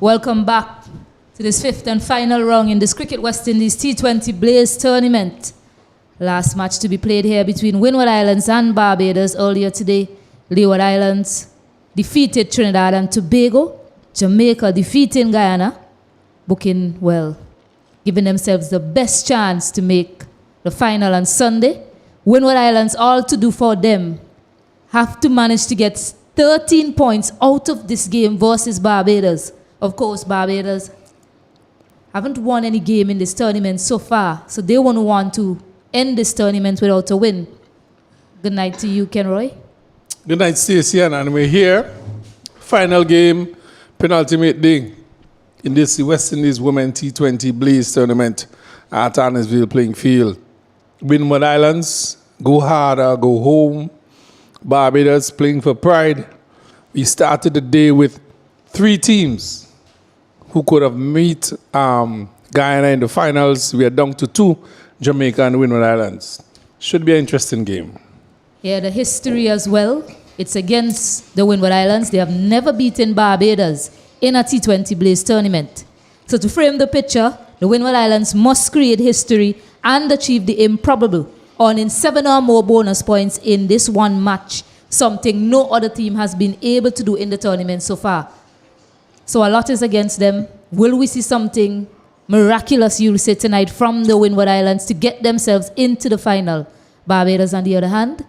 Welcome back to this fifth and final round in this Cricket West Indies T20 Blaze tournament. Last match to be played here between Windward Islands and Barbados earlier today. Leeward Islands defeated Trinidad and Tobago. Jamaica defeating Guyana. Booking well, giving themselves the best chance to make the final on Sunday. Windward Islands, all to do for them, have to manage to get 13 points out of this game versus Barbados. Of course, Barbados haven't won any game in this tournament so far, so they won't want to end this tournament without a win. Good night to you, Kenroy. Good night, Stacey, and we're here. Final game, penultimate day in this West Indies Women T20 Blaze tournament at Annisville playing field. Windward Islands, go harder, go home. Barbados playing for pride. We started the day with 3 teams who could have met Guyana in the finals. We are down to 2, Jamaica and Windward Islands. Should be an interesting game. Yeah, the history as well. It's against the Windward Islands. They have never beaten Barbados in a T20 Blaze tournament. So to frame the picture, the Windward Islands must create history and achieve the improbable, earning 7 or more bonus points in this one match, something no other team has been able to do in the tournament so far. So a lot is against them. Will we see something miraculous, you'll say, tonight from the Windward Islands to get themselves into the final? Barbados, on the other hand,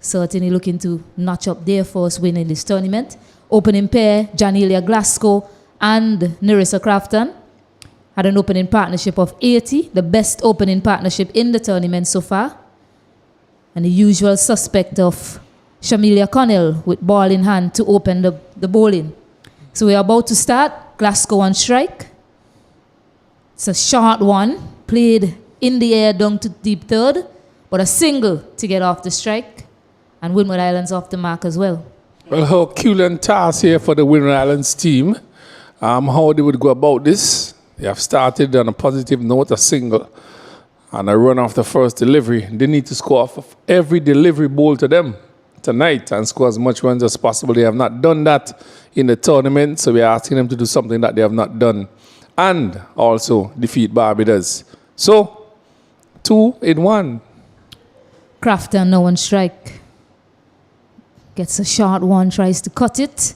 certainly looking to notch up their first win in this tournament. Opening pair, Janelia Glasgow and Nerissa Crafton, had an opening partnership of 80, the best opening partnership in the tournament so far. And the usual suspect of Shamilia Connell with ball in hand to open the bowling. So we're about to start. Glasgow on strike. It's a short one, played in the air down to deep third, but a single to get off the strike. And Windward Islands off the mark as well. Well, Herculean task here for the Windward Islands team. How they would go about this. They have started on a positive note, a single, and a run off the first delivery. They need to score off of every delivery ball to them tonight and score as much runs as possible. They have not done that in the tournament, so we are asking them to do something that they have not done. And also defeat Barbados. So, 2 in 1. Crafton now on strike. Gets a short one, tries to cut it,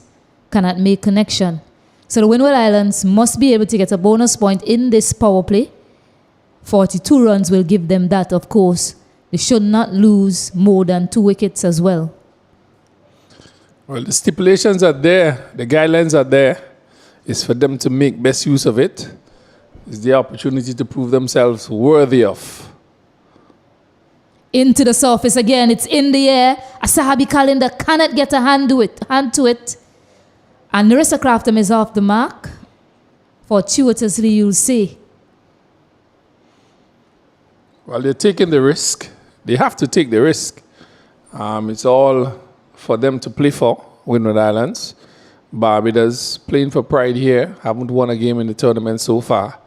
cannot make connection. So the Windward Islands must be able to get a bonus point in this power play. 42 runs will give them that, of course. They should not lose more than 2 wickets as well. Well, the stipulations are there. The guidelines are there. It's for them to make best use of it. It's the opportunity to prove themselves worthy of. Into the surface again. It's in the air. Asahabi Calendar cannot get a hand to it. And Nerissa Crafton is off the mark. Fortuitously, you'll see. Well, they're taking the risk. They have to take the risk. It's all for them to play for, Windward Islands. Barbados playing for pride here. Haven't won a game in the tournament so far.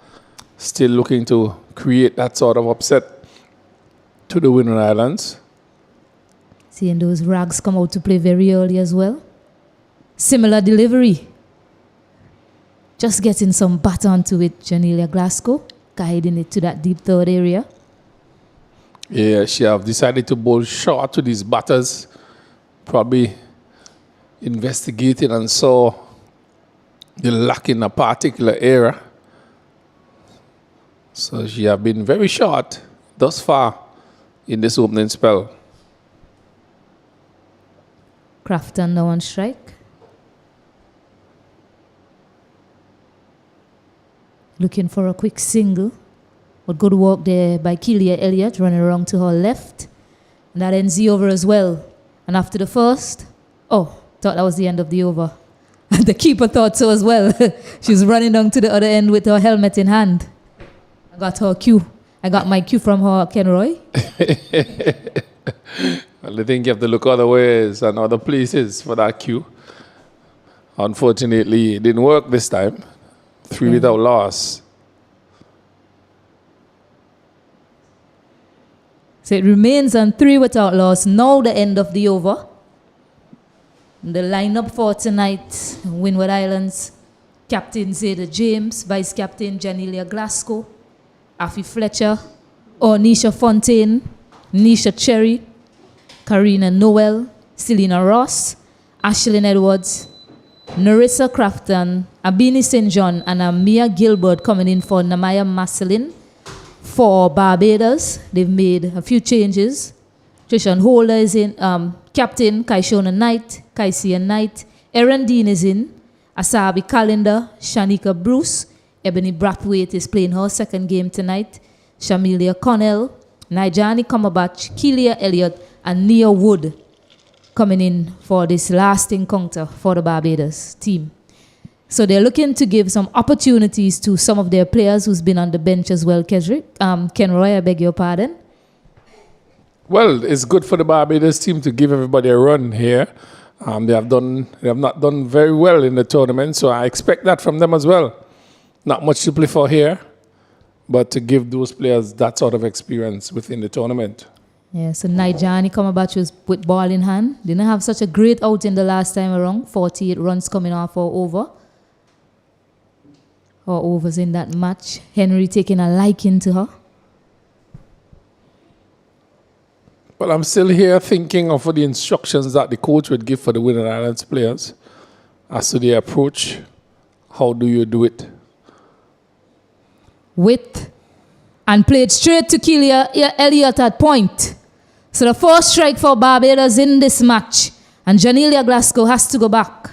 Still looking to create that sort of upset to the Windward Islands. Seeing those rags come out to play very early as well. Similar delivery. Just getting some bat onto it, Janelia Glasgow, guiding it to that deep third area. Yeah, she have decided to bowl short to these batters. Probably investigated and saw the lack in a particular area. So she have been very short thus far in this opening spell. Crafton now on strike. Looking for a quick single. But good work there by Keelia Elliott, running around to her left. And that ends the over as well. And after the first, thought that was the end of the over. And the keeper thought so as well. She's running down to the other end with her helmet in hand. I got her cue. I got my cue from her, Kenroy. Well, I think you have to look other ways and other places for that cue. Unfortunately, it didn't work this time. 3 without loss. So it remains on 3 without loss. Now the end of the over. The lineup for tonight, Windward Islands Captain Zeta James, Vice Captain Janelia Glasgow, Afi Fletcher, Ornisha Fontaine, Nisha Cherry, Karina Noel, Selena Ross, Ashlyn Edwards, Narissa Crafton, Abini St. John, and Amia Gilbert coming in for Namaya Maslin. For Barbados, they've made a few changes. Trishan Holder is in, Captain Kaishona Knight, Kaisia Knight, Erin Dean is in, Asabi Calendar, Shanika Bruce, Ebony Brathwaite is playing her second game tonight, Shamilia Connell, Nijani Cumberbatch, Keelia Elliott, and Nia Wood coming in for this last encounter for the Barbados team. So they're looking to give some opportunities to some of their players who's been on the bench as well. Ken Roy, I beg your pardon. Well, it's good for the Barbados team to give everybody a run here. They have not done very well in the tournament, so I expect that from them as well. Not much to play for here, but to give those players that sort of experience within the tournament. Yeah, so Nijani Cumberbatch was with ball in hand. Didn't have such a great outing the last time around. 48 runs coming off or over. Or overs in that match. Henry taking a liking to her. Well, I'm still here thinking of the instructions that the coach would give for the Windward Islands players as to their approach. How do you do it? With and played straight to Keelia Elliott at point. So the first strike for Barbados in this match. And Janelia Glasgow has to go back.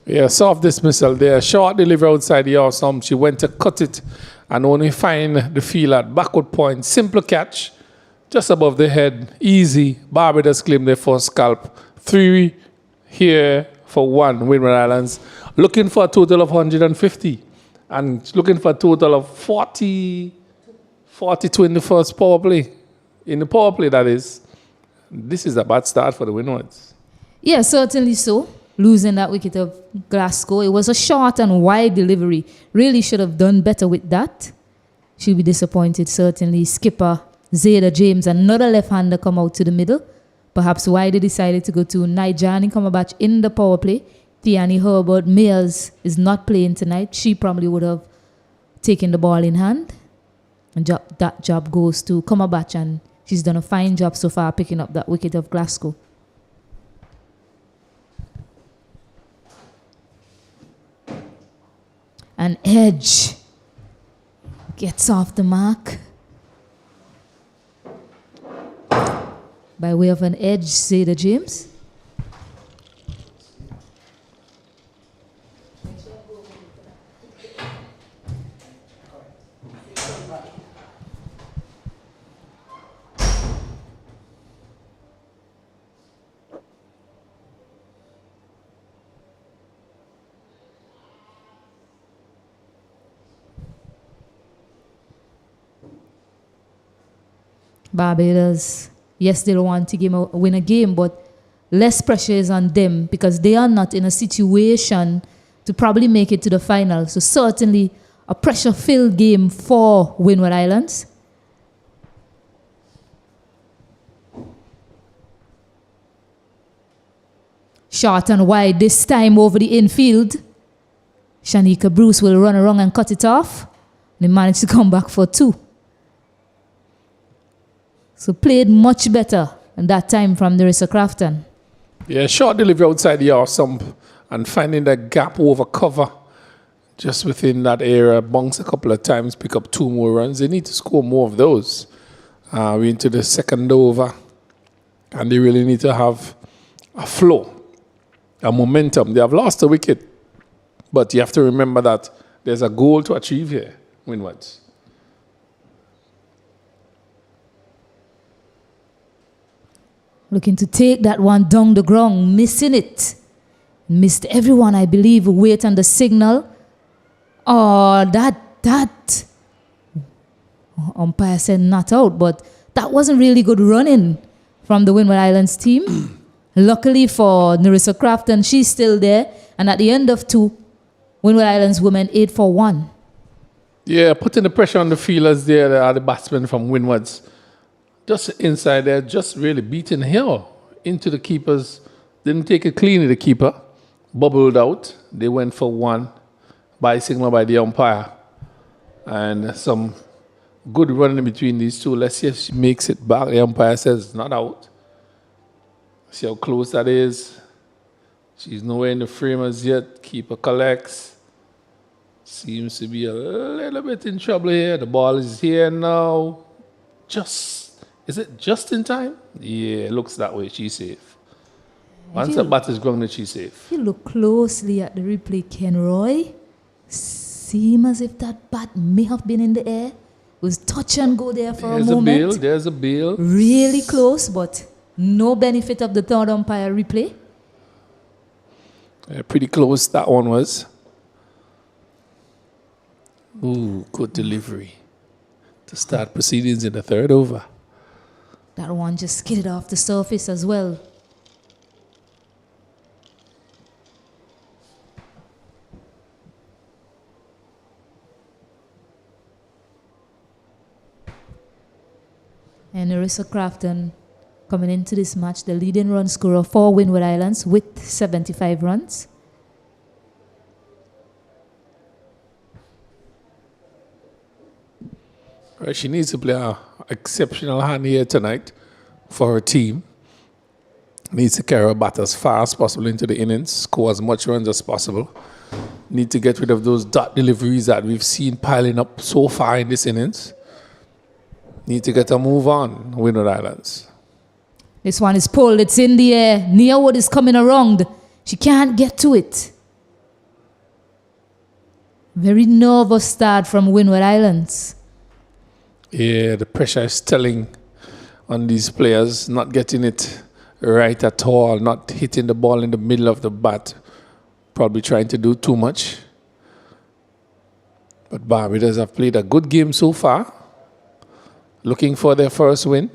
Yeah, soft dismissal there. Short delivery outside the off stump. She went to cut it and only find the field at backward point. Simple catch. Just above the head, easy. Barbados claim their first scalp. 3 here for 1, Windward Islands. Looking for a total of 150. And looking for a total of 42 in the first power play. In the power play, that is. This is a bad start for the Windwards. Yeah, certainly so. Losing that wicket of Glasgow. It was a short and wide delivery. Really should have done better with that. She'll be disappointed, certainly. Skipper Zeta James, another left-hander, come out to the middle. Perhaps why they decided to go to Nijani Cumberbatch in the power play. Tiani Herbert Mayers is not playing tonight. She probably would have taken the ball in hand. And that job goes to Cumberbatch, and she's done a fine job so far picking up that wicket of Glasgow. An edge gets off the mark. By way of an edge, Zeta James. Barbados, yes, they'll want to win a game, but less pressure is on them because they are not in a situation to probably make it to the final. So certainly a pressure-filled game for Windward Islands. Short and wide this time over the infield. Shanika Bruce will run around and cut it off. They managed to come back for 2. So played much better in that time from Narissa Crafton. Yeah, short delivery outside the off stump and finding the gap over cover just within that area. Bunks a couple of times, pick up 2 more runs. They need to score more of those. We're into the second over, and they really need to have a flow, a momentum. They have lost a wicket, but you have to remember that there's a goal to achieve here, Windwards. Looking to take that one down the ground, missing it. Missed everyone, I believe, wait on the signal. Oh, that. Umpire said not out, but that wasn't really good running from the Windward Islands team. Luckily for Narissa Crafton, she's still there. And at the end of 2, Windward Islands women 8 for 1. Yeah, putting the pressure on the fielders there, the batsmen from Windwards. Just inside there, just really beating here into the keepers. Didn't take it cleanly, the keeper. Bubbled out. They went for 1. by signal by the umpire. And some good running between these two. Let's see if she makes it back. The umpire says it's not out. See how close that is. She's nowhere in the frame as yet. Keeper collects. Seems to be a little bit in trouble here. The ball is here now. Is it just in time? Yeah, it looks that way. She's safe. Once the bat is grounded, she's safe. If you look closely at the replay, Ken Roy, seems as if that bat may have been in the air. It was touch and go there for a moment. There's a bail. Really close, but no benefit of the third umpire replay. Yeah, pretty close that one was. Ooh, good delivery to start proceedings in the third over. That one just skidded off the surface as well. And Narissa Crafton coming into this match, the leading run scorer for Windward Islands with 75 runs. Right, she needs to play an exceptional hand here tonight for her team. Needs to carry her bat as far as possible into the innings, score as much runs as possible. Need to get rid of those dot deliveries that we've seen piling up so far in this innings. Need to get a move on, Windward Islands. This one is pulled. It's in the air. Nearwood is coming around. She can't get to it. Very nervous start from Windward Islands. Yeah, the pressure is telling on these players, not getting it right at all, not hitting the ball in the middle of the bat. Probably trying to do too much. But Barbados have played a good game so far. Looking for their first win.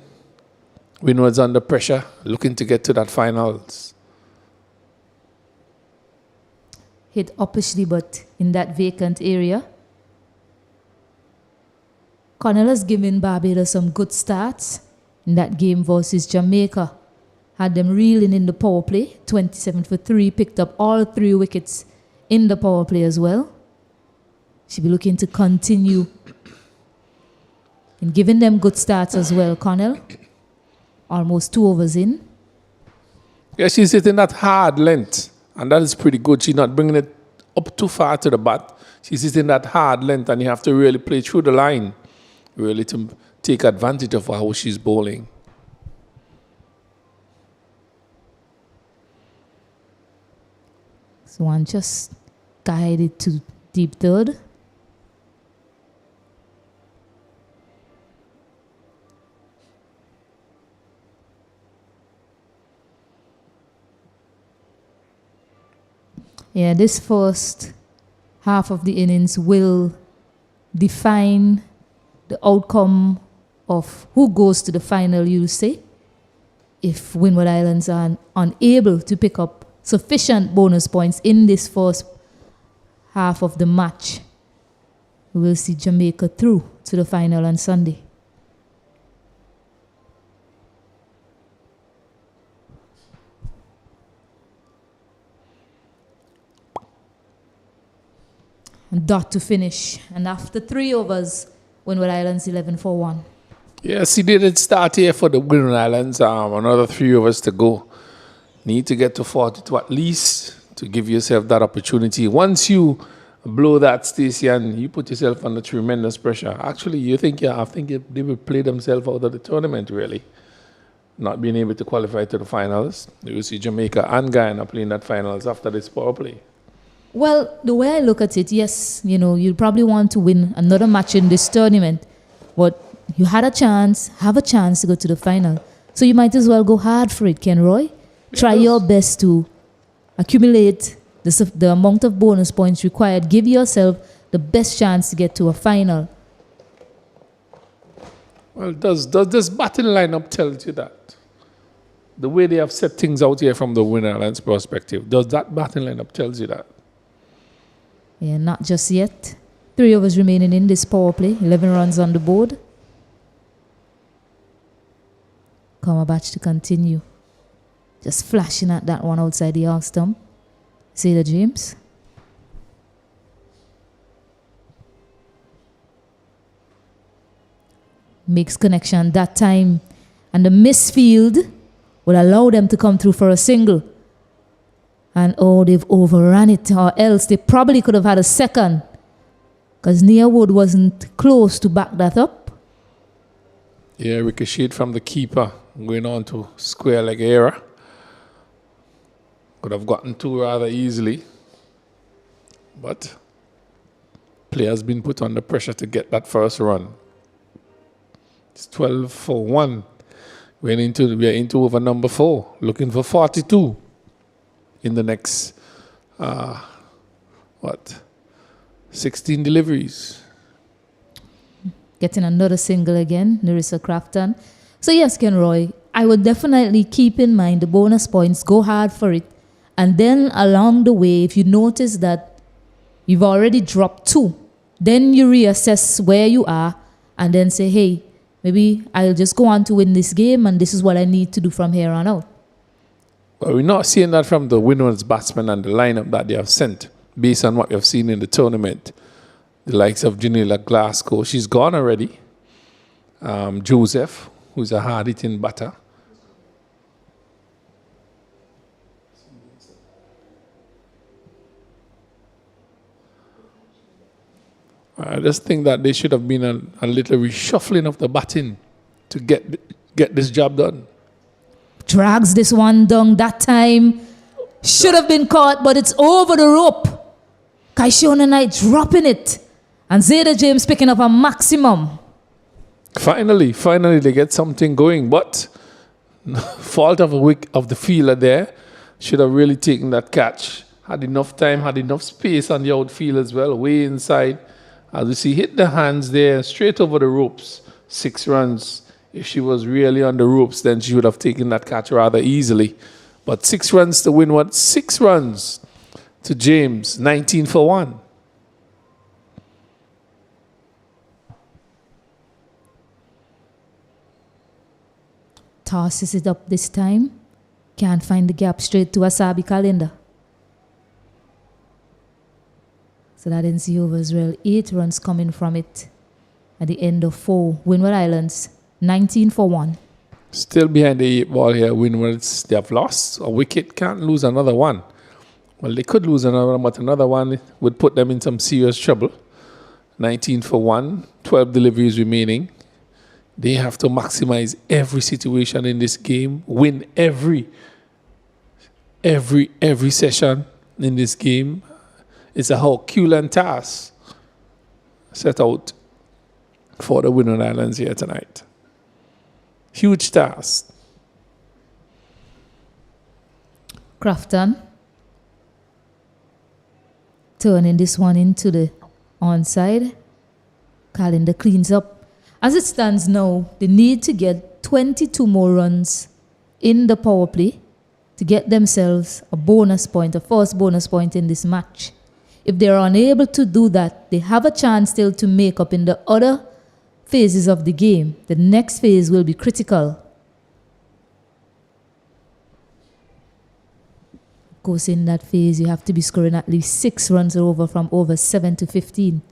Windward's under pressure, looking to get to that finals. Hit uppishly, but in that vacant area. Connell has given Barbados some good starts in that game versus Jamaica. Had them reeling in the power play, 27 for 3, picked up all 3 wickets in the power play as well. She'll be looking to continue and giving them good starts as well, Connell. Almost 2 overs in. Yeah, she's hitting that hard length, and that is pretty good. She's not bringing it up too far to the bat. She's hitting that hard length, and you have to really play through the line, really to take advantage of how she's bowling. So one just guided to deep third. Yeah, this first half of the innings will define the outcome of who goes to the final, you say. If Windward Islands are unable to pick up sufficient bonus points in this first half of the match, we will see Jamaica through to the final on Sunday. Dot to finish. And after 3 overs, Windward Islands 11 for 1. Yes, he did start here for the Windward Islands. Another 3 overs to go. Need to get to 42 at least to give yourself that opportunity. Once you blow that, Stacey, and you put yourself under tremendous pressure. Actually, I think they will play themselves out of the tournament, really. Not being able to qualify to the finals. You will see Jamaica and Guyana playing that finals after this power play. Well, the way I look at it, yes, you probably want to win another match in this tournament, but you have a chance to go to the final. So you might as well go hard for it, Ken Roy. Try your best to accumulate the amount of bonus points required. Give yourself the best chance to get to a final. Well, does this batting lineup tell you that? The way they have set things out here from the Windward Islands perspective, does that batting lineup tell you that? Yeah, not just yet. 3 overs remaining in this power play. 11 runs on the board. Cumberbatch to continue. Just flashing at that one outside the arc stump. Sailor James. makes connection that time. And the misfield will allow them to come through for a single. And oh, they've overrun it, or else they probably could have had a second, because Nearwood wasn't close to back that up. Yeah, ricochet from the keeper, going on to square leg error. Could have gotten two rather easily. But players been put under pressure to get that first run. It's 12 for 1. We are into over number 4, looking for 42 in the next, 16 deliveries. Getting another single again, Nerissa Crafton. So yes, Ken Roy, I would definitely keep in mind the bonus points, go hard for it. And then along the way, if you notice that you've already dropped 2, then you reassess where you are and then say, hey, maybe I'll just go on to win this game and this is what I need to do from here on out. Well, we're not seeing that from the Windward's batsmen and the lineup that they have sent, based on what you've seen in the tournament. The likes of Janila Glasgow, she's gone already. Joseph, who's a hard-hitting batter. I just think that there should have been a little reshuffling of the batting to get this job done. Drags this one down that time. Should have been caught, but it's over the rope. Kaishona Knight dropping it. And Zeta James picking up a maximum. Finally they get something going, but fault of the fielder there. Should have really taken that catch. Had enough time, had enough space on the outfield as well, way inside. As we see, hit the hands there, straight over the ropes. 6 runs. If she was really on the ropes, then she would have taken that catch rather easily. But 6 runs to Windward, 6 runs to James, 19 for 1. Tosses it up this time. Can't find the gap straight to Asabi Calendar. So that ends the over as well. 8 runs coming from it at the end of 4. Windward Islands, 19 for 1. Still behind the 8 ball here. Windwards, they have lost a wicket. Can't lose another one. Well, they could lose another one, but another one would put them in some serious trouble. 19 for 1, 12 deliveries remaining. They have to maximize every situation in this game, win every session in this game. It's a Herculean task set out for the Windward Islands here tonight. Huge task. Crafton turning this one into the onside. Calendar cleans up. As it stands now, they need to get 22 more runs in the power play to get themselves a bonus point, a first bonus point in this match. If they're unable to do that, they have a chance still to make up in the other phases of the game. The next phase will be critical. Of course, in that phase, you have to be scoring at least 6 runs over from over 7 to 15.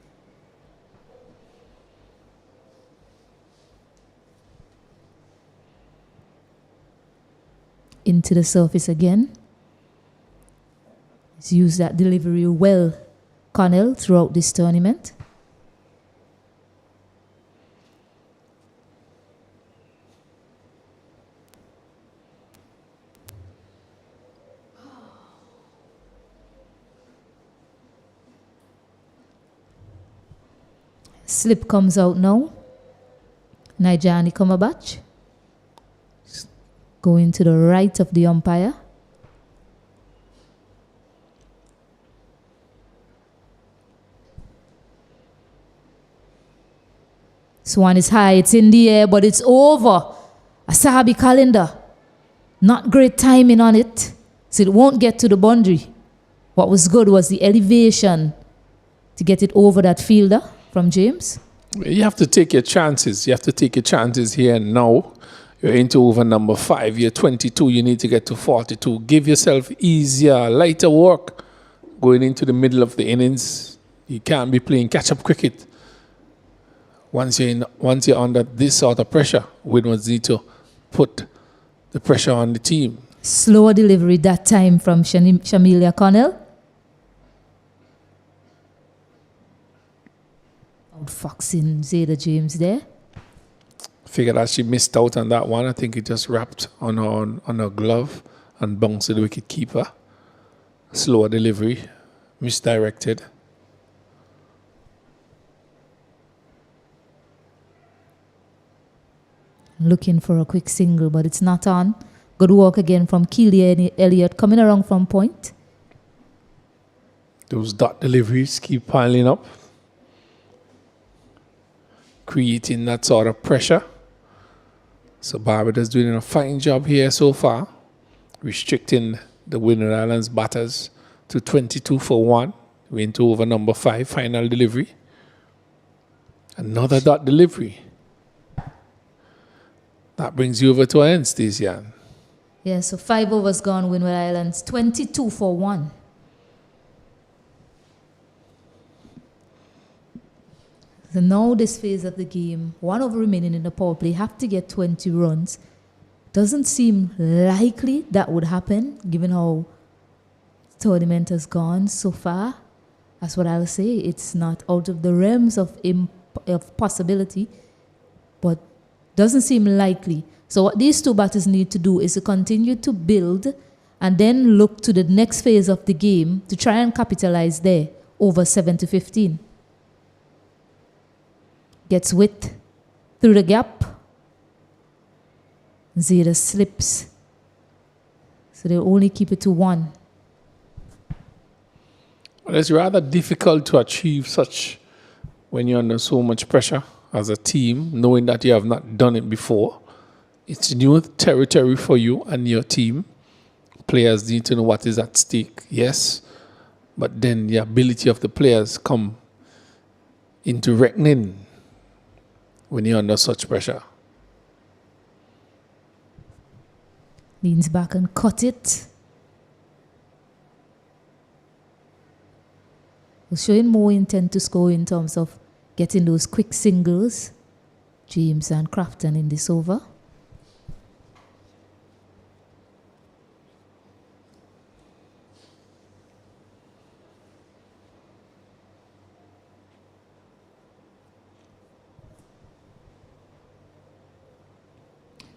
Into the surface again. He's used that delivery well, Connell, throughout this tournament. Slip comes out now. Nijani Kumabach. Going to the right of the umpire. Swan is high, it's in the air, but it's over. Asabi Calendar. Not great timing on it, so it won't get to the boundary. What was good was the elevation to get it over that fielder from James. You have to take your chances. You have to take your chances here and now. You're into over number 5. You're 22. You need to get to 42. Give yourself easier, lighter work going into the middle of the innings. You can't be playing catch-up cricket once you're under this sort of pressure, Windward need to put the pressure on the team. Slower delivery that time from Shamilia Connell. Outfoxing Zayda James there. Figure that she missed out on that one. I think it just wrapped on her glove and bounced to the wicket keeper. Slower delivery, misdirected. Looking for a quick single, but it's not on. Good work again from Keely Elliott coming around from point. Those dot deliveries keep piling up, creating that sort of pressure. So Barbados doing a fine job here so far, restricting the Windward Islands batters to 22 for 1. We're into over number 5, final delivery. Another dot delivery. That brings you over to an end, Stacey-Ann. Yeah, so 5 overs gone, Windward Islands, 22 for 1. So now this phase of the game, 1 over remaining in the power play, have to get 20 runs. Doesn't seem likely that would happen, given how the tournament has gone so far. That's what I'll say. It's not out of the realms of possibility, but doesn't seem likely. So what these two batters need to do is to continue to build and then look to the next phase of the game to try and capitalize there over 7-15. Gets width through the gap. Zayda slips. So they'll only keep it to 1. Well, it's rather difficult to achieve such when you're under so much pressure as a team, knowing that you have not done it before. It's new territory for you and your team. Players need to know what is at stake, yes, but then the ability of the players come into reckoning when you're under such pressure. Leans back and cut it. We're showing more intent to score in terms of getting those quick singles. James and Crafton in this over.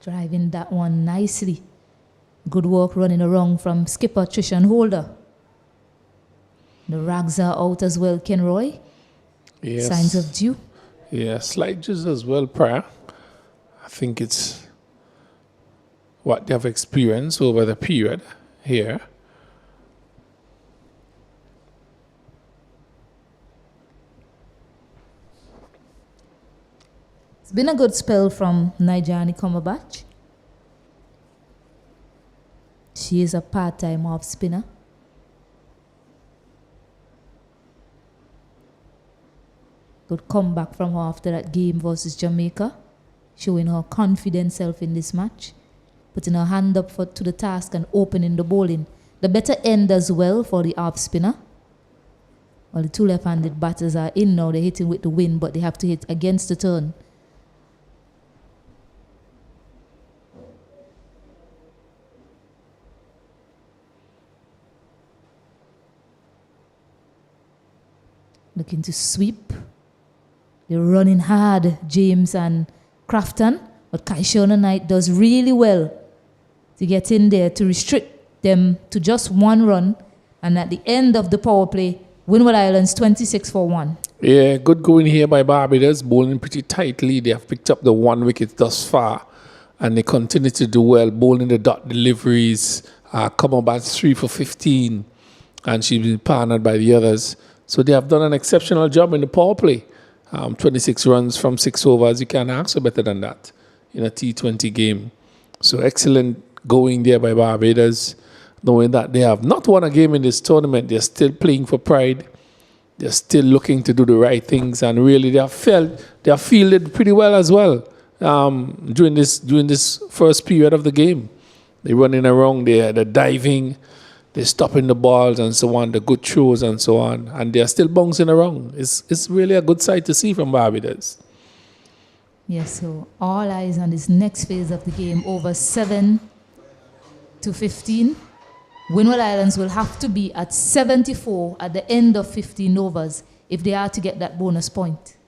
Driving that one nicely. Good work running around from skipper Trishan Holder. The rags are out as well, Ken Roy. Yes. Signs of dew. Yeah, slight juice as well prior. I think it's what they have experienced over the period here. It's been a good spell from Nijani Komabach. She is a part-time off spinner. Good comeback from her after that game versus Jamaica, showing her confident self in this match, putting her hand up to the task and opening the bowling. The better end as well for the off spinner. Well, the two left-handed batters are in now. They're hitting with the wind, but they have to hit against the turn. Looking to sweep. They're running hard, James and Crafton. But Kaishona Knight does really well to get in there to restrict them to just 1 run. And at the end of the power play, Windward Islands 26 for 1. Yeah, good going here by Barbados, bowling pretty tightly. They have picked up the 1 wicket thus far. And they continue to do well, bowling the dot deliveries. Come about 3 for 15. And she's been partnered by the others. So they have done an exceptional job in the power play. 26 runs from 6 overs. You can't ask for better than that in a T20 game. So excellent going there by Barbados, knowing that they have not won a game in this tournament. They're still playing for pride. They're still looking to do the right things, and really they have fielded pretty well as well during this first period of the game. They're running around, they're diving, they're stopping the balls and so on, the good throws and so on, and they're still bouncing around. It's really a good sight to see from Barbados. Yes, so all eyes on this next phase of the game, over 7 to 15. Windward Islands will have to be at 74 at the end of 15 overs if they are to get that bonus point.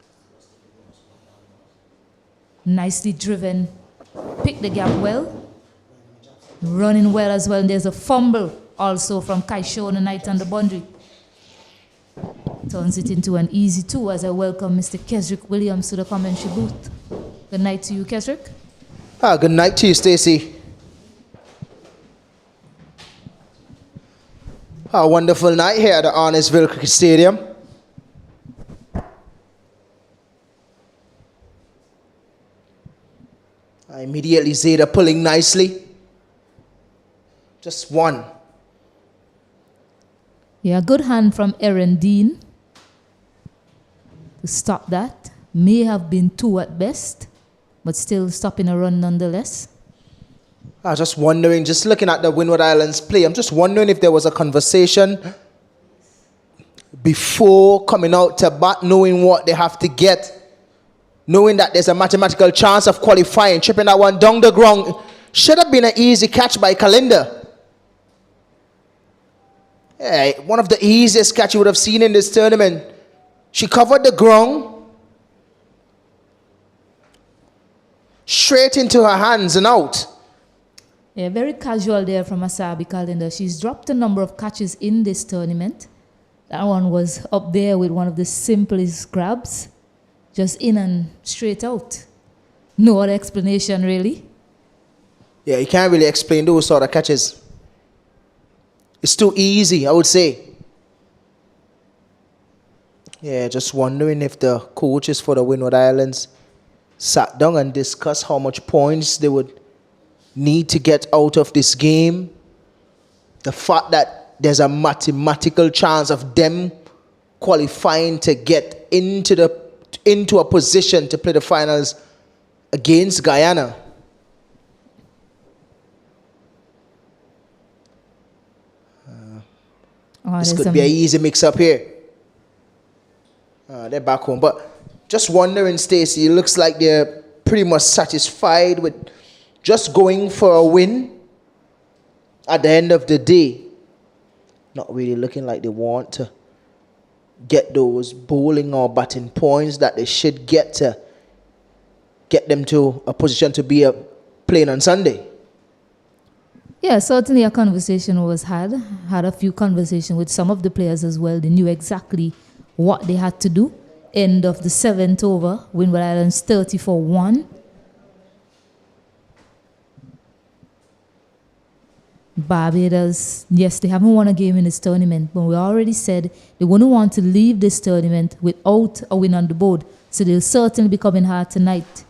Nicely driven, pick the gap well, running well as well. And there's a fumble also from Kaisho on the night on the boundary. Turns it into an easy 2 as I welcome Mr. Kesrick Williams to the commentary booth. Good night to you, Kesrick. Good night to you, Stacey. A wonderful night here at the Arnesville Cricket Stadium. Immediately Zeta pulling nicely. Just one. Yeah, good hand from Aaron Dean to stop that. May have been 2 at best, but still stopping a run nonetheless. I was just wondering, just looking at the Windward Islands play, I'm just wondering if there was a conversation before coming out to bat, knowing what they have to get, knowing that there's a mathematical chance of qualifying, tripping that one down the ground. Should have been an easy catch by Kalinda. Yeah, one of the easiest catch you would have seen in this tournament. She covered the ground, straight into her hands and out. Yeah, very casual there from Asabi Kalinda. She's dropped a number of catches in this tournament. That one was up there with one of the simplest grabs. Just in and straight out. No other explanation, really. Yeah, you can't really explain those sort of catches. It's too easy, I would say. Yeah, just wondering if the coaches for the Windward Islands sat down and discussed how much points they would need to get out of this game. The fact that there's a mathematical chance of them qualifying to get into a position to play the finals against Guyana. This could be an easy mix-up here. They're back home. But just wondering, Stacey, it looks like they're pretty much satisfied with just going for a win at the end of the day. Not really looking like they want to get those bowling or batting points that they should get to get them to a position to be playing on Sunday. Yeah, certainly a conversation was had. Had a few conversations with some of the players as well. They knew exactly what they had to do. End of the 7th over, Windward Islands 30-1. Barbados, yes, they haven't won a game in this tournament, but we already said they wouldn't want to leave this tournament without a win on the board. So they'll certainly be coming hard tonight.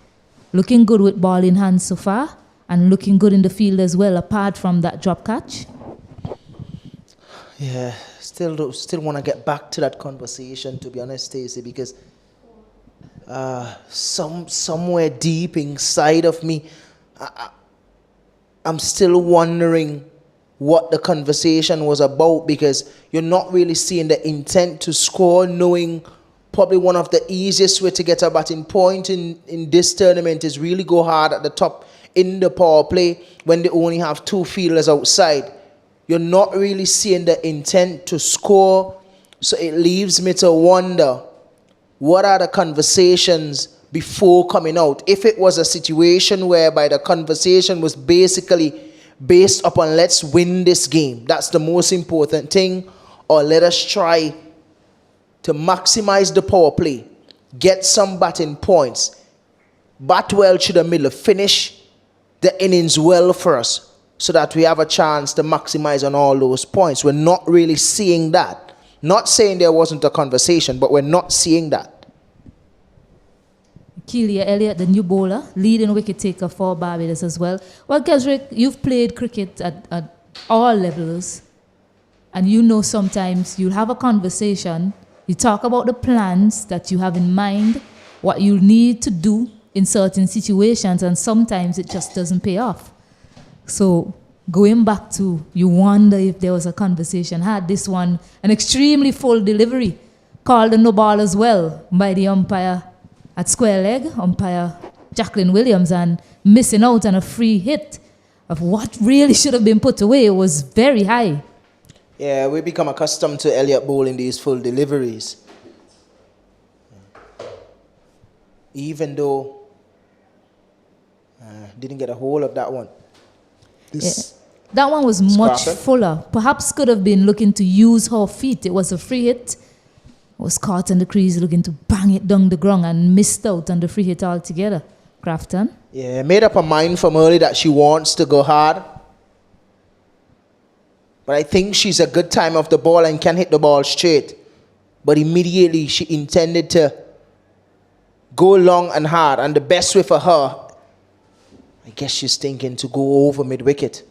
Looking good with ball in hand so far, and looking good in the field as well, apart from that drop catch. Yeah, still want to get back to that conversation, to be honest, Stacey, because somewhere deep inside of me, I'm still wondering what the conversation was about, because you're not really seeing the intent to score, knowing probably one of the easiest way to get a batting point in this tournament is really go hard at the top in the power play when they only have 2 fielders outside. You're not really seeing the intent to score, so it leaves me to wonder, what are the conversations before coming out? If it was a situation whereby the conversation was basically based upon let's win this game, that's the most important thing, or let us try to maximize the power play, get some batting points, bat well to the middle, finish the innings well for us so that we have a chance to maximize on all those points. We're not really seeing that. Not saying there wasn't a conversation, but we're not seeing that. Keelia Elliott, the new bowler, leading wicket taker for Barbados as well. Well, Kesrick, you've played cricket at all levels, and you know sometimes you'll have a conversation, you talk about the plans that you have in mind, what you need to do in certain situations, and sometimes it just doesn't pay off. So going back to, you wonder if there was a conversation. Had this one an extremely full delivery, called a no ball as well by the umpire at square leg, umpire Jacqueline Williams and missing out on a free hit of what really should have been put away was very high. Yeah, we become accustomed to Elliott bowling these full deliveries. Even though didn't get a hold of that one. That one was much fuller. Perhaps could have been looking to use her feet. It was a free hit. Was caught in the crease looking to bang it down the ground and missed out on the free hit altogether. Crafton. Yeah, made up her mind from early that she wants to go hard. But I think she's a good time off the ball and can hit the ball straight. But immediately she intended to go long and hard. And the best way for her, I guess she's thinking to go over mid-wicket.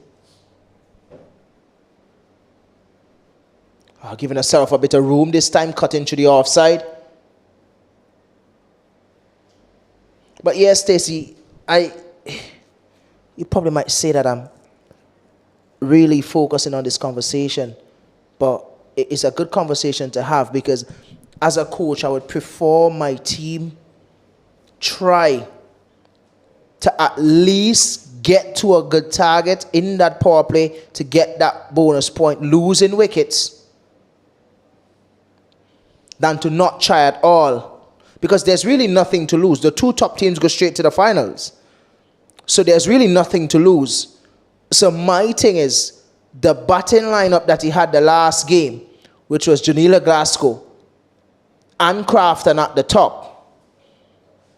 Giving herself a bit of room this time, cutting to the offside. But yes, Stacey, you probably might say that I'm really focusing on this conversation, but it's a good conversation to have because as a coach, I would prefer my team try to at least get to a good target in that power play to get that bonus point, losing wickets, than to not try at all. Because there's really nothing to lose. The two top teams go straight to the finals. So there's really nothing to lose. So my thing is, the batting lineup that he had the last game, which was Janila Glasgow and Crafton at the top,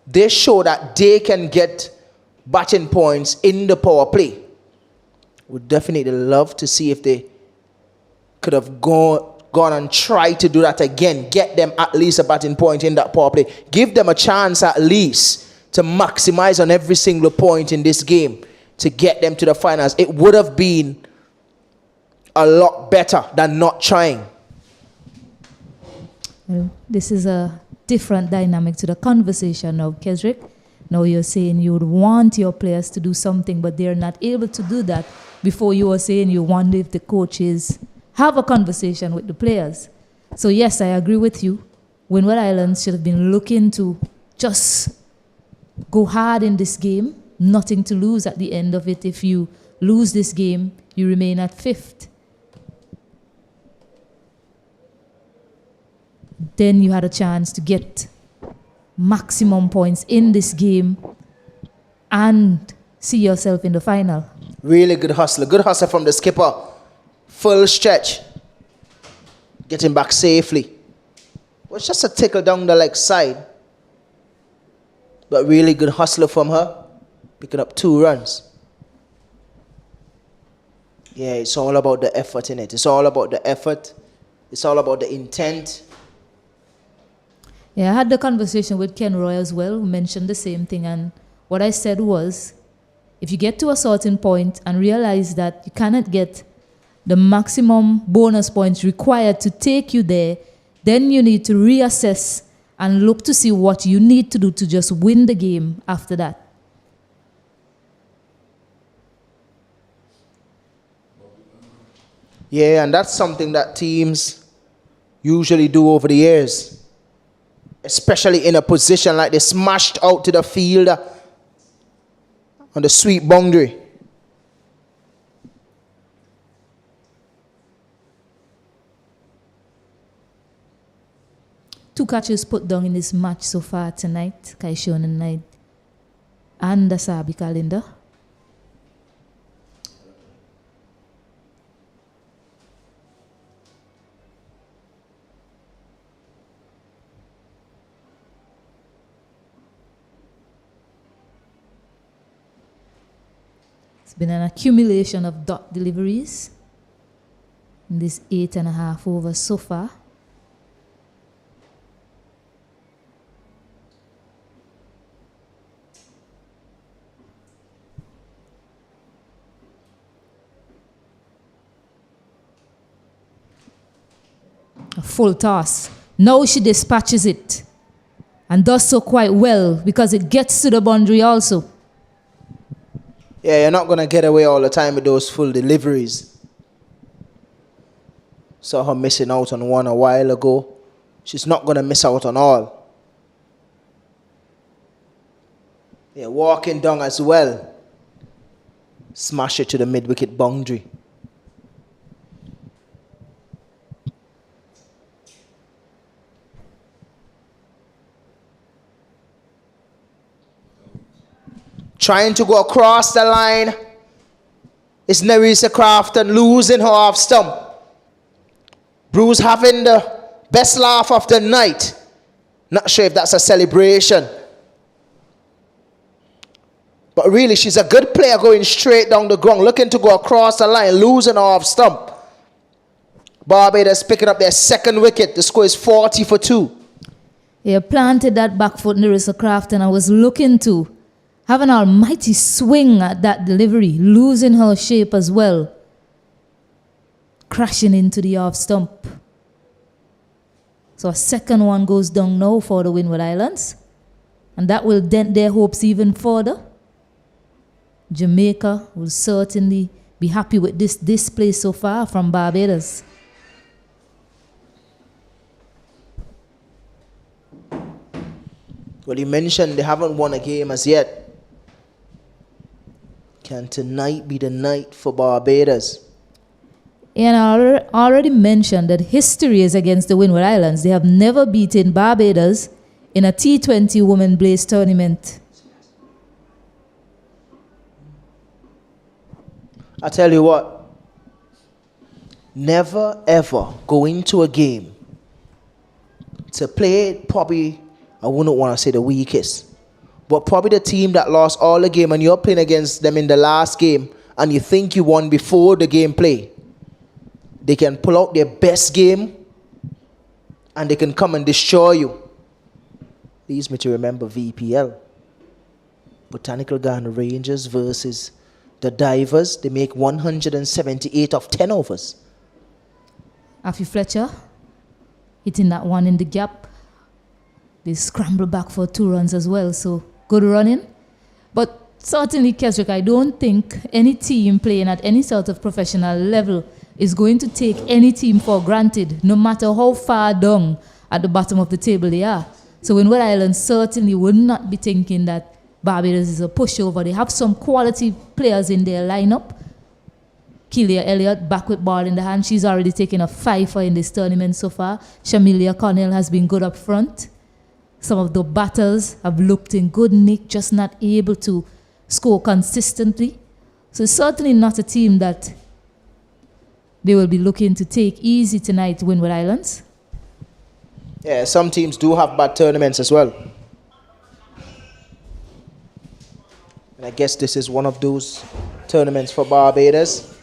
they show that they can get batting points in the power play. Would definitely love to see if they could have gone and try to do that again. Get them at least a batting point in that power play. Give them a chance at least to maximize on every single point in this game to get them to the finals. It would have been a lot better than not trying. Well, this is a different dynamic to the conversation now, Kesrick. Now you're saying you would want your players to do something, but they're not able to do that. Before you were saying you wonder if the coaches have a conversation with the players. So yes, I agree with you. Windward Islands should have been looking to just go hard in this game. Nothing to lose at the end of it. If you lose this game, you remain at 5th. Then you had a chance to get maximum points in this game and see yourself in the final. Really good hustler. Good hustle from the skipper. Full stretch. Getting back safely. It was just a tickle down the leg side. But really good hustler from her. Picking up 2 runs. Yeah, it's all about the effort in it. It's all about the effort. It's all about the intent. Yeah, I had the conversation with Ken Roy as well, who mentioned the same thing. And what I said was, if you get to a certain point and realize that you cannot get the maximum bonus points required to take you there, then you need to reassess and look to see what you need to do to just win the game after that. Yeah, and that's something that teams usually do over the years. Especially in a position like they smashed out to the field on the sweep boundary. Two catches put down in this match so far tonight, Kaishon and Knight and the Sabi calendar. It's been an accumulation of dot deliveries in this 8.5 overs so far. A full toss. Now she dispatches it and does so quite well because it gets to the boundary also. Yeah, you're not going to get away all the time with those full deliveries. Saw her missing out on one a while ago. She's not going to miss out on all. Yeah, walking down as well. Smash it to the mid-wicket boundary. Trying to go across the line is Nerissa Crafton losing her off stump. Bruce having the best laugh of the night. Not sure if that's a celebration. But really, she's a good player going straight down the ground, looking to go across the line, losing her off stump. Barbados picking up their second wicket. The score is 40 for 2. Yeah, planted that back foot, Nerissa Crafton. I was looking to have an almighty swing at that delivery, losing her shape as well. Crashing into the off stump. So a second one goes down now for the Windward Islands. And that will dent their hopes even further. Jamaica will certainly be happy with this display so far from Barbados. Well, you mentioned they haven't won a game as yet. Can tonight be the night for Barbados? And I already mentioned that history is against the Windward Islands. They have never beaten Barbados in a T20 Women Blaze tournament. I tell you what, never ever go into a game to play probably, I wouldn't want to say the weakest, but probably the team that lost all the game and you're playing against them in the last game and you think you won before the game play. They can pull out their best game and they can come and destroy you. Leads me to remember VPL. Botanical Garden Rangers versus the Divers. They make 178 of 10 overs. Afi Fletcher hitting that one in the gap. They scramble back for 2 runs as well, so good running. But certainly, Keswick, I don't think any team playing at any sort of professional level is going to take any team for granted, no matter how far down at the bottom of the table they are. So Windward Islands certainly would not be thinking that Barbados is a pushover. They have some quality players in their lineup. Keelia Elliott back with ball in the hand. She's already taken a 5-for in this tournament so far. Shamilia Cornell has been good up front. Some of the batters have looked in good nick, just not able to score consistently. So it's certainly not a team that they will be looking to take easy tonight, Windward Islands. Yeah, some teams do have bad tournaments as well. And I guess this is one of those tournaments for Barbados.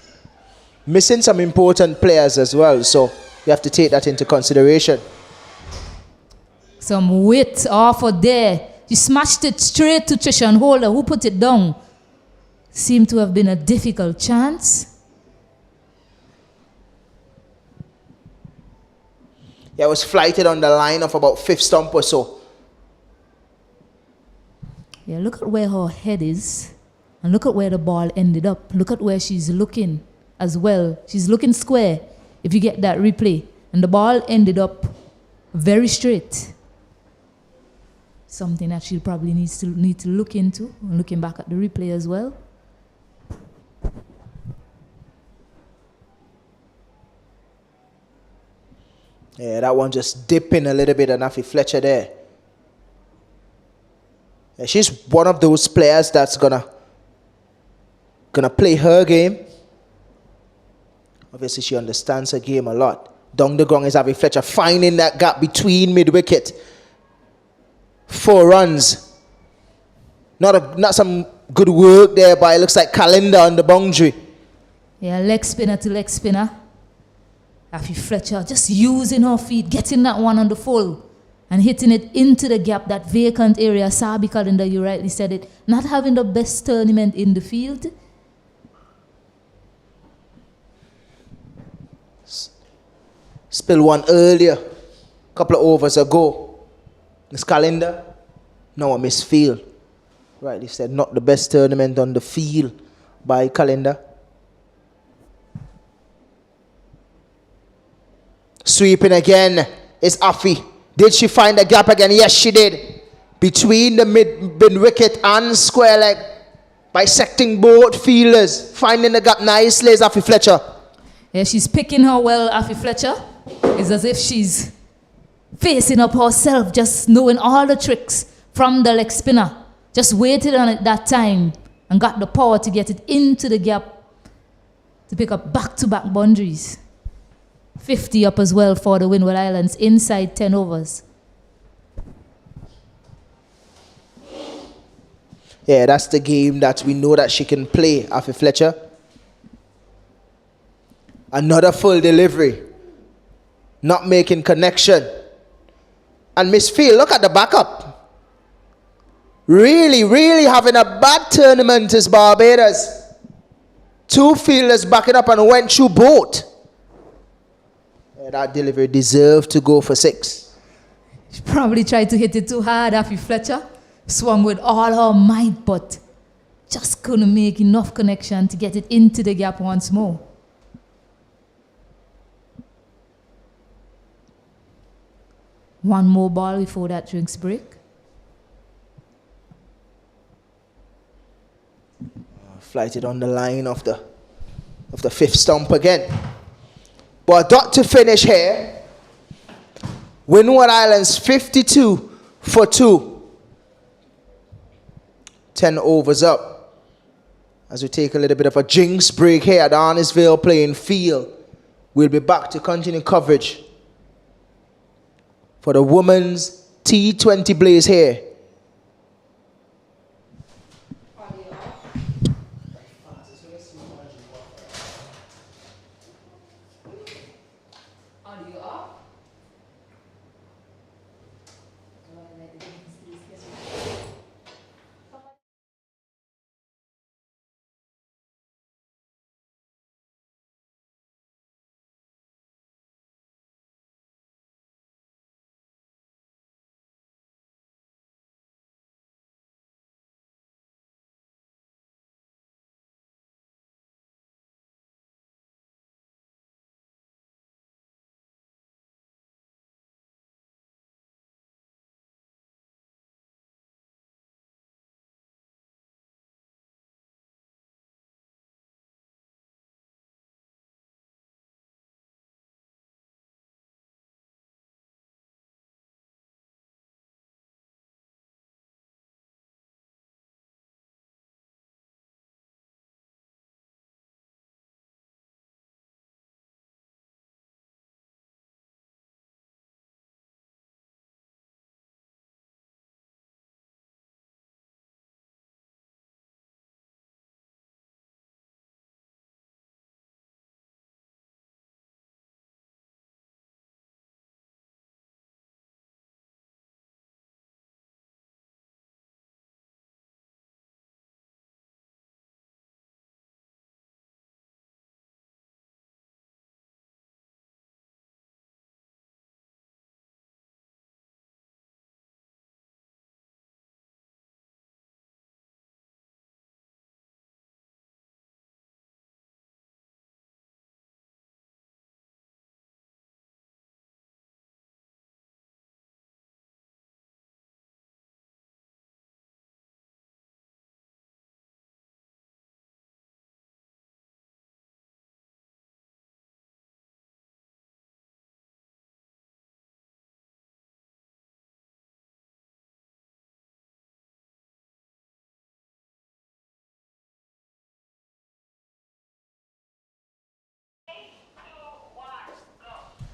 Missing some important players as well, so you have to take that into consideration. Some weight offered there. You smashed it straight to Trishan Holder, who put it down. Seemed to have been a difficult chance. Yeah, it was flighted on the line of about 5th stump or so. Yeah, look at where her head is. And look at where the ball ended up. Look at where she's looking as well. She's looking square, if you get that replay. And the ball ended up very straight. Something that she probably need to look into. Looking back at the replay as well. Yeah, that one just dipping a little bit, and Afi Fletcher there. Yeah, she's one of those players that's gonna play her game. Obviously, she understands her game a lot. Down the ground is Afi Fletcher finding that gap between mid-wicket. 4 runs. Not some good work there, but it looks like calendar on the boundary. Yeah, leg spinner to leg spinner. Afi Fletcher just using her feet, getting that one on the full and hitting it into the gap, that vacant area. Sabi Calendar, you rightly said it, not having the best tournament in the field. Spill one earlier, a couple of overs ago. This Calendar, now a misfield. Rightly said, not the best tournament on the field by Calendar. Sweeping again is Afi. Did she find the gap again? Yes, she did. between the mid wicket and square leg, bisecting both fielders, finding the gap nicely is Afi Fletcher. Yeah, she's picking her well, Afi Fletcher. It's as if she's facing up herself, just knowing all the tricks from the leg spinner. Just waited on it that time and got the power to get it into the gap to pick up back-to-back boundaries. 50 up as well for the Windward Islands inside 10 overs. Yeah, that's the game that we know that she can play, Afi Fletcher. Another full delivery. Not making connection. And Miss Field, look at the backup. Really, really having a bad tournament is Barbados. 2 fielders backing up and went through both. Yeah, that delivery deserved to go for 6. She probably tried to hit it too hard, Afi Fletcher. Swung with all her might, but just couldn't make enough connection to get it into the gap once more. One more ball before that drinks break. Flighted on the line of the 5th stump again. But dot to finish here. Windward Islands 52 for 2. 10 overs up. As we take a little bit of a jinx break here at Arnisville playing field. We'll be back to continue coverage for the women's T20 blaze here.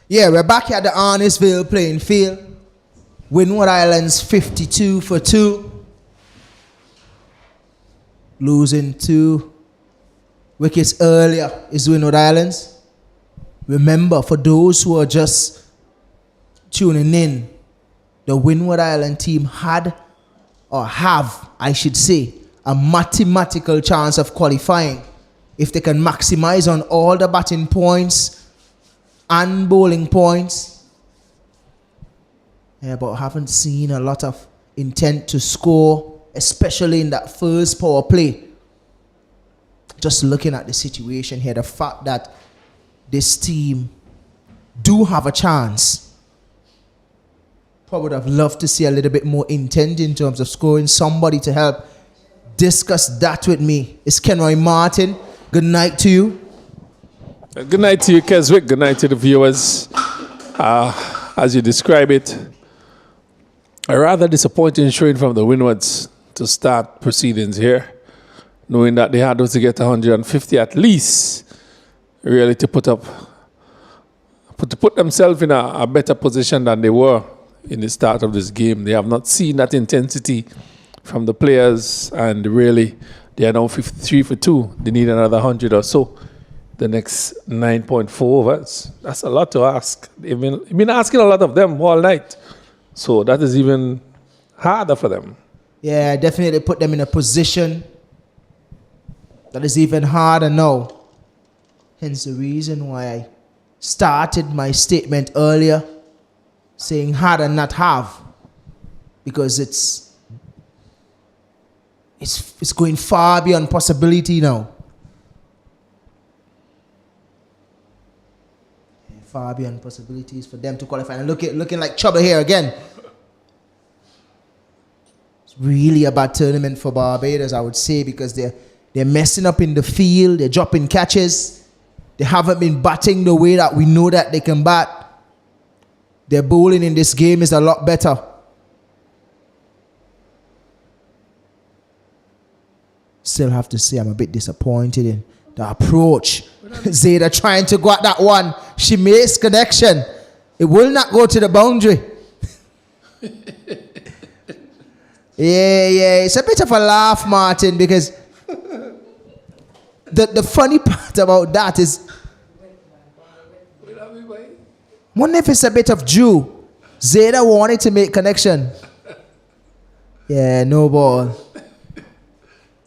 Yeah, we're back at the Arnisville playing field. Windward Islands 52 for 2. Losing 2 wickets earlier is Windward Islands. Remember, for those who are just tuning in, the Windward Island team had, or have, I should say, a mathematical chance of qualifying if they can maximize on all the batting points and bowling points. Yeah, but haven't seen a lot of intent to score, especially in that first power play. Just looking at the situation here, the fact that this team do have a chance probably would have loved to see a little bit more intent in terms of scoring. Somebody to help discuss that with me. It's Kenroy Martin. Good night to you. Good night to you, Keswick. Good night to the viewers. As you describe it, a rather disappointing showing from the Windwards to start proceedings here, knowing that they had to get 150 at least, really to put themselves in a better position than they were in the start of this game. They have not seen that intensity from the players, and really they are now 53 for 2. They need another 100 or so the next 9.4 overs. That's a lot to ask. They've been asking a lot of them all night, so that is even harder for them. Yeah, definitely put them in a position that is even harder now. Hence the reason why I started my statement earlier saying had and not have, because it's going far beyond possibility now. Far beyond possibilities for them to qualify. And looking like trouble here again. It's really a bad tournament for Barbados, I would say, because they're messing up in the field, they're dropping catches, they haven't been batting the way that we know that they can bat. Their bowling in this game is a lot better. Still have to say I'm a bit disappointed in the approach. Zayda trying to go at that one. She makes connection. It will not go to the boundary. Yeah. It's a bit of a laugh, Martin, because the funny part about that is, wonder if it's a bit of Jew. Zayda wanted to make connection. Yeah, no ball.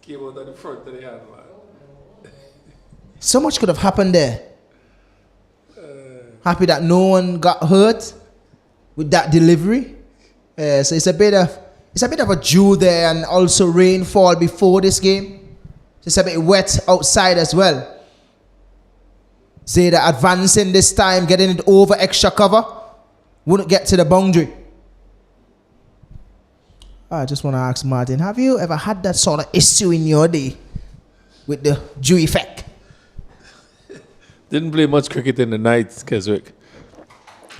Came out on the front of the hand, man. So much could have happened there. Happy that no one got hurt with that delivery. So it's a bit of a dew there, and also rainfall before this game. So it's a bit wet outside as well. Zayda advancing this time, getting it over extra cover. Wouldn't get to the boundary. I just want to ask Martin, have you ever had that sort of issue in your day with the dew effect? Didn't play much cricket in the night, Keswick.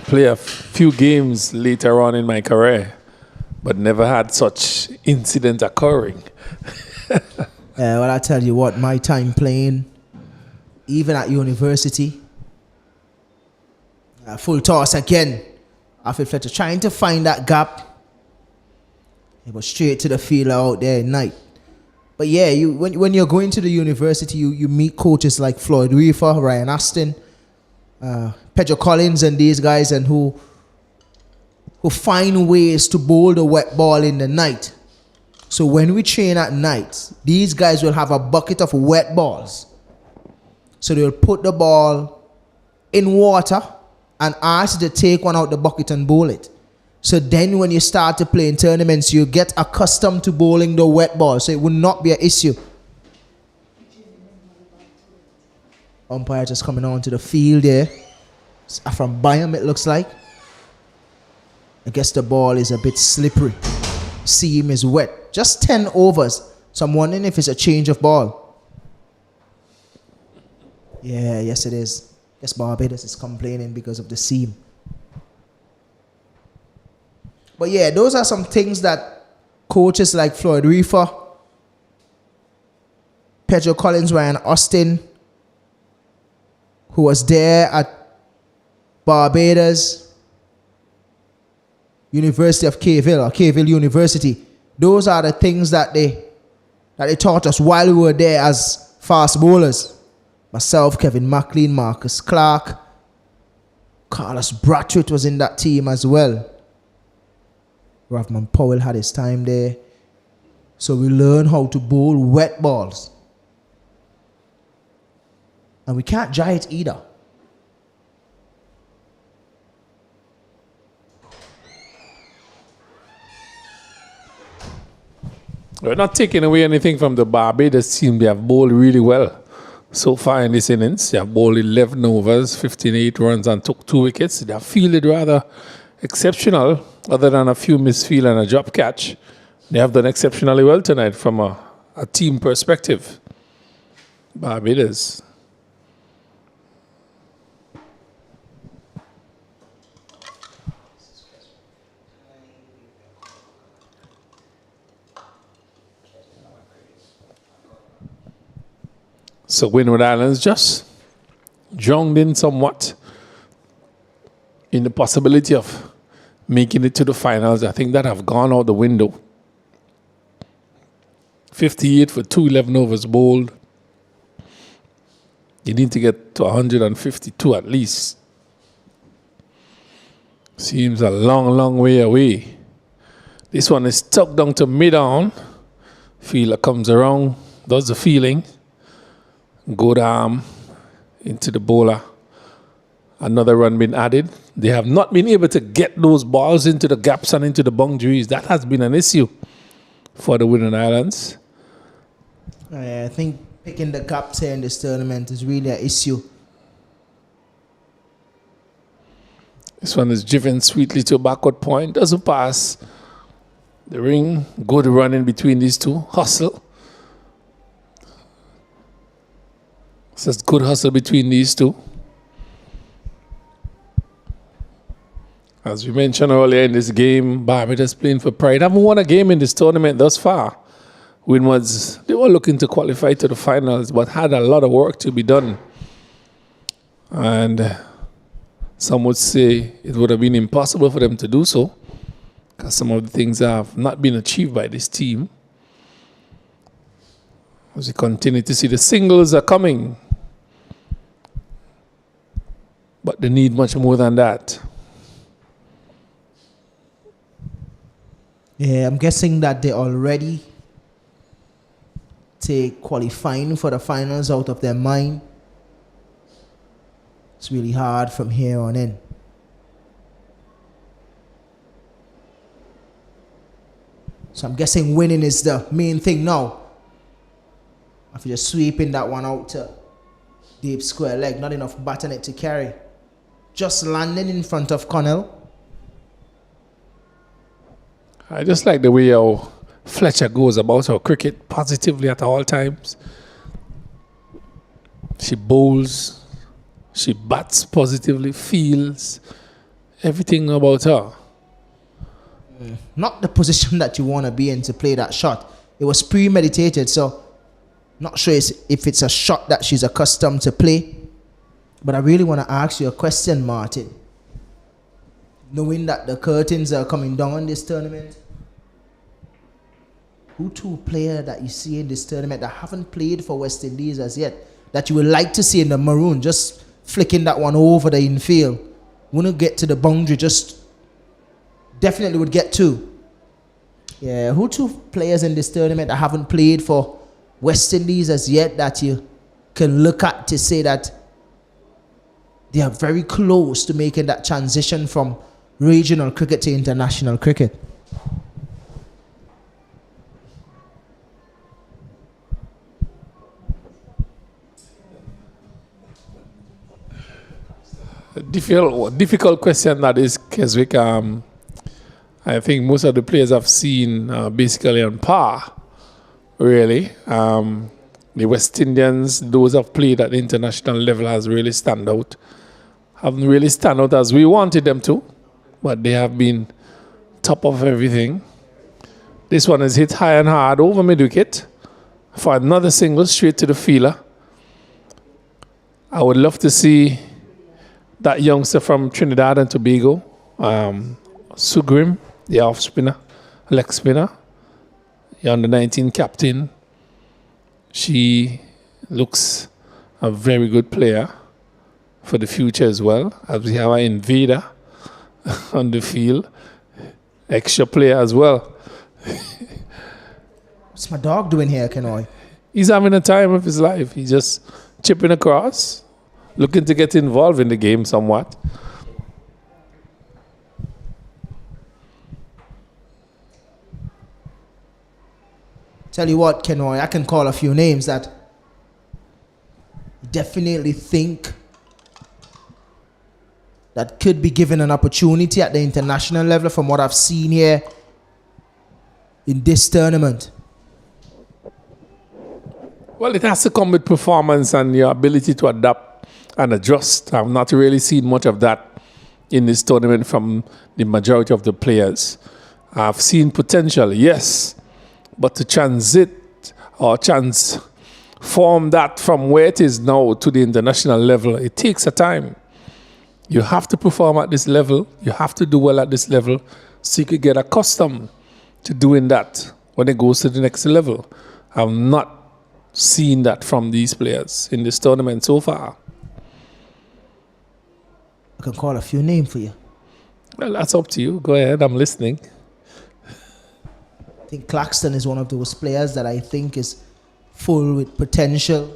Play a few games later on in my career, but never had such incident occurring. Well, I tell you what, my time playing, even at university, full toss again. After Fletcher trying to find that gap, it was straight to the field out there at night. But yeah, when you're going to the university, you meet coaches like Floyd Reefer, Ryan Aston, Pedro Collins and these guys, and who find ways to bowl the wet ball in the night. So when we train at night, these guys will have a bucket of wet balls. So they'll put the ball in water and ask you to take one out the bucket and bowl it. So then when you start to play in tournaments, you get accustomed to bowling the wet ball. So it will not be an issue. Umpire just coming onto the field there. From Byam, it looks like. I guess the ball is a bit slippery. Seam is wet. Just 10 overs. So I'm wondering if it's a change of ball. Yeah, yes it is. Yes, Barbados is complaining because of the seam. But yeah, those are some things that coaches like Floyd Reefer, Pedro Collins, Ryan Austin, who was there at Barbados, University of Caville, or Caville University, those are the things that they taught us while we were there as fast bowlers. Myself, Kevin McLean, Marcus Clark, Carlos Brathwaite was in that team as well. Ravman Powell had his time there. So we learn how to bowl wet balls. And we can't dry it either. We're not taking away anything from the Barbados team. They have bowled really well so far in this innings. They have bowled 11 overs, 15 runs, and took 2 wickets. They have fielded rather exceptional. other than a few misfield and a drop catch, they have done exceptionally well tonight from a team perspective. Barbados. So Windward Islands just drowned in somewhat in the possibility of making it to the finals. I think that have gone out the window. 58 for 211 overs bowled. You need to get to 152 at least. Seems a long, long way away. This one is stuck down to mid-on. Fielder comes around, does the feeling. Good arm into the bowler. Another run been added. They have not been able to get those balls into the gaps and into the boundaries. That has been an issue for the Windward Islands. I think picking the gaps here in this tournament is really an issue. This one is driven sweetly to a backward point. Doesn't pass the ring. Good run in between these two. Hustle. So it's good hustle between these two. As we mentioned earlier in this game, Barbados playing for pride. Haven't won a game in this tournament thus far. Windwards, they were looking to qualify to the finals, but had a lot of work to be done. And some would say it would have been impossible for them to do so, because some of the things have not been achieved by this team. As we continue to see the singles are coming, but they need much more than that. Yeah, I'm guessing that they already take qualifying for the finals out of their mind. It's really hard from here on in. So I'm guessing winning is the main thing now. After just sweeping that one out to deep square leg, not enough batting it to carry. Just landing in front of Connell. I just like the way how Fletcher goes about her cricket positively at all times. She bowls, she bats positively, feels everything about her. Not the position that you want to be in to play that shot. It was premeditated, so not sure if it's a shot that she's accustomed to play. But I really want to ask you a question, Martin. Knowing that the curtains are coming down on this tournament, who two players that you see in this tournament that haven't played for West Indies as yet, that you would like to see in the maroon, just flicking that one over the infield? Wouldn't get to the boundary, just definitely would get two. Yeah, who two players in this tournament that haven't played for West Indies as yet that you can look at to say that they are very close to making that transition from regional cricket to international cricket? Difficult question that is, Keswick. I think most of the players I've seen basically on par, really. The West Indians, those who have played at the international level, has really stand out. Haven't really stand out as we wanted them to, but they have been top of everything. This one is hit high and hard over mid-wicket for another single straight to the fielder. I would love to see that youngster from Trinidad and Tobago, Sugrim, the off spinner, leg spinner, the under 19 captain. She looks a very good player for the future as well, as we have an invader on the field, extra player as well. What's my dog doing here, Kenoy? He's having a time of his life. He's just chipping across, looking to get involved in the game somewhat. Tell you what, Kenoy, I can call a few names that definitely think that could be given an opportunity at the international level from what I've seen here in this tournament? Well, it has to come with performance and your ability to adapt and adjust. I've not really seen much of that in this tournament from the majority of the players. I've seen potential, yes, but to transit or transform that from where it is now to the international level, it takes a time. You have to perform at this level. You have to do well at this level so you could get accustomed to doing that when it goes to the next level. I've not seen that from these players in this tournament so far. I can call a few names for you. Well, that's up to you. Go ahead. I'm listening. I think Claxton is one of those players that I think is full with potential,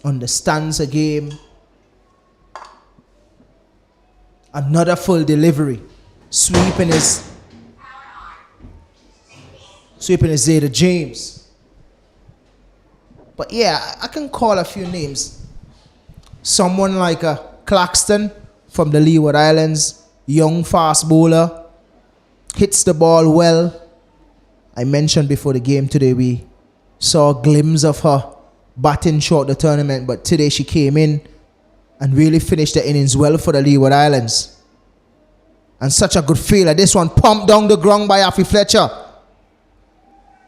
understands a game. Another full delivery. Sweeping is Zeta James. But yeah, I can call a few names. Someone like a Claxton from the Leeward Islands, young fast bowler, hits the ball well. I mentioned before the game today we saw a glimpse of her batting short the tournament, but today she came in and really finished the innings well for the Leeward Islands. And such a good feeler. This one pumped down the ground by Afi Fletcher.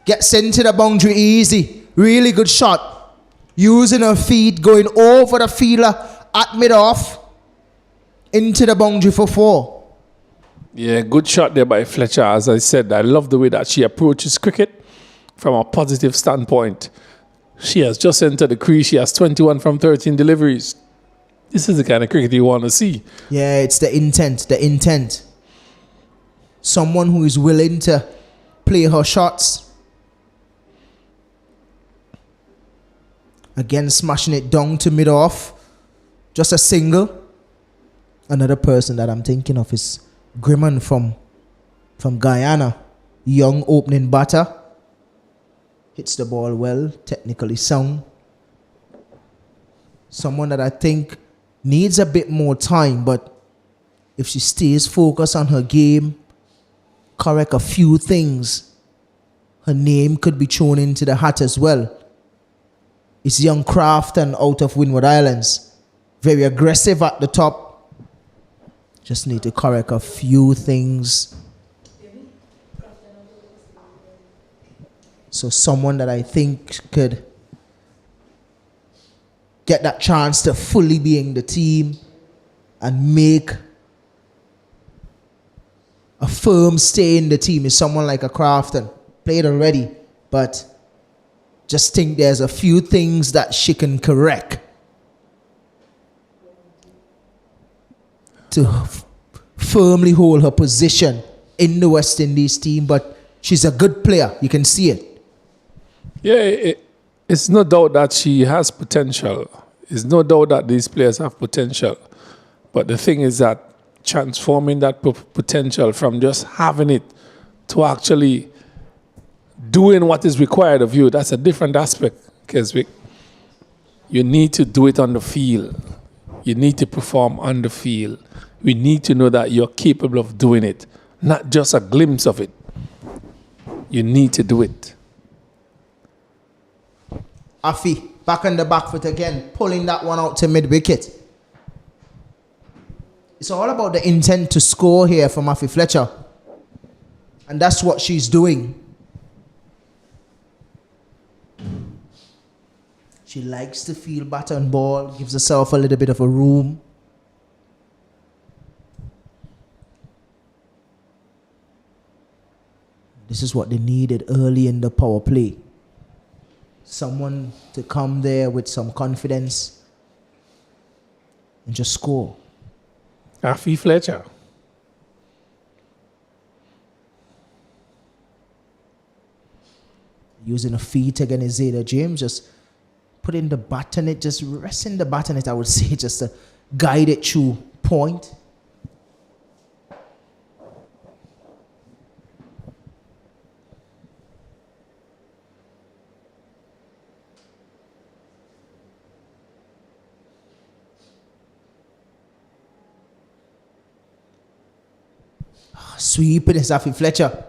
Gets into the boundary easy. Really good shot. Using her feet, going over the fielder at mid-off into the boundary for 4. Yeah, good shot there by Fletcher. As I said, I love the way that she approaches cricket from a positive standpoint. She has just entered the crease. She has 21 from 13 deliveries. This is the kind of cricket you want to see. Yeah, it's the intent. Someone who is willing to play her shots. Again, smashing it down to mid-off. Just a single. Another person that I'm thinking of is Grimman from Guyana. Young opening batter. Hits the ball well, technically sound. Someone that I think needs a bit more time, but if she stays focused on her game, correct a few things, her name could be thrown into the hat as well. It's young Crafton out of Windward Islands. Very aggressive at the top. Just need to correct a few things. So someone that I think could get that chance to fully be in the team and make a firm stay in the team is someone like a Crafton. Played already, but just think there's a few things that she can correct to firmly hold her position in the West Indies team. But she's a good player. You can see it. Yeah, it's no doubt that she has potential. It's no doubt that these players have potential. But the thing is that transforming that potential from just having it to actually doing what is required of you, that's a different aspect, Keswick. You need to do it on the field. You need to perform on the field. We need to know that you're capable of doing it, not just a glimpse of it. You need to do it. Afi, back on the back foot again, pulling that one out to mid-wicket. It's all about the intent to score here from Afi Fletcher. And that's what she's doing. She likes to feel bat and ball, gives herself a little bit of a room. This is what they needed early in the power play. Someone to come there with some confidence and just score. Afi Fletcher. Using a feet against Zeta James, just putting the bat on it, just resting the bat on it, I would say, just to guide it through point. Sweeping is Afi Fletcher.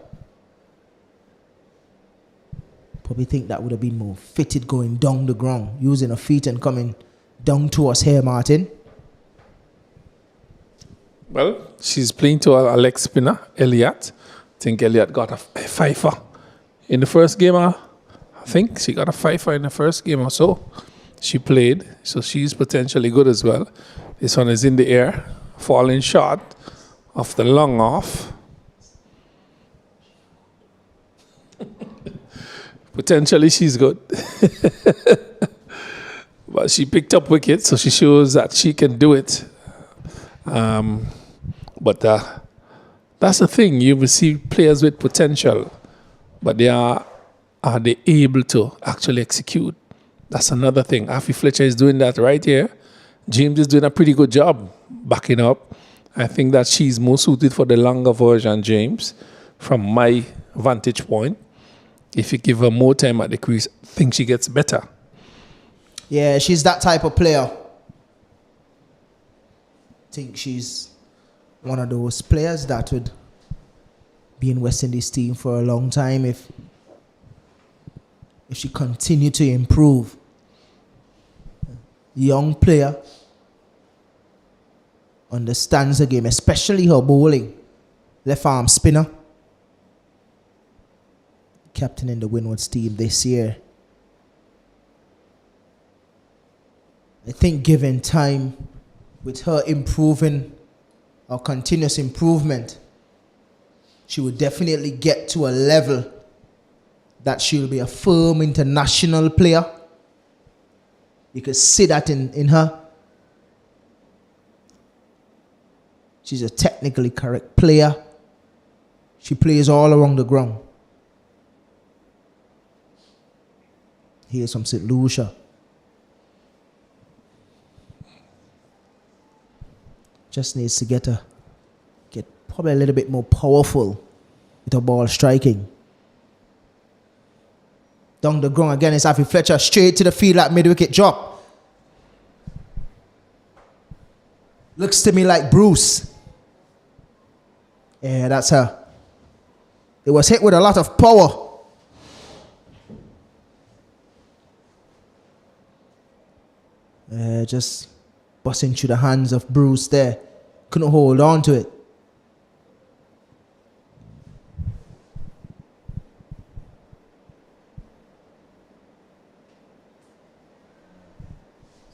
Probably think that would have been more fitted going down the ground, using her feet and coming down to us here, Martin. Well, she's playing to her leg spinner, Elliott. I think Elliott got a fifer in the first game. I think she got a fifer in the first game or so. She played, so she's potentially good as well. This one is in the air, falling short of the long off. Potentially she's good. But she picked up wickets, so she shows that she can do it. But that's the thing. You will see players with potential, but are they able to actually execute? That's another thing. Afi Fletcher is doing that right here. James is doing a pretty good job backing up. I think that she's more suited for the longer version, James, from my vantage point. If you give her more time at the crease, I think she gets better. Yeah, she's that type of player. I think she's one of those players that would be in West Indies team for a long time if she continued to improve. Young player, understands the game, especially her bowling. Left arm spinner. Captain in the Windward team this year. I think given time, with her improving, or continuous improvement, she would definitely get to a level that she'll be a firm international player. You could see that in her. She's a technically correct player. She plays all around the ground. Here's from St. Lucia. Just needs to get probably a little bit more powerful with her ball striking. Down the ground again, it's Afi Fletcher straight to the field at mid-wicket drop. Looks to me like Bruce. Yeah, that's her. It was hit with a lot of power. Just busting through the hands of Bruce there. Couldn't hold on to it.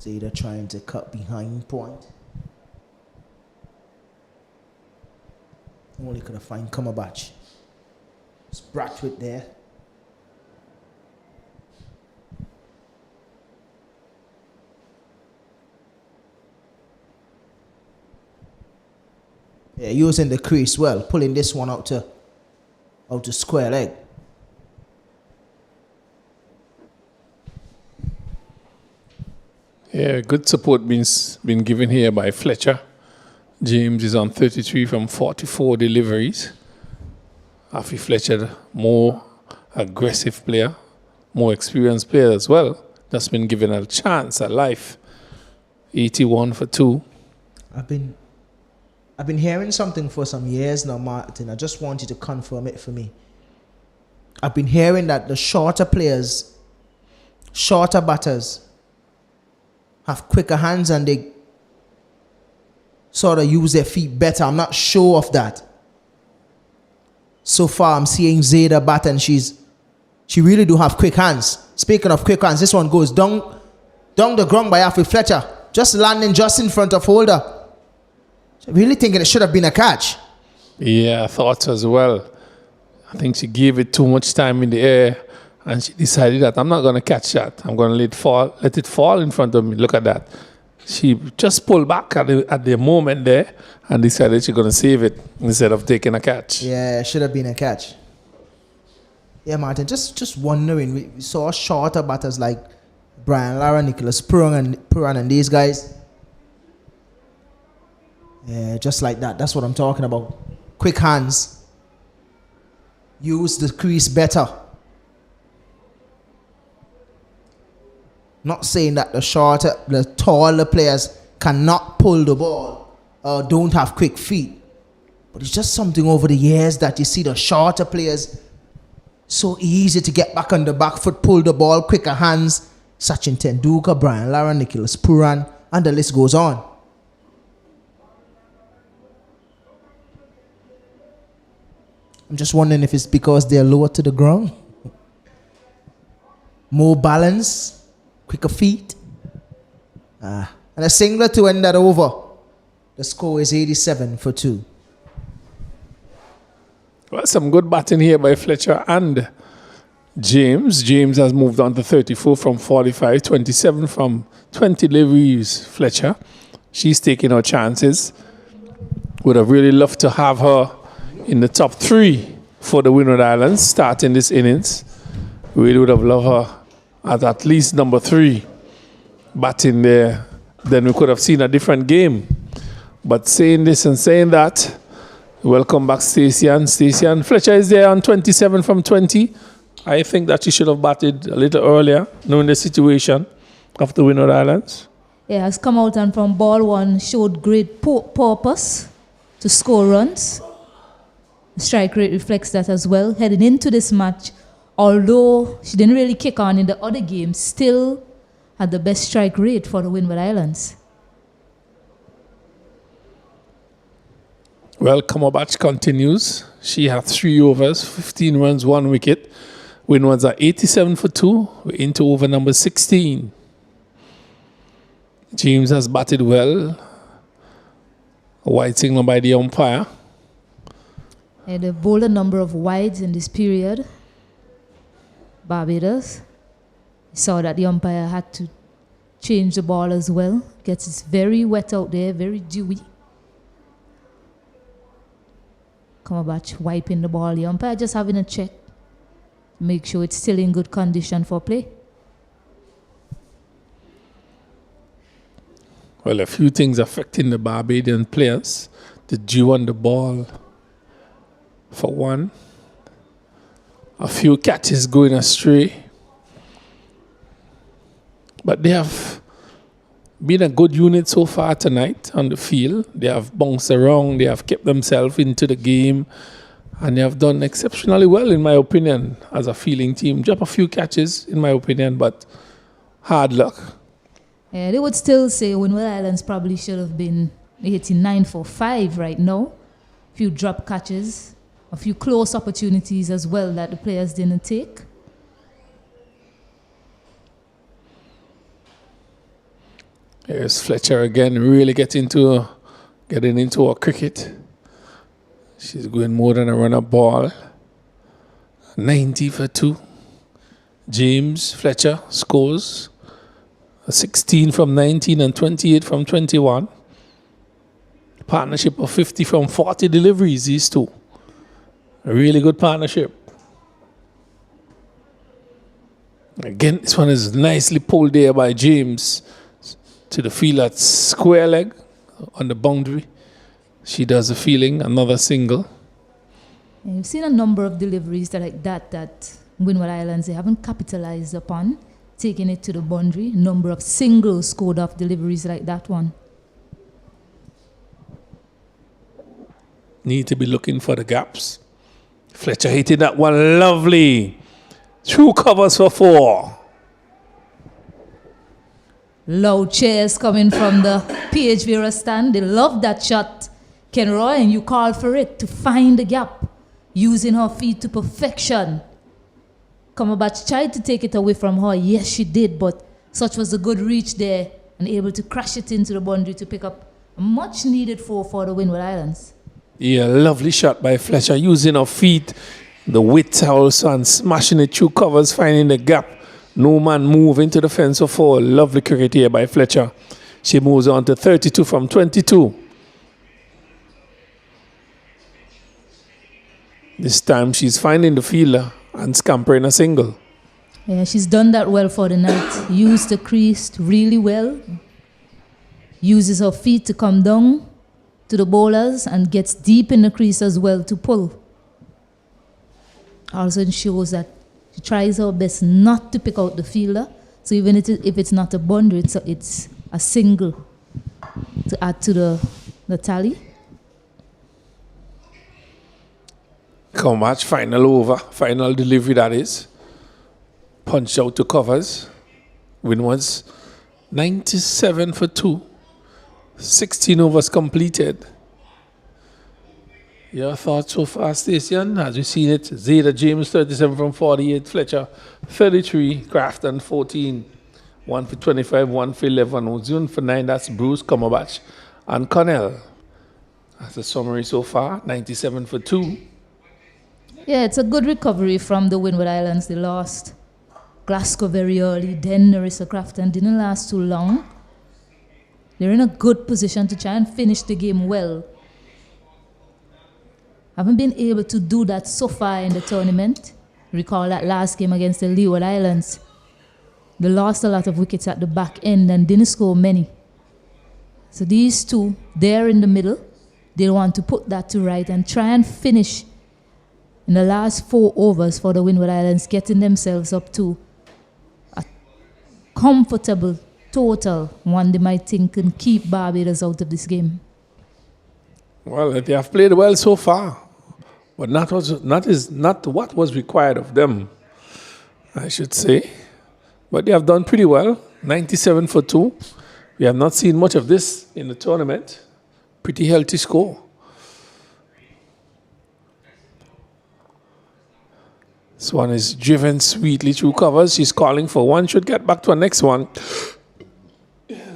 Zeta trying to cut behind point. Only could have found Cumberbatch. It's Bradford there. Yeah, using the crease well, pulling this one out to square leg. Yeah, good support been given here by Fletcher. James is on 33 from 44 deliveries. Afi Fletcher, more aggressive player, more experienced player as well. Just been given a chance at life. 81 for 2. I've been hearing something for some years now, Martin. I just want you to confirm it for me. I've been hearing that the shorter players, shorter batters, have quicker hands and they sort of use their feet better. I'm not sure of that. So far, I'm seeing Zeta bat and she really do have quick hands. Speaking of quick hands, this one goes down the ground by Afi Fletcher, just landing just in front of holder. Really thinking it should have been a catch. Yeah, I thought so as well. I think she gave it too much time in the air and she decided that I'm not going to catch that. I'm going to let it fall in front of me. Look at that. She just pulled back at the moment there and decided she's going to save it instead of taking a catch. Yeah, it should have been a catch. Yeah, Martin, just wondering. We saw shorter batters like Brian Lara, Nicholas Puran and these guys. Yeah, just like that. That's what I'm talking about. Quick hands. Use the crease better. Not saying that the taller players cannot pull the ball or don't have quick feet. But it's just something over the years that you see the shorter players so easy to get back on the back foot, pull the ball, quicker hands. Sachin Tendulkar, Brian Lara, Nicholas Puran, and the list goes on. I'm just wondering if it's because they're lower to the ground. More balance, quicker feet. And a singler to end that over. The score is 87 for 2. Well, some good batting here by Fletcher and James. James has moved on to 34 from 45, 27 from 20 deliveries. Fletcher, she's taking her chances. Would have really loved to have her in the top 3 for the Windward Islands starting this innings. Really would have loved her at least number 3 batting there. Then we could have seen a different game. But saying this and saying that, welcome back Stacey-Ann. Stacey-Ann, Fletcher is there on 27 from 20. I think that she should have batted a little earlier, knowing the situation of the Windward Islands. Yeah, has come out and from ball 1 showed great purpose to score runs. Strike rate reflects that as well. Heading into this match, although she didn't really kick on in the other games, still had the best strike rate for the Windward Islands. Well, Cumberbatch continues. She had 3 overs, 15 runs, 1 wicket. Windwards are 87 for 2. We're into over number 16. James has batted well. A wide signal by the umpire. And they bowled a number of wides in this period. Barbados. Saw that the umpire had to change the ball as well. Gets it very wet out there, very dewy. Cumberbatch wiping the ball. The umpire just having a check. Make sure it's still in good condition for play. Well, a few things affecting the Barbadian players. The dew on the ball, for one. A few catches going astray. But they have been a good unit so far tonight on the field. They have bounced around. They have kept themselves into the game. And they have done exceptionally well, in my opinion, as a fielding team. Drop a few catches, in my opinion, but hard luck. Yeah, they would still say Windward Islands probably should have been 89 for 5 right now. A few drop catches, a few close opportunities as well that the players didn't take. Here's Fletcher again, really getting into her cricket. She's going more than a run-up ball. 90 for 2. James Fletcher scores. 16 from 19 and 28 from 21. Partnership of 50 from 40 deliveries, these two. A really good partnership. Again, this one is nicely pulled there by James to the field at square leg on the boundary. She does the fielding, another single. And you've seen a number of deliveries that Windward Islands, they haven't capitalized upon, taking it to the boundary. Number of singles scored off deliveries like that one. Need to be looking for the gaps. Fletcher hitting that one lovely. 2 covers for 4. Loud cheers coming from the PH Vera stand. They love that shot, Ken Roy, and you called for it to find the gap, using her feet to perfection. Cumberbatch tried to take it away from her. Yes, she did, but such was a good reach there and able to crash it into the boundary to pick up a much needed 4 for the Windward Islands. Yeah, lovely shot by Fletcher, using her feet, the width also, and smashing it through covers, finding the gap. No man move into the fence for 4. Lovely cricket here by Fletcher. She moves on to 32 from 22. This time she's finding the fielder and scampering a single. Yeah, she's done that well for the night. Used the crease really well. Uses her feet to come down to the bowlers and gets deep in the crease as well to pull. Also shows that she tries her best not to pick out the fielder. So even if it's not a boundary, it's a single to add to the tally. Come match, final over, final delivery that is. Punched out to covers. Windward's 97 for 2. 16 overs completed. Your thoughts so far, Stacey? As you seen it, Zeta James 37 from 48, Fletcher 33, Crafton 14, 1 for 25, 1 for 11, Ozune for 9, that's Bruce Cumberbatch, and Connell. That's a summary so far, 97 for 2. Yeah, it's a good recovery from the Windward Islands. They lost Glasgow very early, then Narissa Crafton didn't last too long. They're in a good position to try and finish the game well. Haven't been able to do that so far in the tournament. Recall that last game against the Leeward Islands. They lost a lot of wickets at the back end and didn't score many. So these two, they're in the middle. They want to put that to right and try and finish in the last 4 overs for the Windward Islands, getting themselves up to a comfortable total, one they might think can keep Barbados out of this game. Well, they have played well so far, but not what was required of them, I should say. But they have done pretty well, 97 for 2. We have not seen much of this in the tournament. Pretty healthy score. This one is driven sweetly through covers. She's calling for one. Should get back to her next one.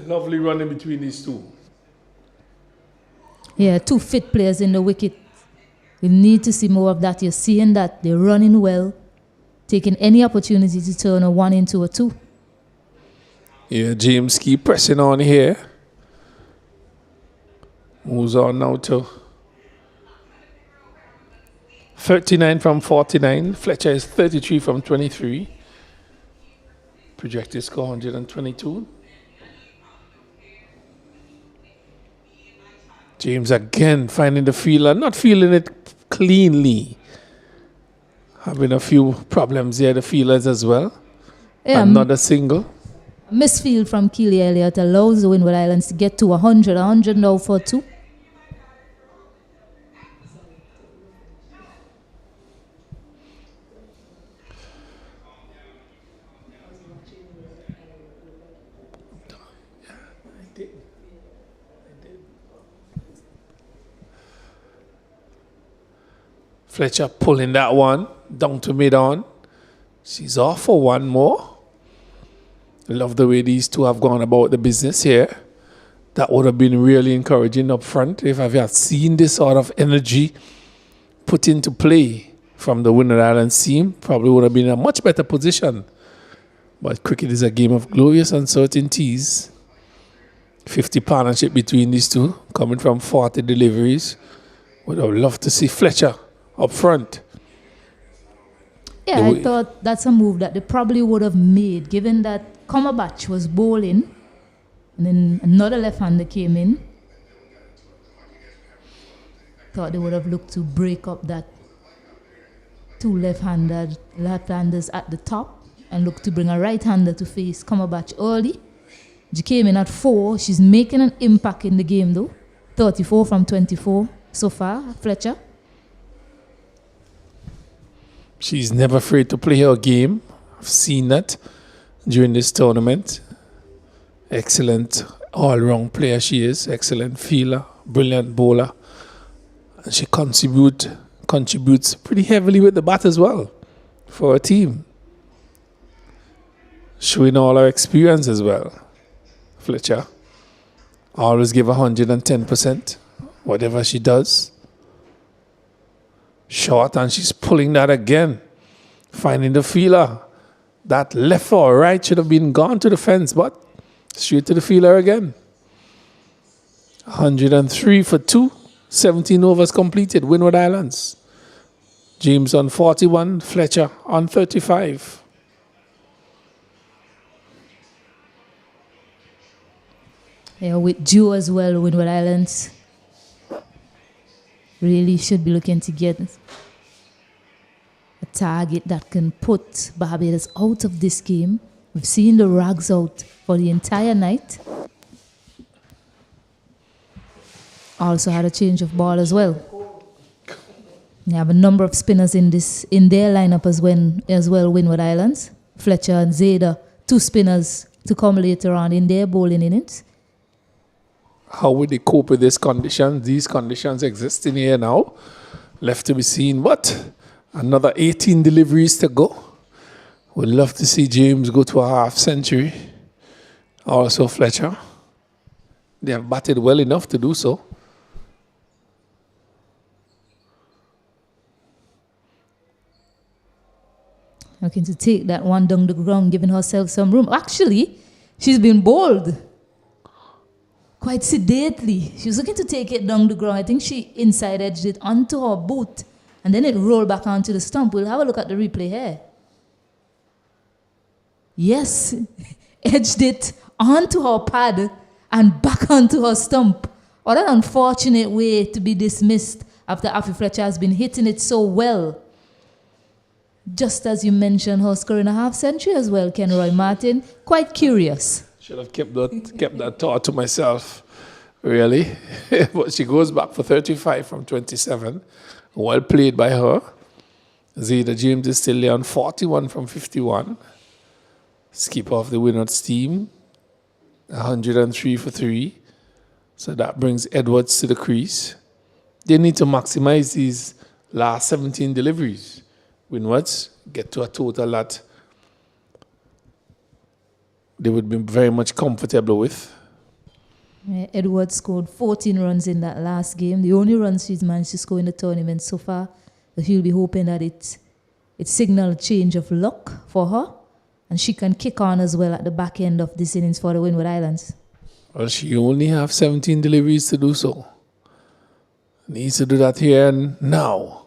Lovely run in between these two. Yeah, 2 fit players in the wicket. We need to see more of that. You're seeing that they're running well, taking any opportunity to turn a 1 into a 2. Yeah, James keep pressing on here. Moves on now to 39 from 49. Fletcher is 33 from 23. Projected score 122. James again finding the fielder, not feeling it cleanly. Having a few problems here, the fielders as well. Yeah, another single. Misfield from Keely Elliott allows the Windward Islands to get to 100. 100 now for 2. Fletcher pulling that one down to mid-on. She's off for one more. I love the way these two have gone about the business here. That would have been really encouraging up front if I had seen this sort of energy put into play from the Windward Islands team. Probably would have been in a much better position. But cricket is a game of glorious uncertainties. 50 partnership between these two, coming from 40 deliveries. Would have loved to see Fletcher up front. Yeah, I thought that's a move that they probably would have made, given that Cumberbatch was bowling, and then another left-hander came in. Thought they would have looked to break up that 2 left-handers at the top and look to bring a right-hander to face Cumberbatch early. She came in at 4. She's making an impact in the game, though. 34 from 24 so far, Fletcher. She's never afraid to play her game. I've seen that during this tournament. Excellent all-round player she is. Excellent fielder, brilliant bowler. And she contributes pretty heavily with the bat as well for her team. Showing all her experience as well. Fletcher. Always give 110%, whatever she does. Short, and she's pulling that again. Finding the fielder. That left or right should have been gone to the fence, but straight to the fielder again. 103 for 2. 17 overs completed. Windward Islands. James on 41. Fletcher on 35. Yeah, with Joe as well, Windward Islands really should be looking to get a target that can put Barbados out of this game. We've seen the rags out for the entire night. Also had a change of ball as well. They have a number of spinners in their lineup as well, Windward Islands. Fletcher and Zeta, 2 spinners to come later on in their bowling innings. How would they cope with this condition? These conditions exist in here now. Left to be seen, but another 18 deliveries to go. Would love to see James go to a half century. Also Fletcher. They have batted well enough to do so. Looking to take that one down the ground, giving herself some room. Actually, she's been bowled quite sedately. She was looking to take it down the ground. I think she inside edged it onto her boot, and then it rolled back onto the stump. We'll have a look at the replay here. Yes, edged it onto her pad and back onto her stump. What an unfortunate way to be dismissed after Afi Fletcher has been hitting it so well. Just as you mentioned, her scoring a half century as well, Ken Roy Martin. Quite curious. Should have kept that thought to myself, really. But she goes back for 35 from 27. Well played by her. Zeta James is still there on 41 from 51. Skipper of the Windward's team, 103 for 3. So that brings Edwards to the crease. They need to maximize these last 17 deliveries. Windwards get to a total that they would be very much comfortable with. Edwards scored 14 runs in that last game. The only runs she's managed to score in the tournament so far. But he'll be hoping that it signals a change of luck for her. And she can kick on as well at the back end of this innings for the Windward Islands. Well, she only has 17 deliveries to do so. Needs to do that here and now.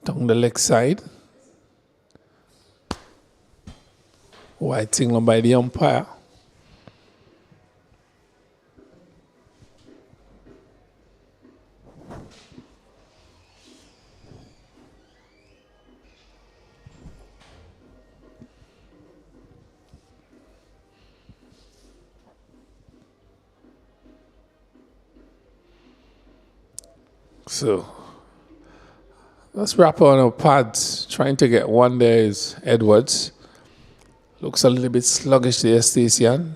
Down the leg side. White signal by the umpire. So let's wrap on our pads. Trying to get one there is Edwards. Looks a little bit sluggish there, Stacyan.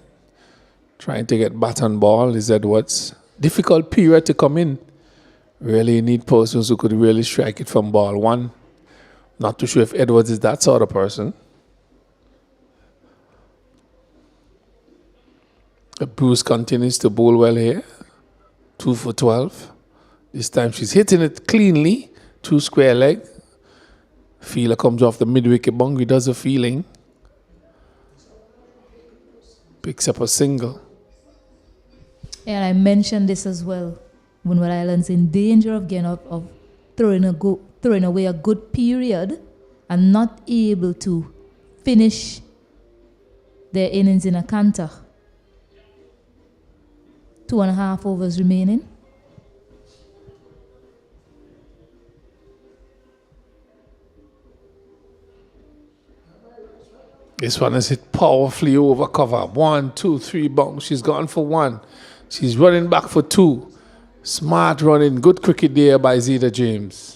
Trying to get bat on ball is Edwards. Difficult period to come in. Really need persons who could really strike it from ball one. Not too sure if Edwards is that sort of person. Bruce continues to bowl well here. 2 for 12. This time she's hitting it cleanly. 2 square leg. Feeler comes off the mid-wicket boundary, does a feeling. Picks up a single. And I mentioned this as well. Windward Islands in danger of getting of throwing away a good period and not able to finish their innings in a canter. 2.5 overs remaining. This one is hit powerfully over cover. 1, 2, 3 bounce. She's gone for 1. She's running back for 2. Smart running. Good cricket there by Zeta James.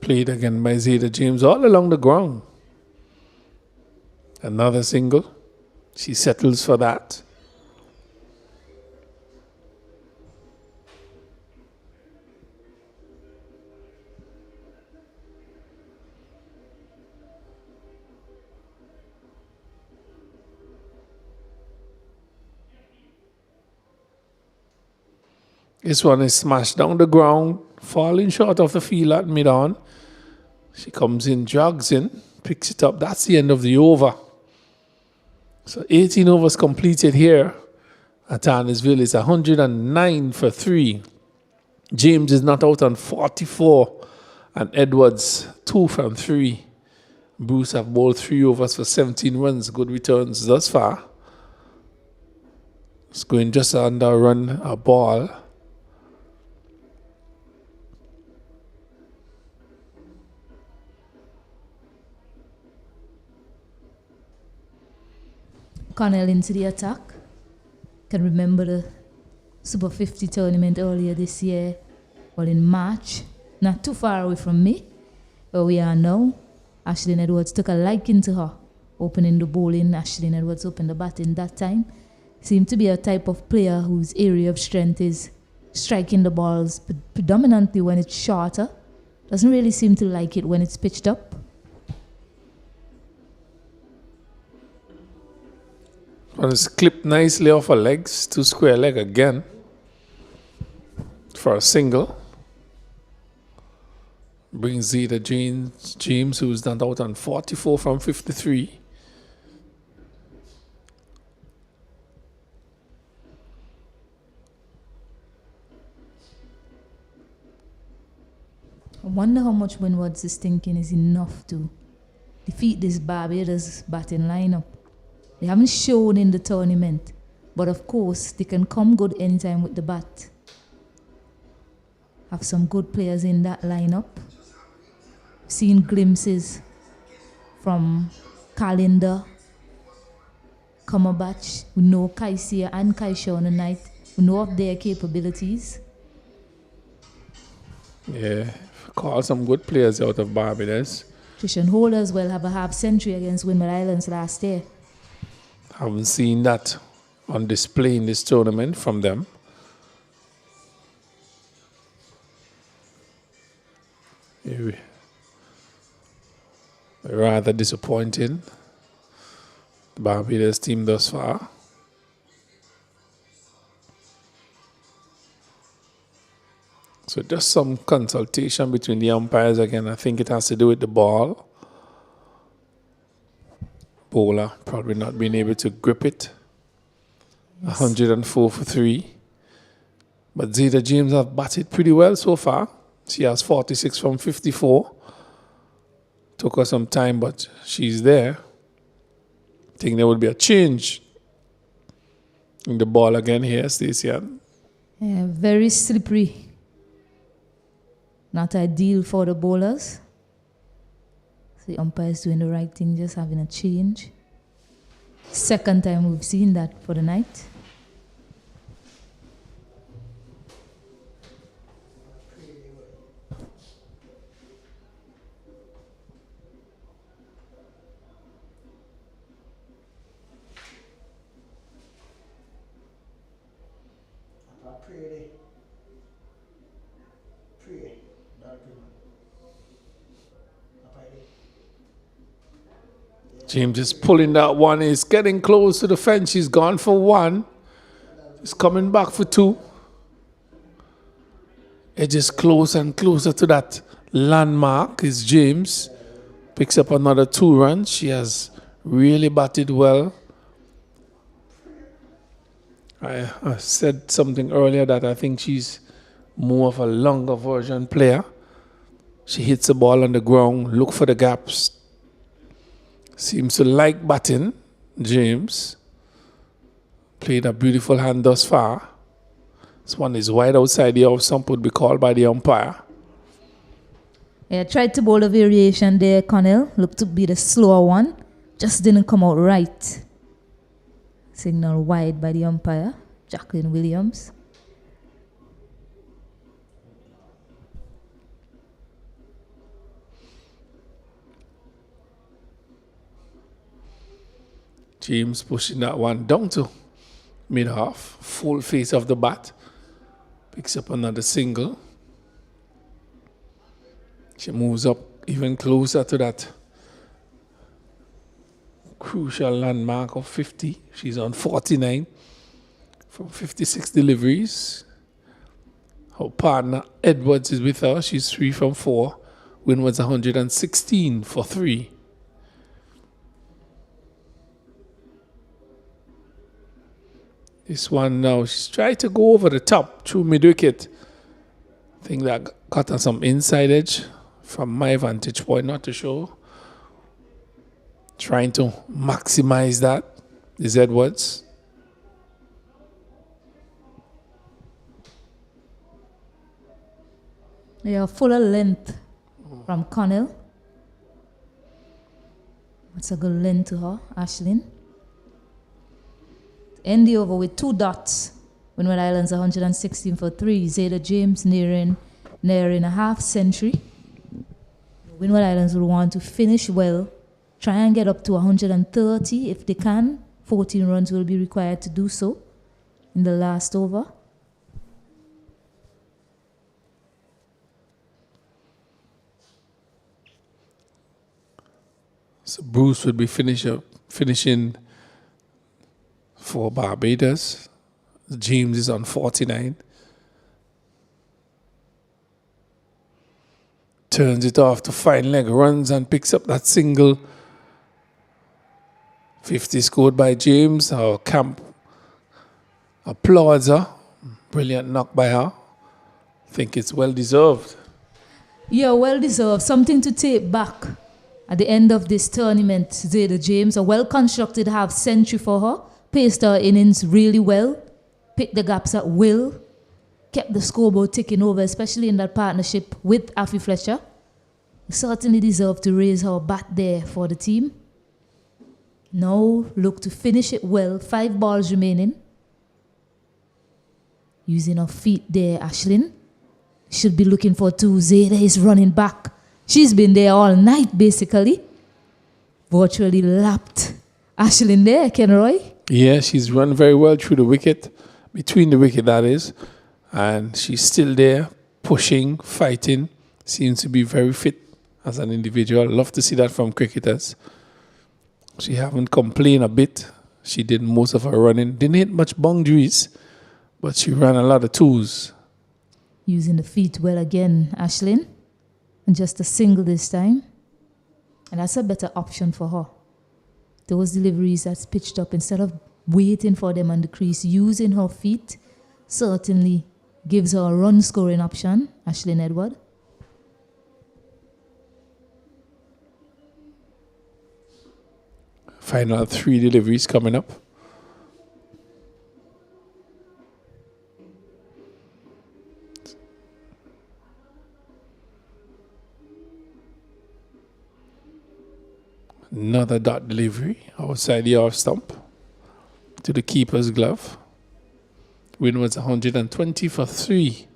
Played again by Zeta James all along the ground. Another single. She settles for that. This one is smashed down the ground, falling short of the field at mid-on. She comes in, jogs in, picks it up. That's the end of the over. So 18 overs completed here at Arnesville. It's 109 for 3. James is not out on 44. And Edwards, 2 from 3 Bruce have bowled 3 overs for 17 runs. Good returns thus far. It's going just under a run a ball. Connell into the attack. Can remember the Super 50 tournament earlier this year. Well, in March. Not too far away from me. Where we are now. Ashlyn Edwards took a liking to her. Opening the bowling. Ashlyn Edwards opened the batting that time. Seemed to be a type of player whose area of strength is striking the balls predominantly when it's shorter. Doesn't really seem to like it when it's pitched up. And it's clipped nicely off her legs to square leg again for a single. Brings Zeta James, who's done out on 44 from 53. I wonder how much Windward is thinking is enough to defeat this Barbados batting lineup. They haven't shown in the tournament, but of course they can come good anytime with the bat. Have some good players in that lineup. Seen glimpses from Calendar, Cumberbatch. We know Kaisia and Kaisha on the night. We know of their capabilities. Yeah, call some good players out of Barbados. Christian Holder as well have a half century against Windward Islands last year. Haven't seen that on display in this tournament from them. Rather disappointing. The Barbados team thus far. So just some consultation between the umpires again. I think it has to do with the ball. Bowler probably not being able to grip it. Yes. 104 for 3. But Zeta James have batted pretty well so far. She has 46 from 54. Took her some time, but she's there. I think there will be a change in the ball again here, Stacey. Yeah, very slippery. Not ideal for the bowlers. The umpire is doing the right thing, just having a change. Second time we've seen that for the night. James is pulling that one. He's getting close to the fence. He's gone for 1. He's coming back for 2. Edges closer and closer to that landmark is James. Picks up another 2 runs. She has really batted well. I said something earlier that I think she's more of a longer version player. She hits the ball on the ground, look for the gaps. Seems to like batting, James. Played a beautiful hand thus far. This one is wide outside the off stump, would be called by the umpire. Yeah, tried to bowl a variation there, Connell. Looked to be the slower one. Just didn't come out right. Signal wide by the umpire, Jacqueline Williams. James pushing that one down to mid-half, full face of the bat. Picks up another single. She moves up even closer to that crucial landmark of 50. She's on 49 from 56 deliveries. Her partner Edwards is with her. She's 3 from 4. Windward's 116 for 3. This one now, she's tried to go over the top through mid-wicket. I think that got her some inside edge from my vantage point, not to show trying to maximize that is Edwards. Yeah, fuller length from Connell. That's a good length to her, Ashlyn. End the over with 2 dots. Windward Islands 116 for 3. Zeta James nearing a half century. Windward Islands will want to finish well, try and get up to 130 if they can. 14 runs will be required to do so in the last over. So Bruce would be finishing for Barbados. James is on 49. Turns it off to fine leg, runs and picks up that single. 50 scored by James. Our camp applauds her. Brilliant knock by her. I think it's well deserved. Yeah, well deserved. Something to take back at the end of this tournament. Zeta James, a well-constructed half century for her. Paced her innings really well. Picked the gaps at will. Kept the scoreboard ticking over, especially in that partnership with Afi Fletcher. Certainly deserved to raise her bat there for the team. Now look to finish it well. 5 balls remaining. Using her feet there, Ashlyn. Should be looking for 2. Zeta is running back. She's been there all night, basically. Virtually lapped Ashlyn there, Kenroy. Yeah, she's run very well through the wicket. Between the wicket, that is. And she's still there, pushing, fighting. Seems to be very fit as an individual. Love to see that from cricketers. She haven't complained a bit. She did most of her running. Didn't hit much boundaries, but she ran a lot of twos. Using the feet well again, Ashlyn. And just a single this time. And that's a better option for her. Those deliveries that's pitched up, instead of waiting for them on the crease, using her feet certainly gives her a run scoring option, Ashlyn Edward. Final 3 deliveries coming up. Another dot delivery outside the off stump to the keeper's glove. Windward's 120 for 3.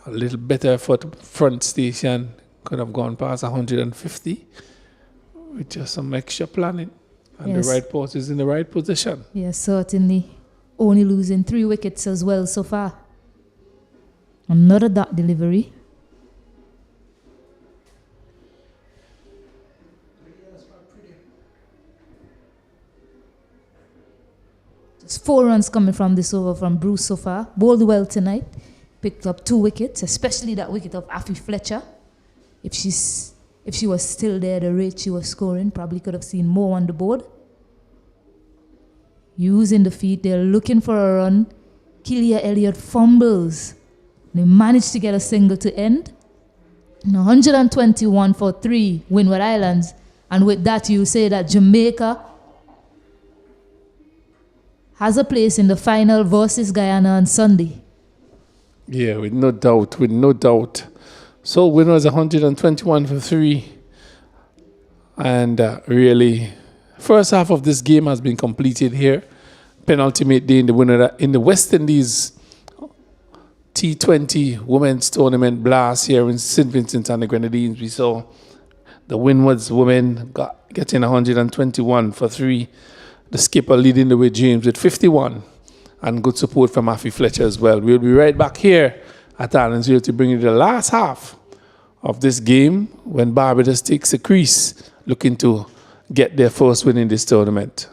A little better for the front station. Could have gone past 150 with just some extra planning. And yes, the right post is in the right position. Yes, certainly. Only losing 3 wickets as well so far. Another dot delivery. Just 4 runs coming from this over from Bruce so far. Bowled well tonight. Picked up 2 wickets, especially that wicket of Afi Fletcher. If she was still there, the rate she was scoring, probably could have seen more on the board. Using the feet, they're looking for a run. Keelia Elliott fumbles. They managed to get a single to end. 121 for 3, Windward Islands. And with that, you say that Jamaica has a place in the final versus Guyana on Sunday. Yeah, with no doubt. So Windward's 121 for 3. And really, first half of this game has been completed here. Penultimate day in the West Indies T20 Women's Tournament blast here in St. Vincent and the Grenadines. We saw the Windward's women getting 121 for 3. The skipper leading the way, James, with 51. And good support from Afi Fletcher as well. We'll be right back here at Islands Hill to bring you the last half of this game when Barbados takes a crease, looking to get their first win in this tournament.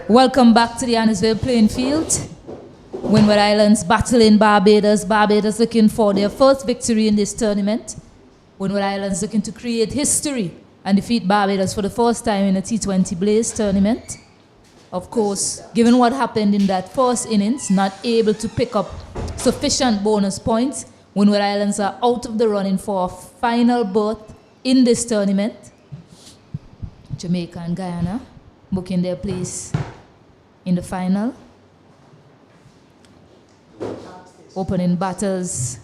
Welcome back to the Annisville playing field. Windward Islands battling Barbados. Barbados looking for their first victory in this tournament. Windward Islands looking to create history and defeat Barbados for the first time in a T20 Blaze tournament. Of course, given what happened in that first innings, not able to pick up sufficient bonus points, Windward Islands are out of the running for a final berth in this tournament. Jamaica and Guyana booking their place in the final. Opening batters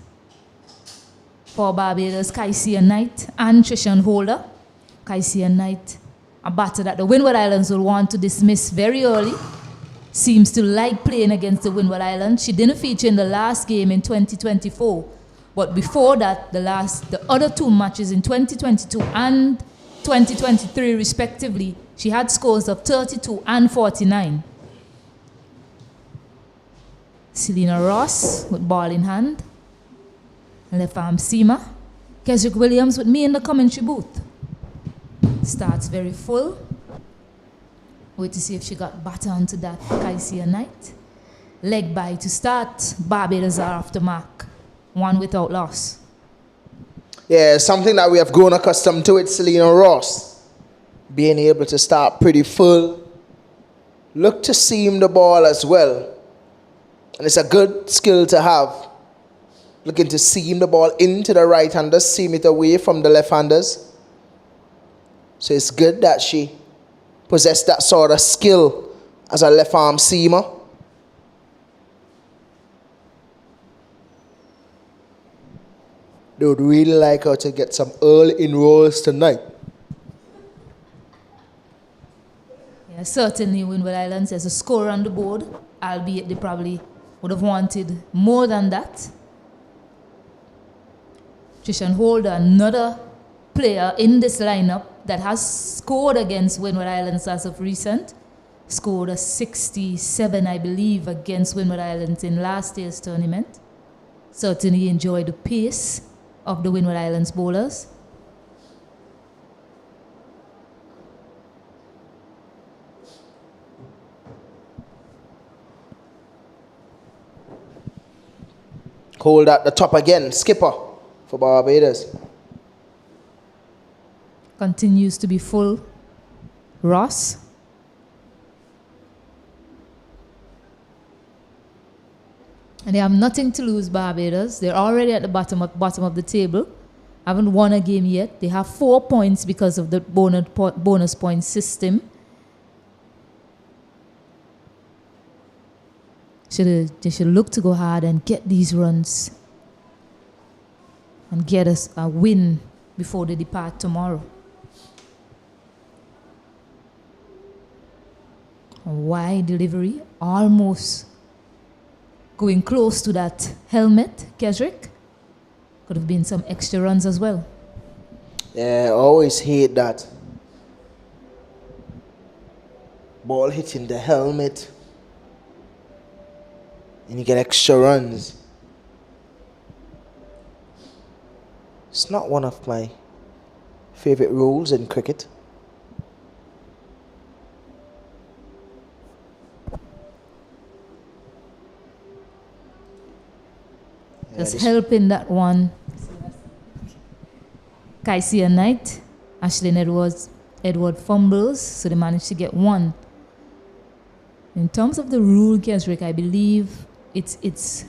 for Barbados, Kaisia Knight and Trishan Holder. Kaisia Knight, a batter that the Windward Islands will want to dismiss very early. Seems to like playing against the Windward Islands. She didn't feature in the last game in 2024. But before that, the other two matches in 2022 and 2023 respectively, she had scores of 32 and 49. Selena Ross with ball in hand. Left arm seamer. Keswick Williams with me in the commentary booth. Starts very full. Wait to see if she got batter onto that Kaisia Knight. Leg by to start. Barbados are off the mark. One without loss. Yeah, something that we have grown accustomed to, it's Selena Ross being able to start pretty full. Look to seam the ball as well. And it's a good skill to have. Looking to seam the ball into the right-handers, seam it away from the left-handers. So it's good that she possessed that sort of skill as a left-arm seamer. They would really like her to get some early inroads tonight. Yeah, certainly Windward Islands has a score on the board, albeit they probably would have wanted more than that. Trishan Holder, another player in this lineup that has scored against Windward Islands as of recent. Scored a 67, I believe, against Windward Islands in last year's tournament. Certainly enjoyed the pace of the Windward Islands bowlers. Hold at the top again, skipper for Barbados. Continues to be full. Ross. And they have nothing to lose, Barbados. They're already at the bottom of the table. Haven't won a game yet. They have 4 points because of the bonus point system. They should look to go hard and get these runs and get us a win before they depart tomorrow. A wide delivery, almost going close to that helmet, Keswick. Could have been some extra runs as well. Yeah, I always hate that. Ball hitting the helmet. And you get extra runs. It's not one of my favorite rules in cricket. Just helping that one. Kaisia Knight, Ashlyn Edward fumbles, so they managed to get one. In terms of the rule, Keswick, I believe it's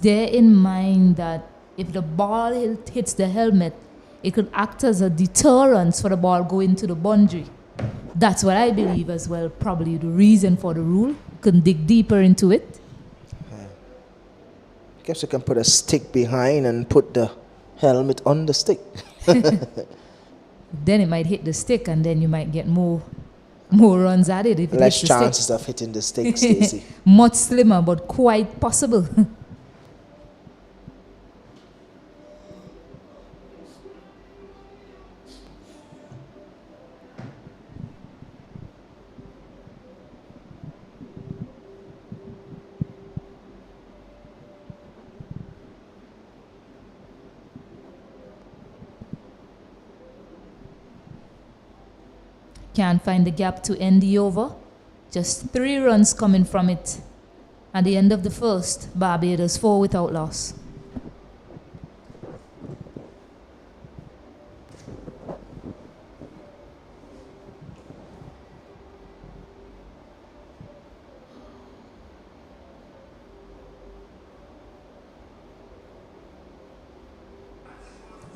there in mind that if the ball hits the helmet, it could act as a deterrent for the ball going to the boundary. That's what I believe as well, probably the reason for the rule. Couldn't dig deeper into it. I guess you can put a stick behind and put the helmet on the stick. Then it might hit the stick and then you might get more runs at it. If it Less hits the chances stick. of hitting the stick, Stacey. Much slimmer, but quite possible. Can't find the gap to end the over. Just 3 runs coming from it. At the end of the first, Barbados 4 without loss.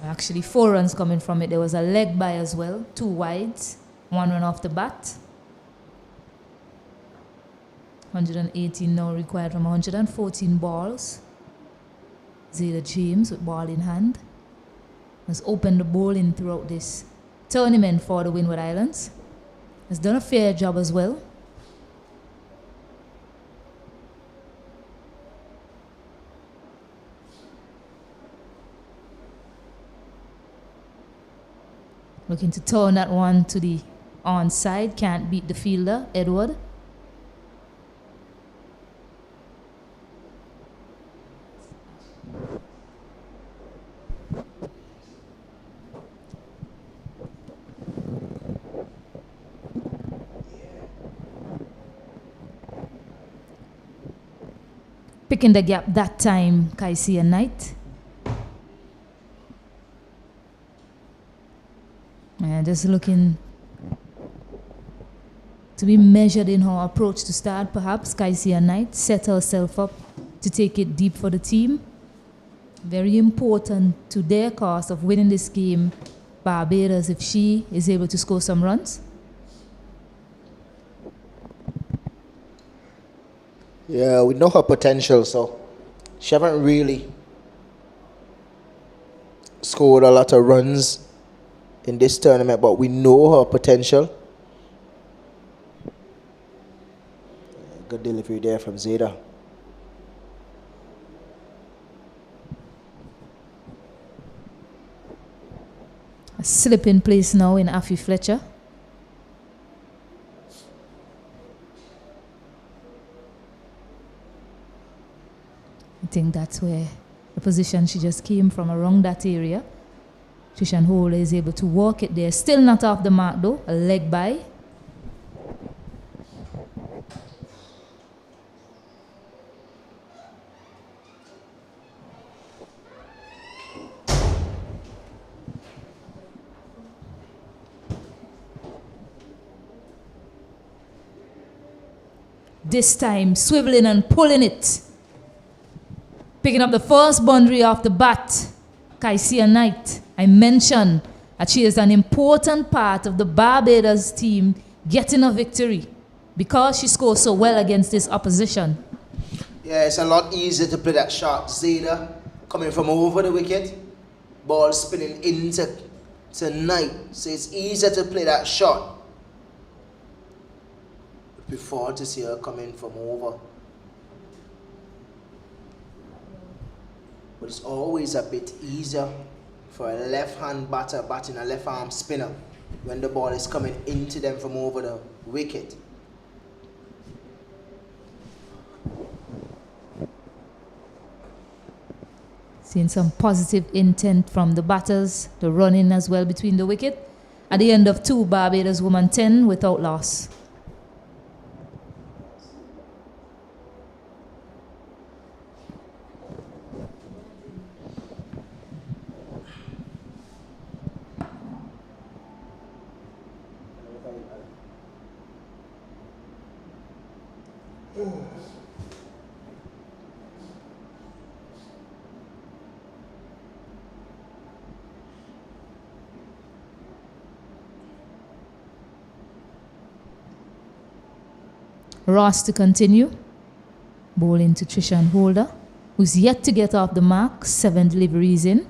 Actually, 4 runs coming from it. There was a leg by as well, 2 wides, 1 run off the bat. 118 now required from 114 balls. Zeta James with ball in hand has opened the bowling throughout this tournament for the Windward Islands. Has done a fair job as well. Looking to turn that one to the onside. Can't beat the fielder, Edward. Picking the gap that time, Kaisia Knight. And just looking to be measured in her approach to start, perhaps. Kaisia Knight set herself up to take it deep for the team. Very important to their cause of winning this game, Barbados, if she is able to score some runs. Yeah, we know her potential, so she haven't really scored a lot of runs in this tournament, but we know her potential. Good delivery there from Zeta. A slip in place now in Afi Fletcher. I think that's where the position she just came from, around that area. Trishan Holder is able to walk it there. Still not off the mark though. A leg by. This time swiveling and pulling it. Picking up the first boundary off the bat, Kaisia Knight. I mentioned that she is an important part of the Barbados team getting a victory because she scores so well against this opposition. Yeah, it's a lot easier to play that shot. Zeta coming from over the wicket, ball spinning into Knight. So it's easier to play that shot before to see her coming from over. But it's always a bit easier for a left-hand batter batting a left-arm spinner when the ball is coming into them from over the wicket. Seeing some positive intent from the batters, the running as well between the wicket. At the end of 2, Barbados woman 10 without loss. Ross to continue. Bowling to Trishan Holder, who's yet to get off the mark. 7 deliveries in.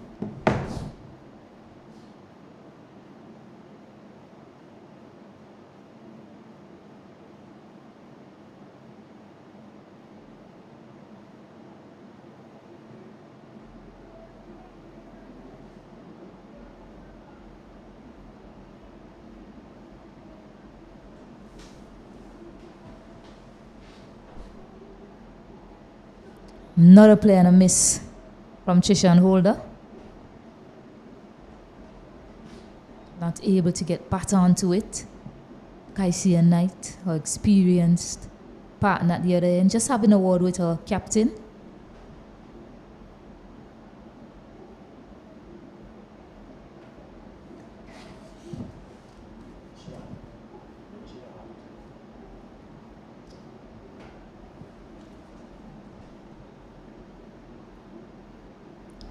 Not a play and a miss from Trishan Holder. Not able to get back onto it. Kaisi and Knight, her experienced partner at the other end, just having a word with her captain.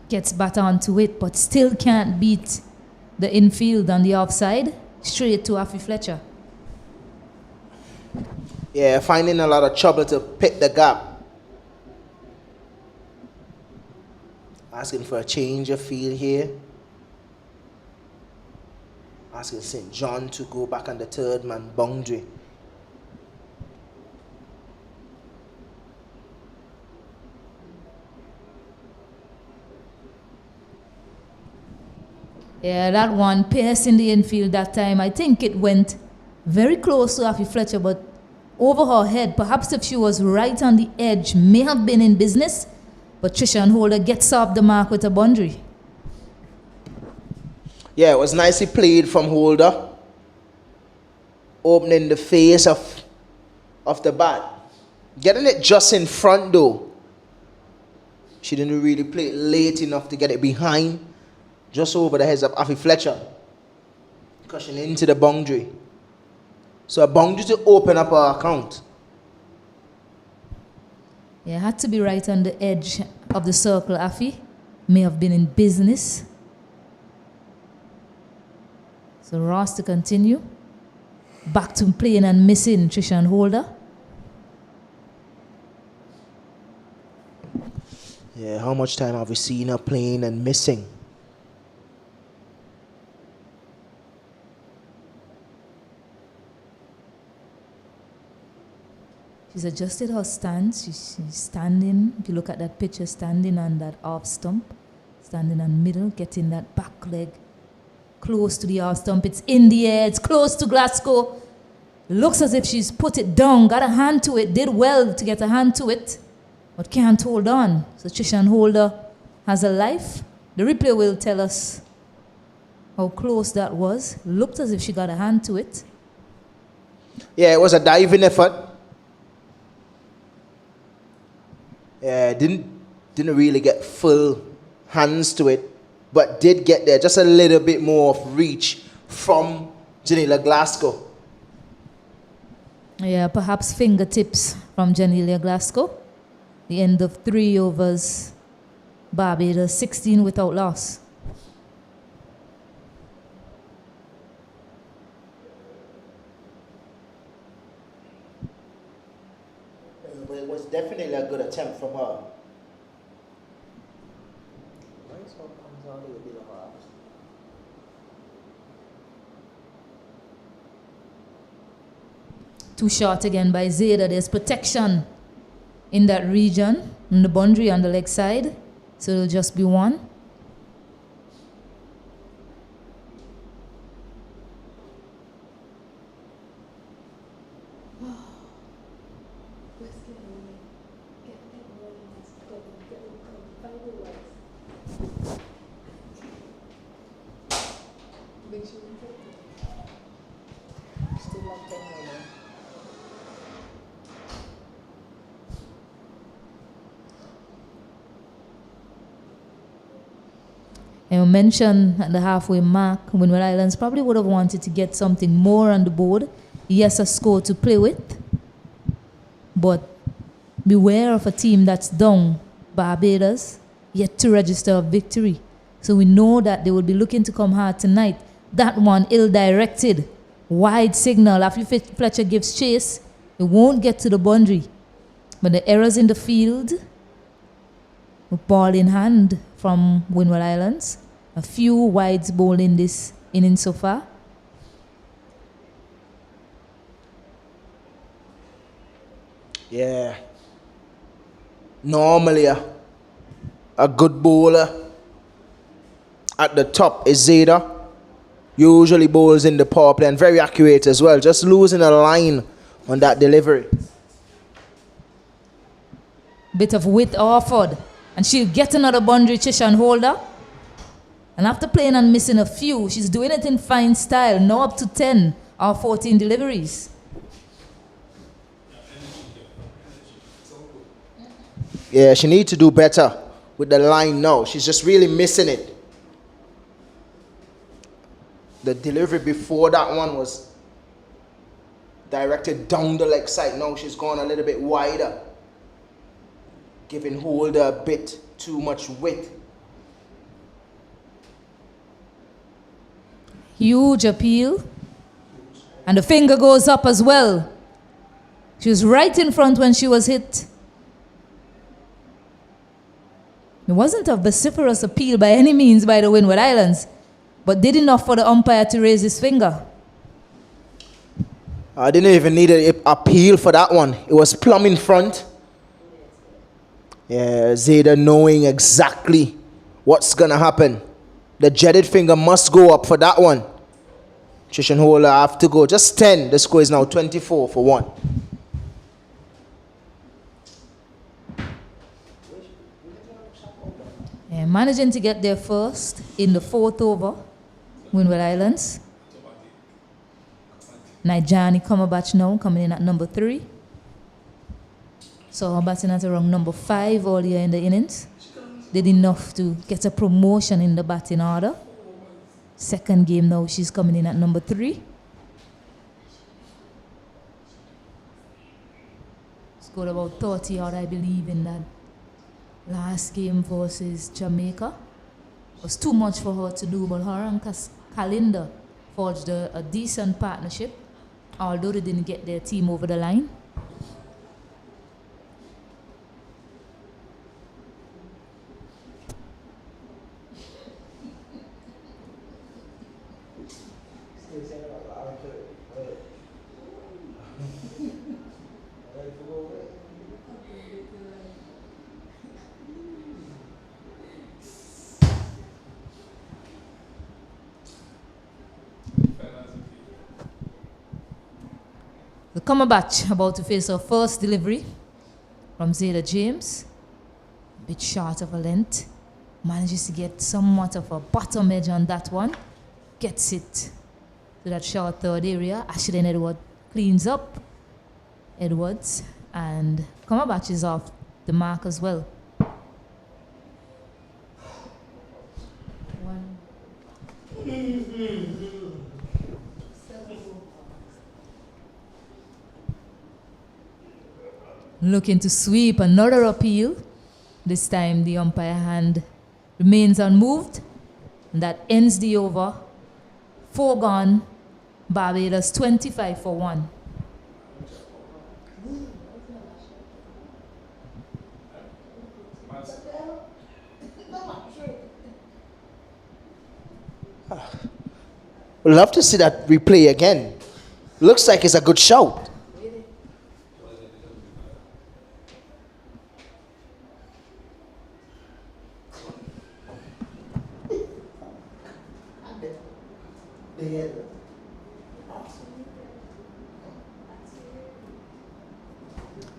Gets back onto it, but still can't beat the infield on the offside. Straight to Afi Fletcher. Yeah, finding a lot of trouble to pick the gap. Asking for a change of field here. Asking St. John to go back on the third man boundary. Yeah, that one piercing the infield that time. I think it went very close to Afi Fletcher, but over her head. Perhaps if she was right on the edge, may have been in business. But Trishan Holder gets off the mark with a boundary. Yeah, it was nicely played from Holder. Opening the face of the bat. Getting it just in front though. She didn't really play it late enough to get it behind. Just over the heads of Afi Fletcher. Cushioning into the boundary. So a boundary to open up our account. Yeah, had to be right on the edge of the circle, Afi. May have been in business. So Ross to continue. Back to playing and missing Trishan Holder. Yeah, how much time have we seen her playing and missing? She's adjusted her stance. She's standing. If you look at that picture, standing on that off stump, standing on middle, getting that back leg close to the off stump. It's in the air. It's close to Glasgow. Looks as if she's put it down, got a hand to it, did well to get a hand to it, but can't hold on. So Trishan Holder has a life. The replay will tell us how close that was. Looked as if she got a hand to it. Yeah, it was a diving effort. Yeah, didn't really get full hands to it, but did get there. Just a little bit more of reach from Janila Glasgow. Yeah, perhaps fingertips from Janelia Glasgow. The end of 3 overs. Barbados 16 without loss. But it was definitely a good attempt from her. Too short again by Zeta. There's protection in that region, on the boundary on the leg side. So it'll just be one. And we mentioned at the halfway mark, Windward Islands probably would have wanted to get something more on the board. Yes, a score to play with. But beware of a team that's down, Barbados, yet to register a victory. So we know that they will be looking to come hard tonight. That one ill-directed, wide signal. After Fletcher gives chase, it won't get to the boundary. But the errors in the field, ball in hand from Windward Islands. A few wides bowled in this inning so far. Yeah. Normally a good bowler at the top is Zeta. Usually bowls in the power play and very accurate as well. Just losing a line on that delivery. Bit of width offered. And she'll get another boundary, Trishan Holder. And after playing and missing a few, she's doing it in fine style. Now up to 10 or 14 deliveries. Yeah, she needs to do better with the line now. She's just really missing it. The delivery before that one was directed down the leg side. Now she's gone a little bit wider, giving Holder a bit too much width. Huge appeal. And the finger goes up as well. She was right in front when she was hit. It wasn't a vociferous appeal by any means by the Windward Islands, but did enough for the umpire to raise his finger. I didn't even need an appeal for that one. It was plumb in front. Yeah, Zeta knowing exactly what's going to happen. The jetted finger must go up for that one. Trish and Holder have to go. Just 10. The score is now 24 for 1. And managing to get there first in the 4th over, Windward Islands. Nijani Cumberbatch now coming in at number 3. So batting at around number 5 all year in the innings. Did enough to get a promotion in the batting order. Second game now, she's coming in at number 3. Scored about 30 odd, I believe, in that last game versus Jamaica. It was too much for her to do, but her and Kalinda forged a decent partnership, although they didn't get their team over the line. The Cumberbatch about to face her first delivery from Zeta James. A bit short of a length. Manages to get somewhat of a bottom edge on that one. Gets it to that short third area. Ashley Edwards cleans up Edwards. And Cumberbatch is off the mark as well. Looking to sweep another appeal. This time the umpire hand remains unmoved. And that ends the over. 4 gone. Barbados 25 for 1. Would love to see that replay again. Looks like it's a good shout.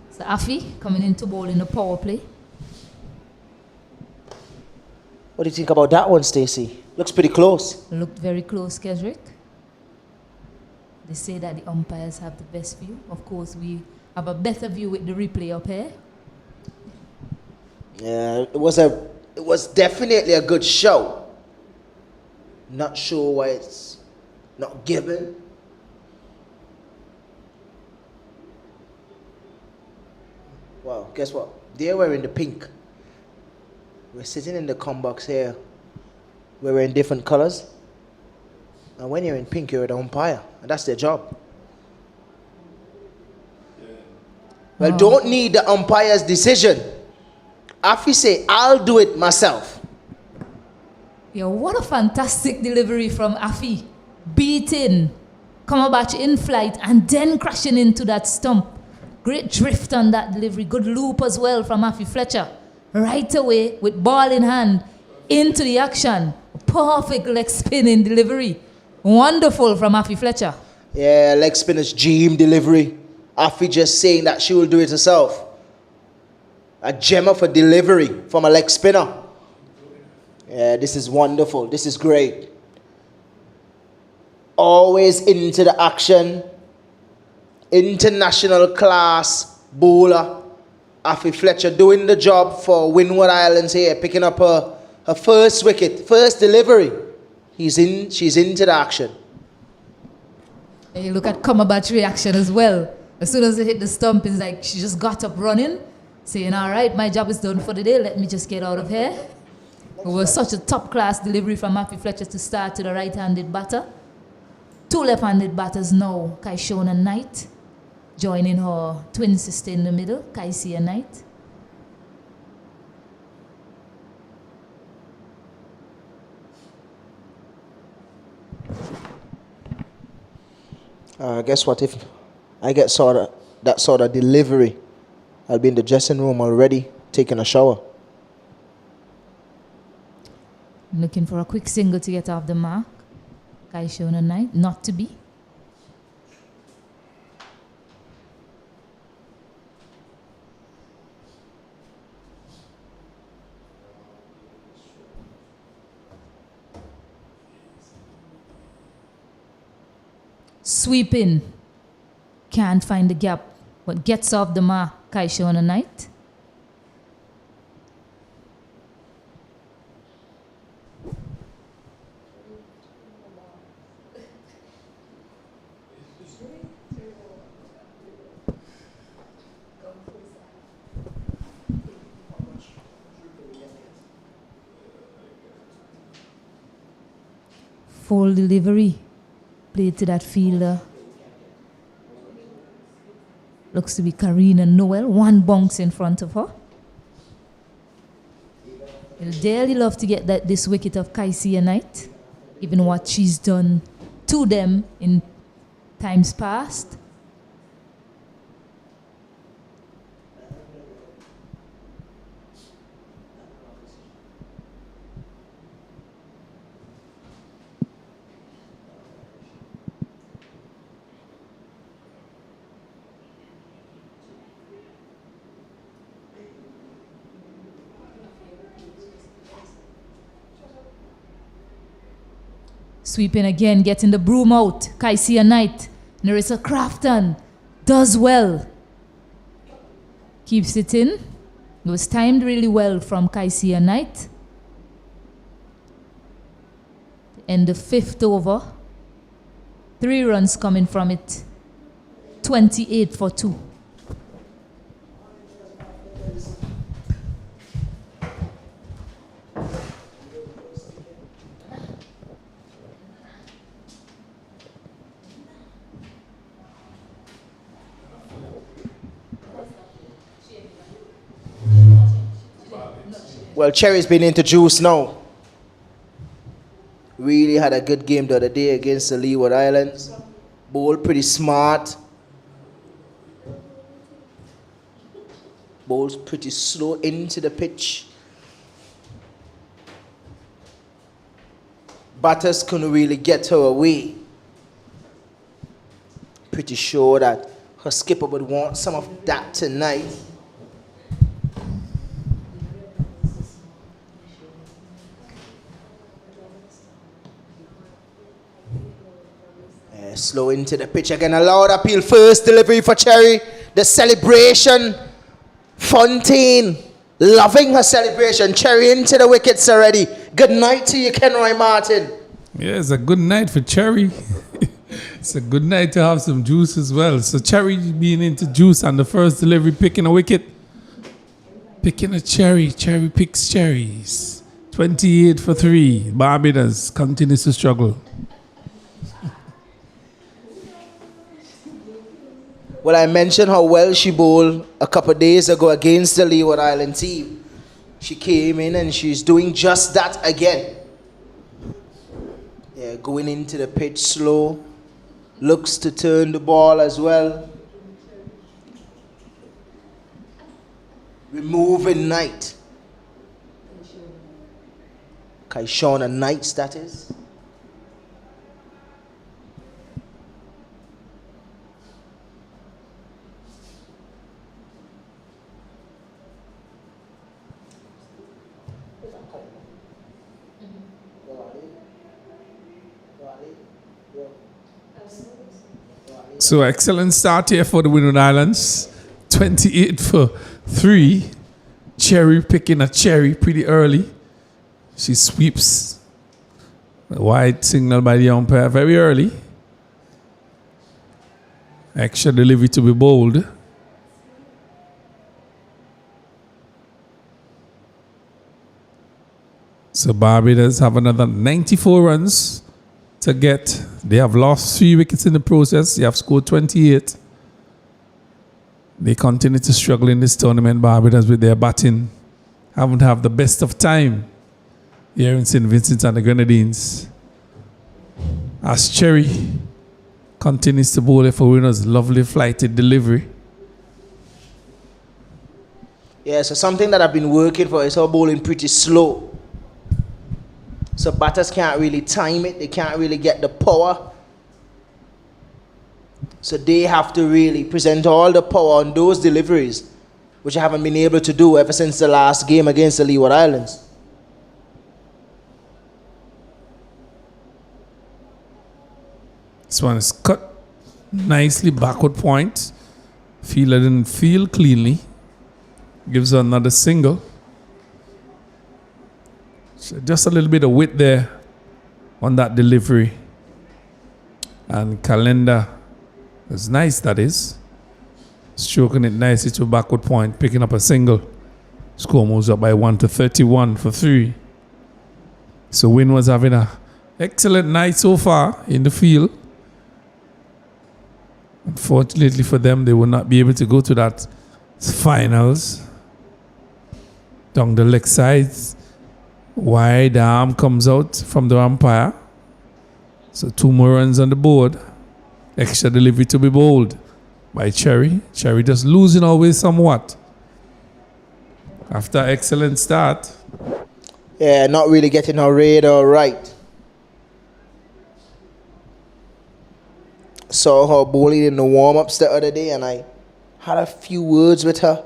So Afi coming into bowl in the power play. What do you think about that one, Stacey? Looks pretty close. Looked very close, Kesrick. They say that the umpires have the best view. Of course, we have a better view with the replay up here. Yeah, it was definitely a good show. Not sure why it's not given. Well, guess what? They're wearing the pink. We're sitting in the com box here. We're wearing different colors. And when you're in pink, you're the umpire. And that's their job. Well, don't need the umpire's decision. Afi say, I'll do it myself. Yeah, what a fantastic delivery from Afi. Beating Cumberbatch in flight and then crashing into that stump. Great drift on that delivery. Good loop as well from Afi Fletcher. Right away with ball in hand into the action. Perfect leg spinning delivery. Wonderful from Afi Fletcher. Yeah, leg spinner's dream delivery. Afi just saying that she will do it herself. A gemmer for delivery from a leg spinner. Yeah, this is wonderful. This is great. always into the action. International class bowler. Afi Fletcher doing the job for Windward Islands here, picking up her first wicket, first delivery. She's into the action. And you look at Cumberbatch's reaction as well. As soon as it hit the stump, it's like she just got up running, saying, all right, my job is done for the day. Let me just get out of here. It was such a top-class delivery from Afi Fletcher to start to the right-handed batter. Two left-handed batters now, Kaishona Knight, joining her twin sister in the middle, Kaisia Knight. Guess what? If I get that sort of delivery, I'll be in the dressing room already, taking a shower. Looking for a quick single to get off the mark. Kaishona Knight, not to be. Sweeping, can't find the gap, but gets off the mark, Kaishona Knight. Full delivery. Played to that fielder. Looks to be Karina Noel. One bounce in front of her. He'll dearly love to get this wicket of Kaisia Knight, given what she's done to them in times past. Sweeping again, getting the broom out. Kaisia Knight. Nerissa Crafton does well. Keeps it in. It was timed really well from Kaisia Knight. And the fifth over. 3 runs coming from it. 28 for 2. Well, Cherry's been introduced now. Really had a good game the other day against the Leeward Islands. Bowled pretty smart. Bowled pretty slow into the pitch. Batters couldn't really get her away. Pretty sure that her skipper would want some of that tonight. Slow into the pitch again. A loud appeal. First delivery for Cherry. The celebration. Fontaine loving her celebration. Cherry into the wickets already. Good night to you, Kenroy Martin. Yeah, it's a good night for Cherry. It's a good night to have some juice as well. So Cherry being into juice on the first delivery, picking a wicket. Picking a cherry. Cherry picks cherries. 28 for 3. Barbados continues to struggle. Well, I mentioned how well she bowled a couple of days ago against the Leeward Island team. She came in and she's doing just that again. Yeah, going into the pitch slow. Looks to turn the ball as well. Removing Knight. Kaishona Knight, that is. So excellent start here for the Windward Islands. 28 for 3. Cherry picking a cherry pretty early. She sweeps a wide signal by the umpire very early. Extra delivery to be bowled. So Barbados have another 94 runs to get. They have lost 3 wickets in the process. They have scored 28. They continue to struggle in this tournament, Barbados, with their batting. Haven't had the best of time here in St. Vincent and the Grenadines. As Cherry continues to bowl for Winners, lovely flighted delivery. Yeah, so something that I've been working for is her bowling pretty slow. So batters can't really time it. They can't really get the power. So they have to really present all the power on those deliveries, which I haven't been able to do ever since the last game against the Leeward Islands. This one is cut nicely backward point. Fielder didn't feel cleanly. Gives her another single. So just a little bit of width there on that delivery. And Calendar is nice, that is. Stroking it nicely to a backward point, picking up a single. Score moves up by 1 to 31 for 3. So Windward's having an excellent night so far in the field. Unfortunately for them, they will not be able to go to that finals. Down the leg side, wide arm comes out from the umpire. So 2 more runs on the board. Extra delivery to be bowled by Cherry. Cherry just losing always somewhat. After excellent start. Yeah, not really getting her radar right. Saw her bowling in the warm-ups the other day, and I had a few words with her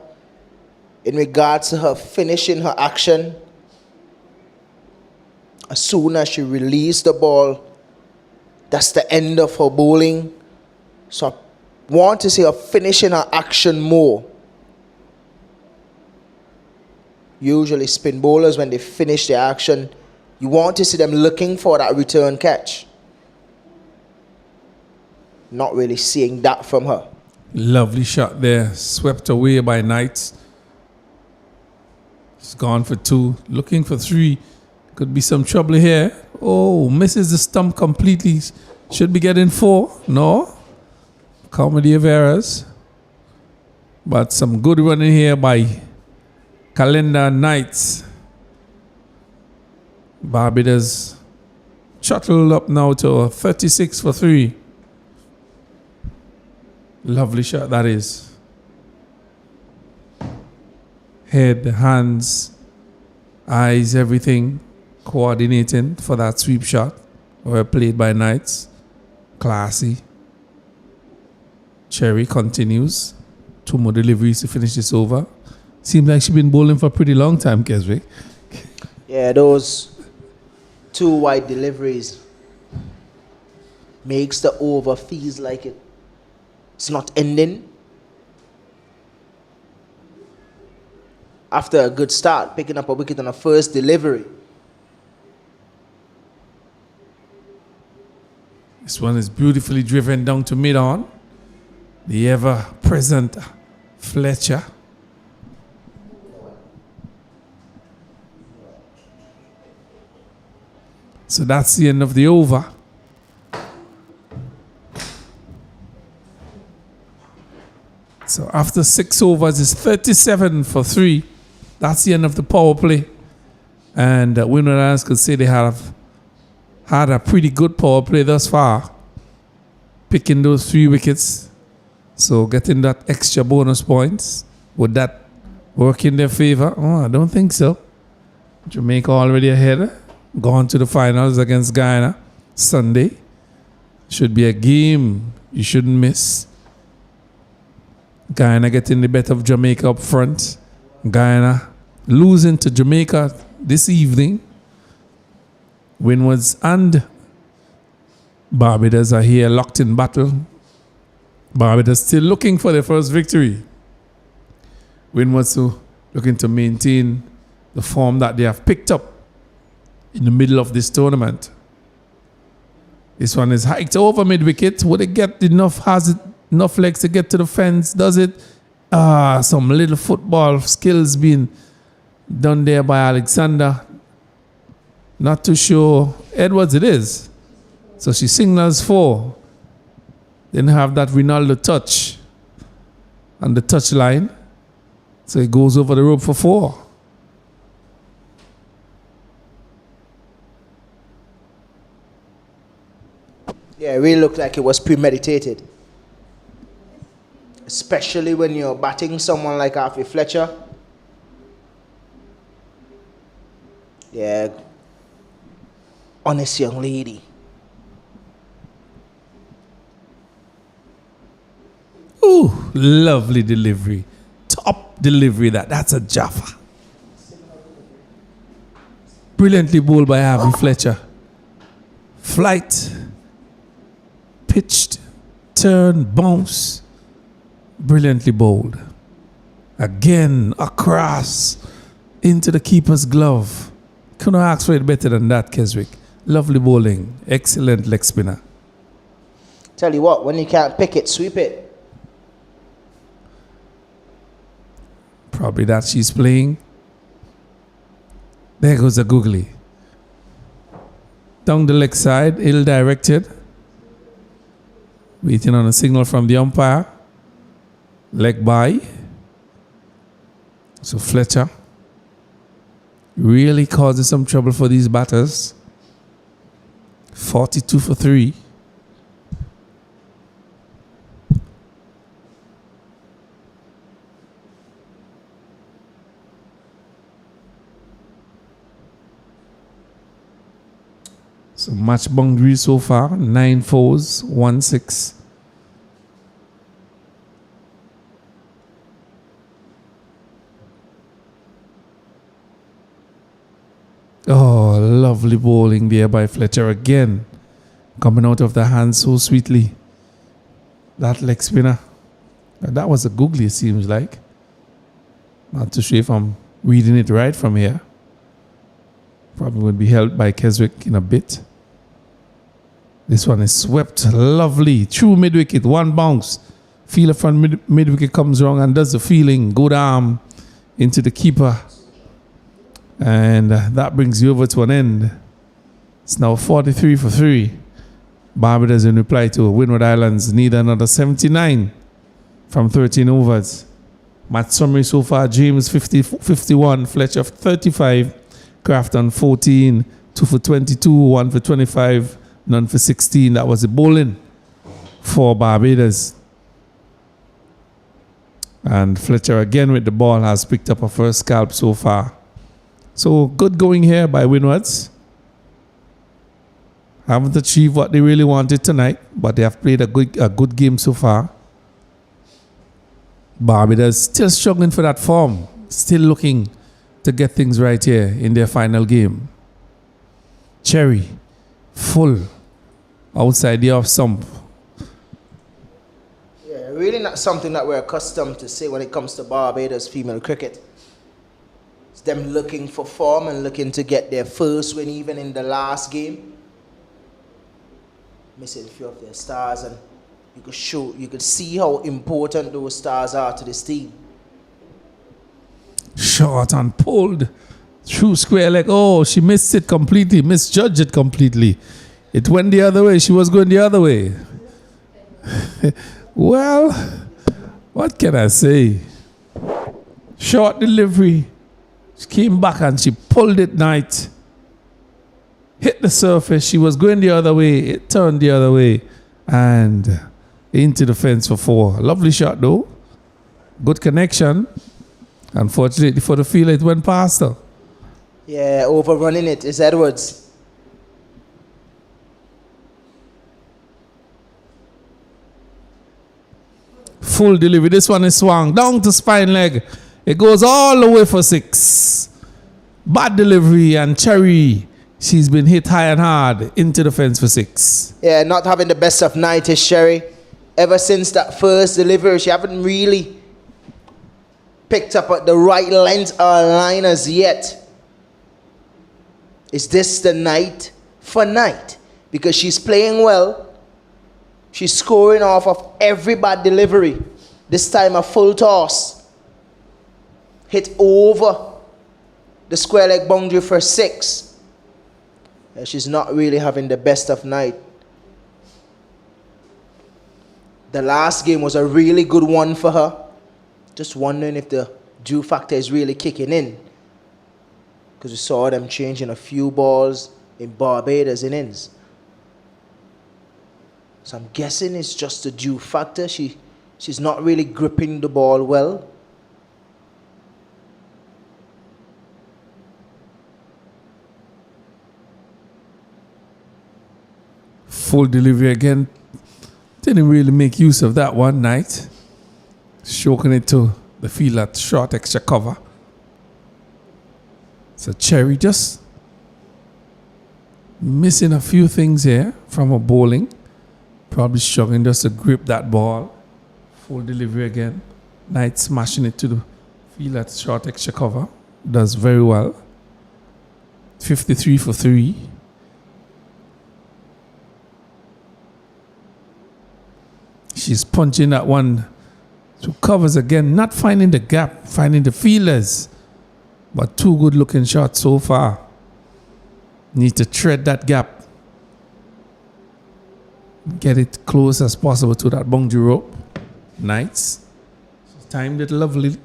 in regards to her finishing her action. As soon as she released the ball, that's the end of her bowling. So I want to see her finishing her action more. Usually spin bowlers, when they finish their action, you want to see them looking for that return catch. Not really seeing that from her. Lovely shot there. Swept away by Knights. She's gone for 2. Looking for 3. Could be some trouble here. Oh, misses the stump completely. Should be getting 4. No. Comedy of errors. But some good running here by Calendar Knights. Barbados shuttled up now to 36 for 3. Lovely shot that is. Head, hands, eyes, everything coordinating for that sweep shot. Well played by Knights. Classy. Cherry continues. 2 more deliveries to finish this over. Seems like she's been bowling for a pretty long time, Keswick. Yeah, those 2 wide deliveries makes the over feels like it's not ending. After a good start, picking up a wicket on a first delivery. This one is beautifully driven down to mid-on. The ever-present Fletcher. So that's the end of the over. So after 6 overs, it's 37 for 3. That's the end of the power play. And Windward Islands could say they have had a pretty good power play thus far, picking those 3 wickets. So getting that extra bonus points, would that work in their favor? Oh, I don't think so. Jamaica already ahead, gone to the finals against Guyana Sunday. Should be a game you shouldn't miss. Guyana getting the better of Jamaica up front. Guyana losing to Jamaica this evening. Windwards and Barbados are here locked in battle. Barbados still looking for their first victory. Windward still looking to maintain the form that they have picked up in the middle of this tournament. This one is hiked over mid-wicket. Would it get enough? Has it enough legs to get to the fence? Does it? Some little football skills being done there by Alexander. Not too sure. Edwards it is. So she signals 4. Then have that Ronaldo touch on the touch line. So it goes over the rope for 4. Yeah, it really looked like it was premeditated. Especially when you're batting someone like Harvey Fletcher. Yeah. Honest young lady. Ooh, lovely delivery. Top delivery that's a Jaffa. Brilliantly bowled by Harvey Fletcher. Flight, pitched, turn, bounce. Brilliantly bowled. Again, across into the keeper's glove. Couldn't ask for it better than that, Keswick. Lovely bowling. Excellent leg spinner. Tell you what, when you can't pick it, sweep it. Probably that she's playing. There goes a googly. Down the leg side, ill-directed. Waiting on a signal from the umpire. Leg by. So Fletcher really causes some trouble for these batters. 42 for 3. So match boundary so far, 9 fours, 1 6. Oh, lovely bowling there by Fletcher again. Coming out of the hand so sweetly. That leg spinner. That was a googly, it seems like. Not too sure if I'm reading it right from here. Probably would be held by Keswick in a bit. This one is swept lovely. True mid-wicket, 1 bounce. Feeler from mid-wicket comes wrong and does the feeling. Good arm into the keeper. And that brings you over to an end. It's now 43 for 3. Barbados in reply to Windward Islands need another 79 from 13 overs. Match summary so far, James 51, Fletcher 35, Crafton 14, 2 for 22, 1 for 25, none for 16. That was the bowling for Barbados. And Fletcher again with the ball has picked up a first scalp so far. So good going here by Windwards. Haven't achieved what they really wanted tonight, but they have played a good game so far. Barbados still struggling for that form, still looking to get things right here in their final game. Cherry, full, outside the off stump. Yeah, really not something that we're accustomed to say when it comes to Barbados female cricket. It's them looking for form and looking to get their first win even in the last game. Missing a few of their stars, and you could see how important those stars are to this team. Short and pulled through square leg. Oh, she missed it completely, misjudged it completely. It went the other way. She was going the other way. Well, what can I say? Short delivery. She came back and she pulled it nice. Hit the surface. She was going the other way. It turned the other way. And into the fence for 4. Lovely shot though. Good connection. Unfortunately for the fielder, it went past her. Yeah, overrunning it is Edwards. Full delivery. This one is swung down to spine leg. It goes all the way for 6. Bad delivery, and Cherry, she's been hit high and hard into the fence for 6. Yeah, not having the best of night is Sherry. ever since that first delivery, she haven't really picked up at the right length or line as yet. Is this the night for night? Because she's playing well. She's scoring off of every bad delivery. This time a full toss. Hit over the square leg boundary for 6. She's not really having the best of night. The last game was a really good one for her. Just wondering if the dew factor is really kicking in. Because we saw them changing a few balls in Barbados innings. So I'm guessing it's just the dew factor. She's not really gripping the ball well. Full delivery again. Didn't really make use of that one night. Stroking it to the field at short extra cover. So Cherry just missing a few things here from her bowling. Probably struggling just to grip that ball. Full delivery again. Knight smashing it to the field at short extra cover. Does very well. 53 for 3. She's punching that one to covers again. Not finding the gap, finding the feelers. But 2 good looking shots so far. Need to tread that gap. Get it close as possible to that boundary rope. Nice. She's timed it lovely.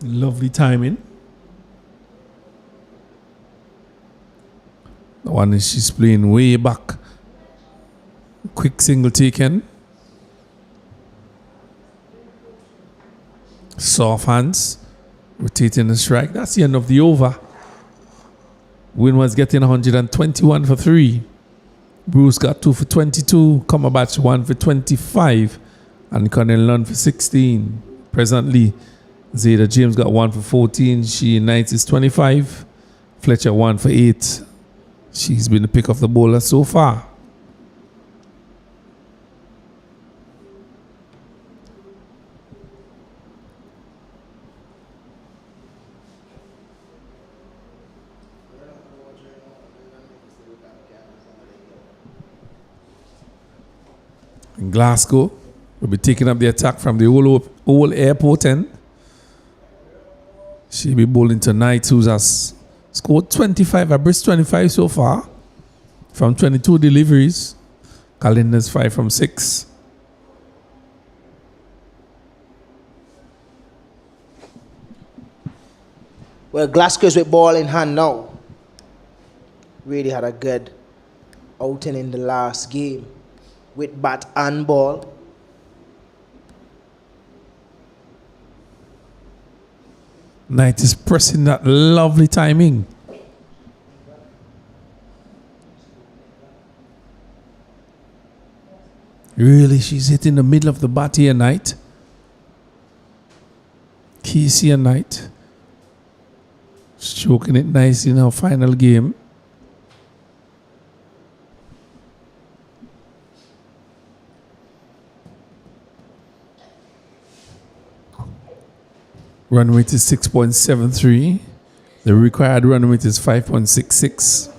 Lovely timing. The one is she's playing way back. Quick single taken. Soft hands. Rotating the strike. That's the end of the over. Windward's getting 121 for 3. Bruce got 2 for 22. Cumberbatch 1 for 25. And Connell for 16. Presently, Zeta James got 1 for 14. She Knight is 25. Fletcher 1 for 8. She's been the pick of the bowler so far. In Glasgow, will be taking up the attack from the old airport end. She'll be bowling tonight, who's has scored 25, a brisk 25 so far from 22 deliveries. Calendar's 5 from 6. Well, Glasgow's with ball in hand now. Really had a good outing in the last game with bat and ball. Knight is pressing that lovely timing. Really, she's hitting the middle of the bat here, Knight. Casey and Knight. Stroking it nice in our final game. Run rate is 6.73. The required run rate is 5.66.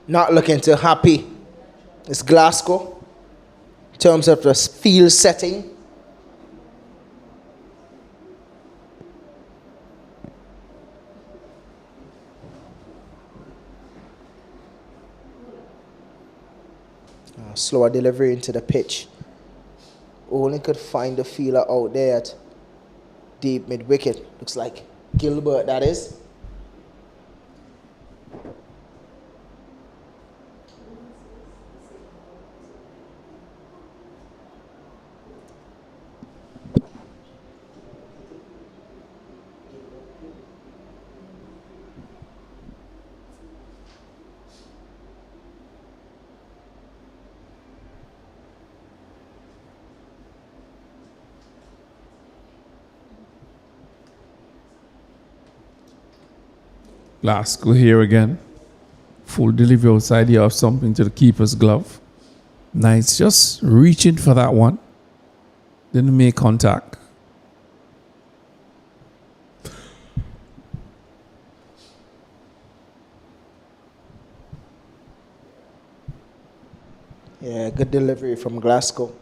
Not looking too happy. It's Glasgow in terms of the field setting. Slower delivery into the pitch. Only could find the feeler out there at deep mid wicket. Looks like Gilbert, that is. Glasgow here again. Full delivery outside here of something to the keeper's glove. Knights just reaching for that one. Didn't make contact. Yeah, good delivery from Glasgow.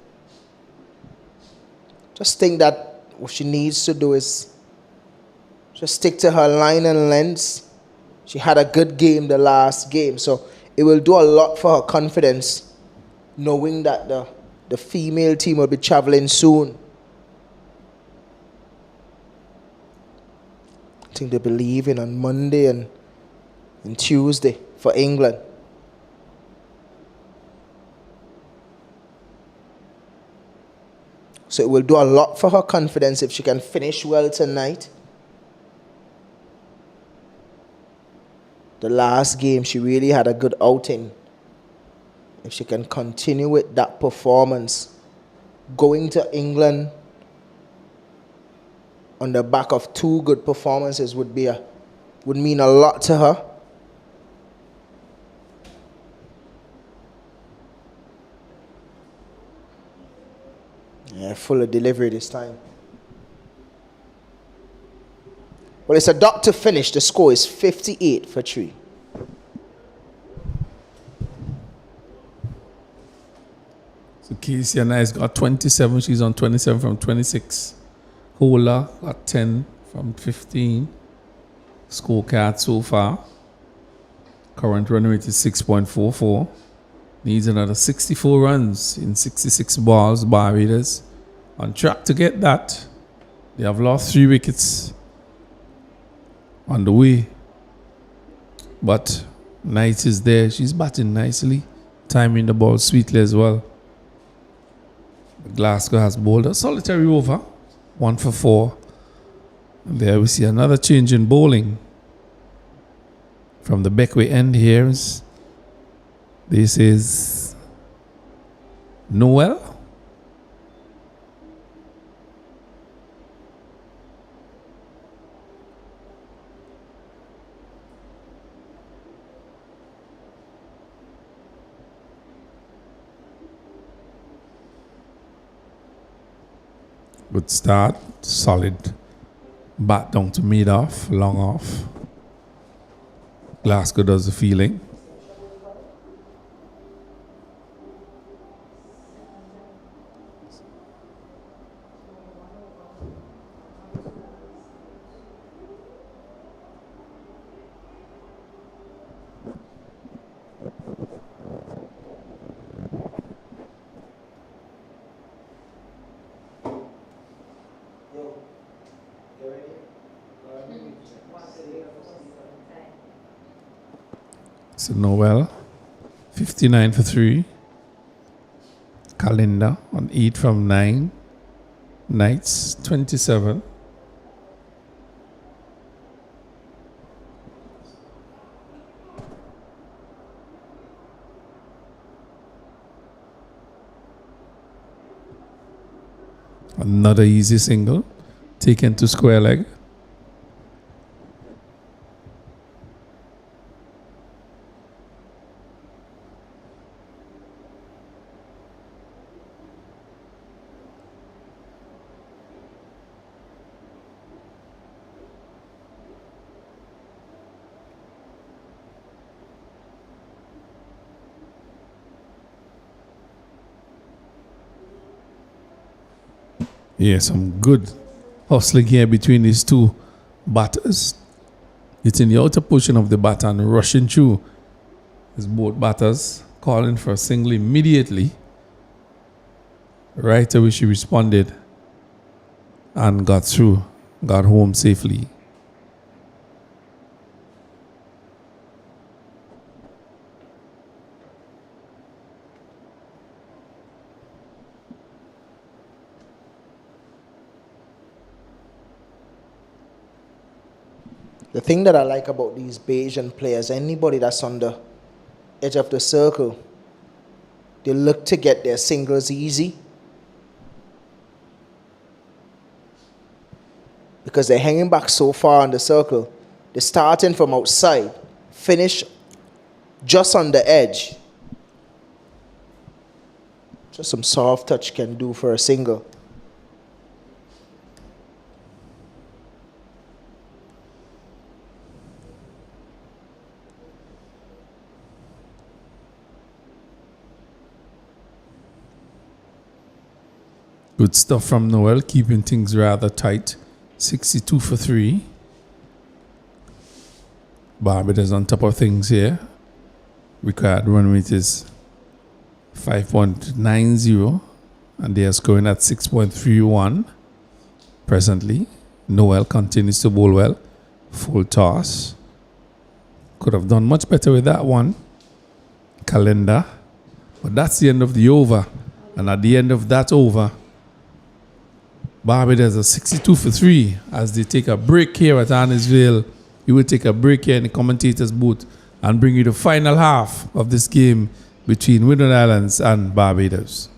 Just think that what she needs to do is just stick to her line and lengths. She had a good game the last game, so it will do a lot for her confidence, knowing that the female team will be traveling soon. I think they'll be leaving on Monday and Tuesday for England. So it will do a lot for her confidence if she can finish well tonight. The last game, she really had a good outing. If she can continue with that performance, going to England on the back of two good performances would mean a lot to her. Yeah, full of delivery this time. Well, it's a dot to finish. The score is 58-3. So Casey and I's got 27. She's on 27 from 26. Hola got 10 from 15. Scorecard so far. Current run rate is 6.44. Needs another 64 runs in 66 balls. Barbados on track to get that. They have lost 3 wickets on the way. But Knight is there. She's batting nicely. Timing the ball sweetly as well. Glasgow has bowled a solitary over. 1 for 4. And there we see another change in bowling. From the Beckway end here. This is Noel. Good start, solid bat down to mid off, long off. Glasgow does the feeling. So Noel, 59 for 3. Calendar on 8 from 9. Knights, 27. Another easy single, taken to square leg. Yeah, some good hustling here between these two batters. It's in the outer portion of the bat and rushing through. It's both batters calling for a single immediately. Right away she responded and got through, got home safely. The thing that I like about these Bayesian players, anybody that's on the edge of the circle, they look to get their singles easy because they're hanging back so far on the circle. They're starting from outside, finish just on the edge. Just some soft touch can do for a single. Good stuff from Noel, keeping things rather tight. 62 for 3. Barbados on top of things here. Required run rate is 5.90 and they are scoring at 6.31 presently. Noel continues to bowl well. Full toss. Could have done much better with that one. Calendar. But that's the end of the over. And at the end of that over, Barbados are 62 for 3 as they take a break here at Arnisville. You will take a break here in the commentator's booth and bring you the final half of this game between Windward Islands and Barbados.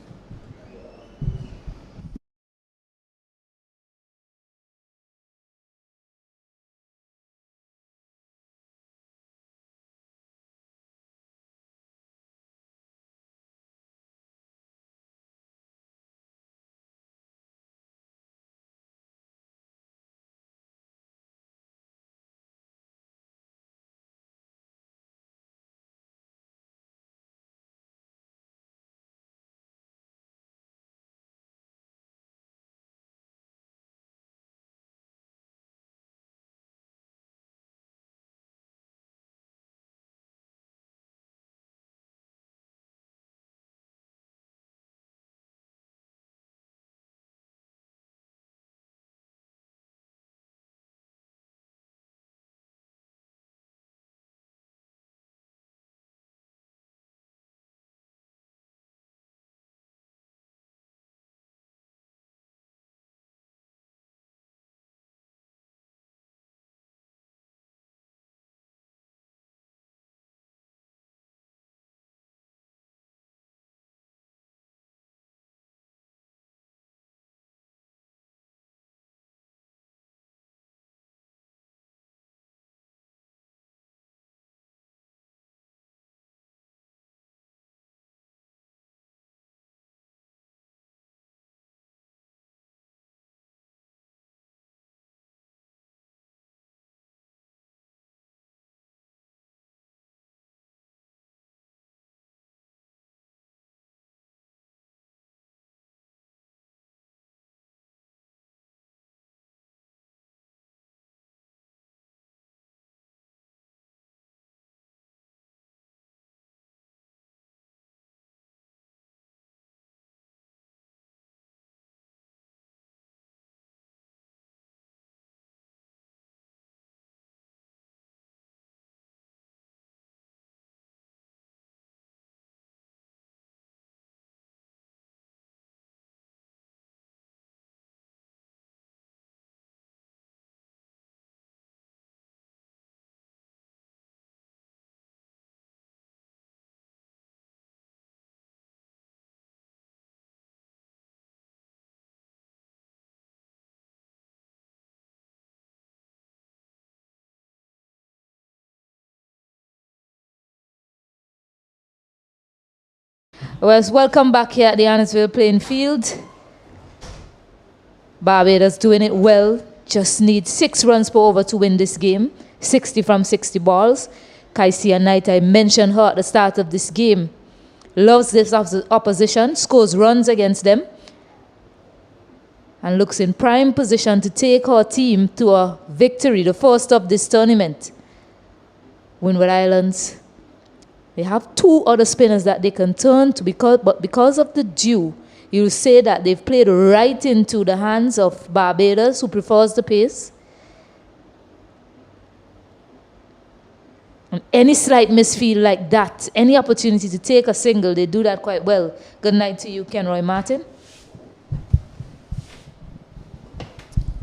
Well, welcome back here at the Arnisville playing field. Barbados doing it well. Just need 6 runs per over to win this game. 60 from 60 balls. Kaisia Knight, I mentioned her at the start of this game. Loves this opposition, scores runs against them, and looks in prime position to take her team to a victory, the first of this tournament. Windward Islands, they have 2 other spinners that they can turn to, but because of the dew, you'll say that they've played right into the hands of Barbados, who prefers the pace. And any slight misfeel like that, any opportunity to take a single, they do that quite well. Good night to you, Kenroy Martin.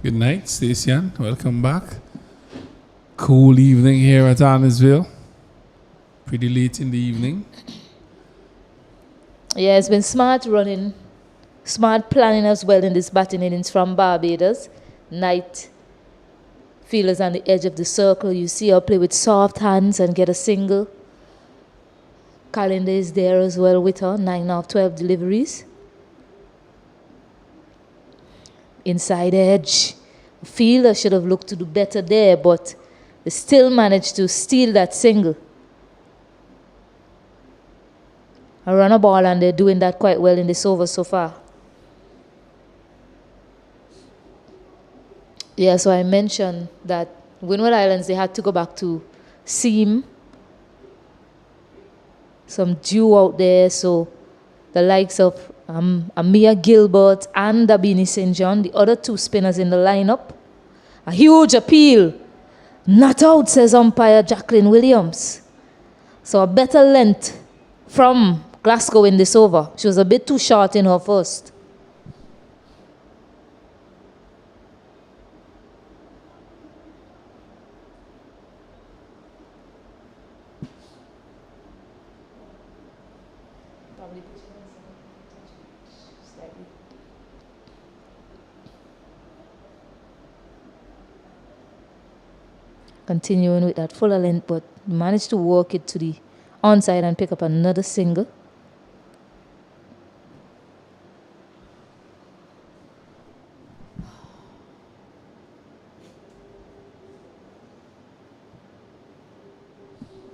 Good night, Stacey-Ann. Welcome back. Cool evening here at Arnisville. Pretty late in the evening. Yeah, it's been smart running, smart planning as well in this batting innings from Barbados. Knight Fielders on the edge of the circle. You see her play with soft hands and get a single. Calendar is there as well with her, 9 out of 12 deliveries. Inside edge. Fielder should have looked to do better there, but they still managed to steal that single. A runner ball, and they're doing that quite well in this over so far. Yeah, so I mentioned that Windward Islands, they had to go back to seam. Some dew out there, so the likes of Amia Gilbert and Dabini St. John, the other two spinners in the lineup. A huge appeal. Not out, says umpire Jacqueline Williams. So a better length from Glasgow in this over. She was a bit too short in her first. Continuing with that fuller length, but managed to work it to the onside and pick up another single.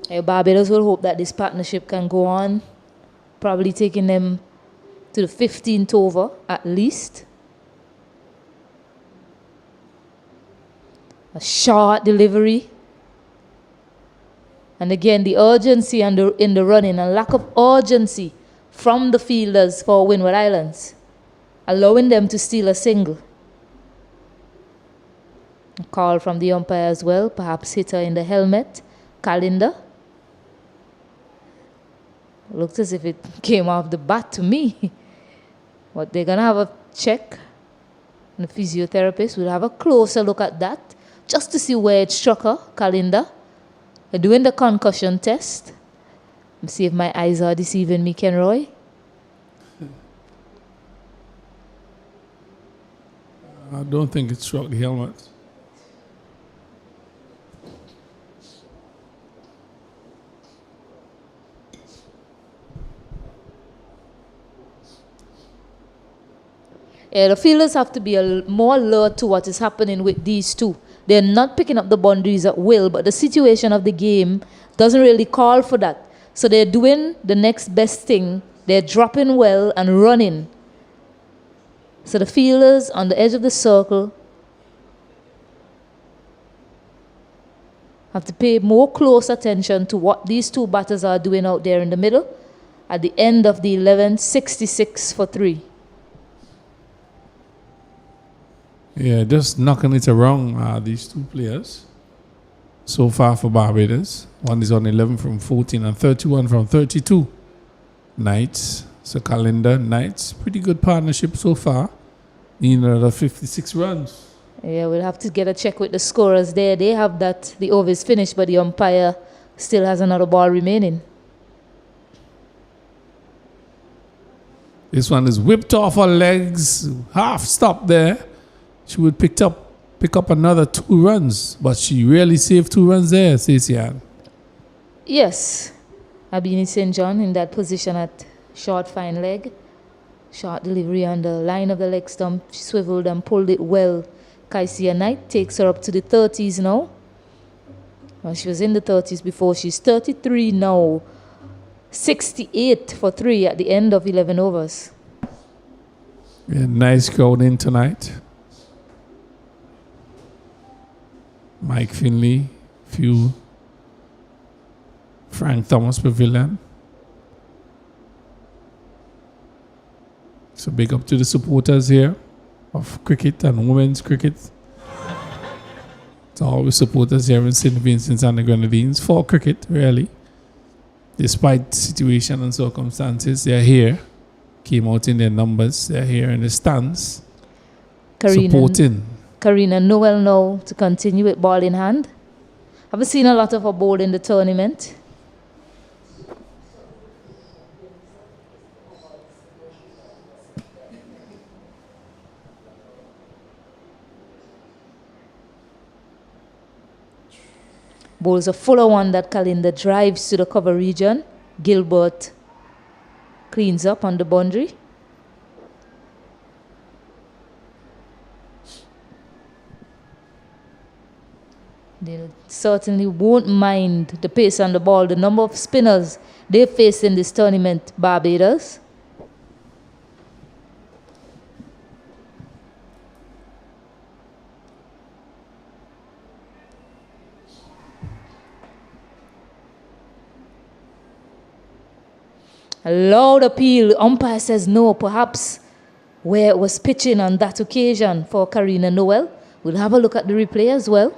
Barbados will hope that this partnership can go on, probably taking them to the 15th over at least. A short delivery. And again, the urgency in the running, and lack of urgency from the fielders for Windward Islands, allowing them to steal a single. A call from the umpire as well, perhaps hit her in the helmet. Calendar. Looks as if it came off the bat to me. But they're going to have a check. And the physiotherapist will have a closer look at that, just to see where it struck her, Calendar. They're doing the concussion test. Let's see if my eyes are deceiving me, Kenroy. I don't think it struck the helmet. Yeah, the fielders have to be more alert to what is happening with these two. They're not picking up the boundaries at will, but the situation of the game doesn't really call for that. So they're doing the next best thing. They're dropping well and running. So the fielders on the edge of the circle have to pay more close attention to what these two batters are doing out there in the middle. At the end of the 11, 66 for 3. Yeah, just knocking it around, these two players. So far for Barbados. One is on 11 from 14 and 31 from 32. Knights. So Calendar, Knights. Pretty good partnership so far. Need another 56 runs. Yeah, we'll have to get a check with the scorers there. They have that. The over is finished, but the umpire still has another ball remaining. This one is whipped off her legs. Half stop there. She would pick up another 2 runs, but she really saved 2 runs there, Stacey-Ann. Yes. Abini St. John in that position at short fine leg. Short delivery on the line of the leg stump. She swiveled and pulled it well. Kaisia Knight takes her up to the 30s now. Well, she was in the 30s before. She's 33 now. 68 for 3 at the end of 11 overs. Yeah, nice crowd in tonight. Mike Finley, few Frank Thomas Pavilion. So big up to the supporters here of cricket and women's cricket. To all the supporters here in St. Vincent and the Grenadines for cricket, really. Despite situation and circumstances, they're here. Came out in their numbers. They're here in the stands. Supporting. Karina Noel now to continue with ball in hand. I've seen a lot of her bowl in the tournament. Bowls a fuller one that Kalinda drives to the cover region. Gilbert cleans up on the boundary. They certainly won't mind the pace on the ball. The number of spinners they face in this tournament, Barbados. A loud appeal. Umpire says no, perhaps where it was pitching on that occasion for Karina Noel. We'll have a look at the replay as well.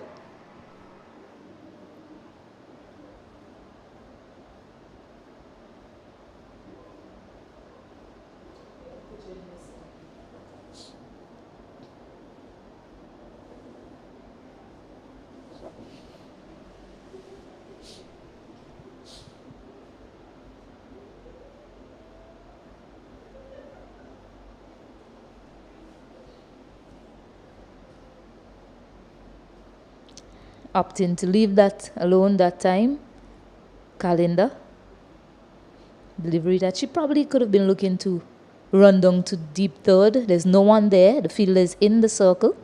Opting to leave that alone that time. Kalinda. Delivery that she probably could have been looking to run down to deep third. There's no one there. The fielder is in the circle.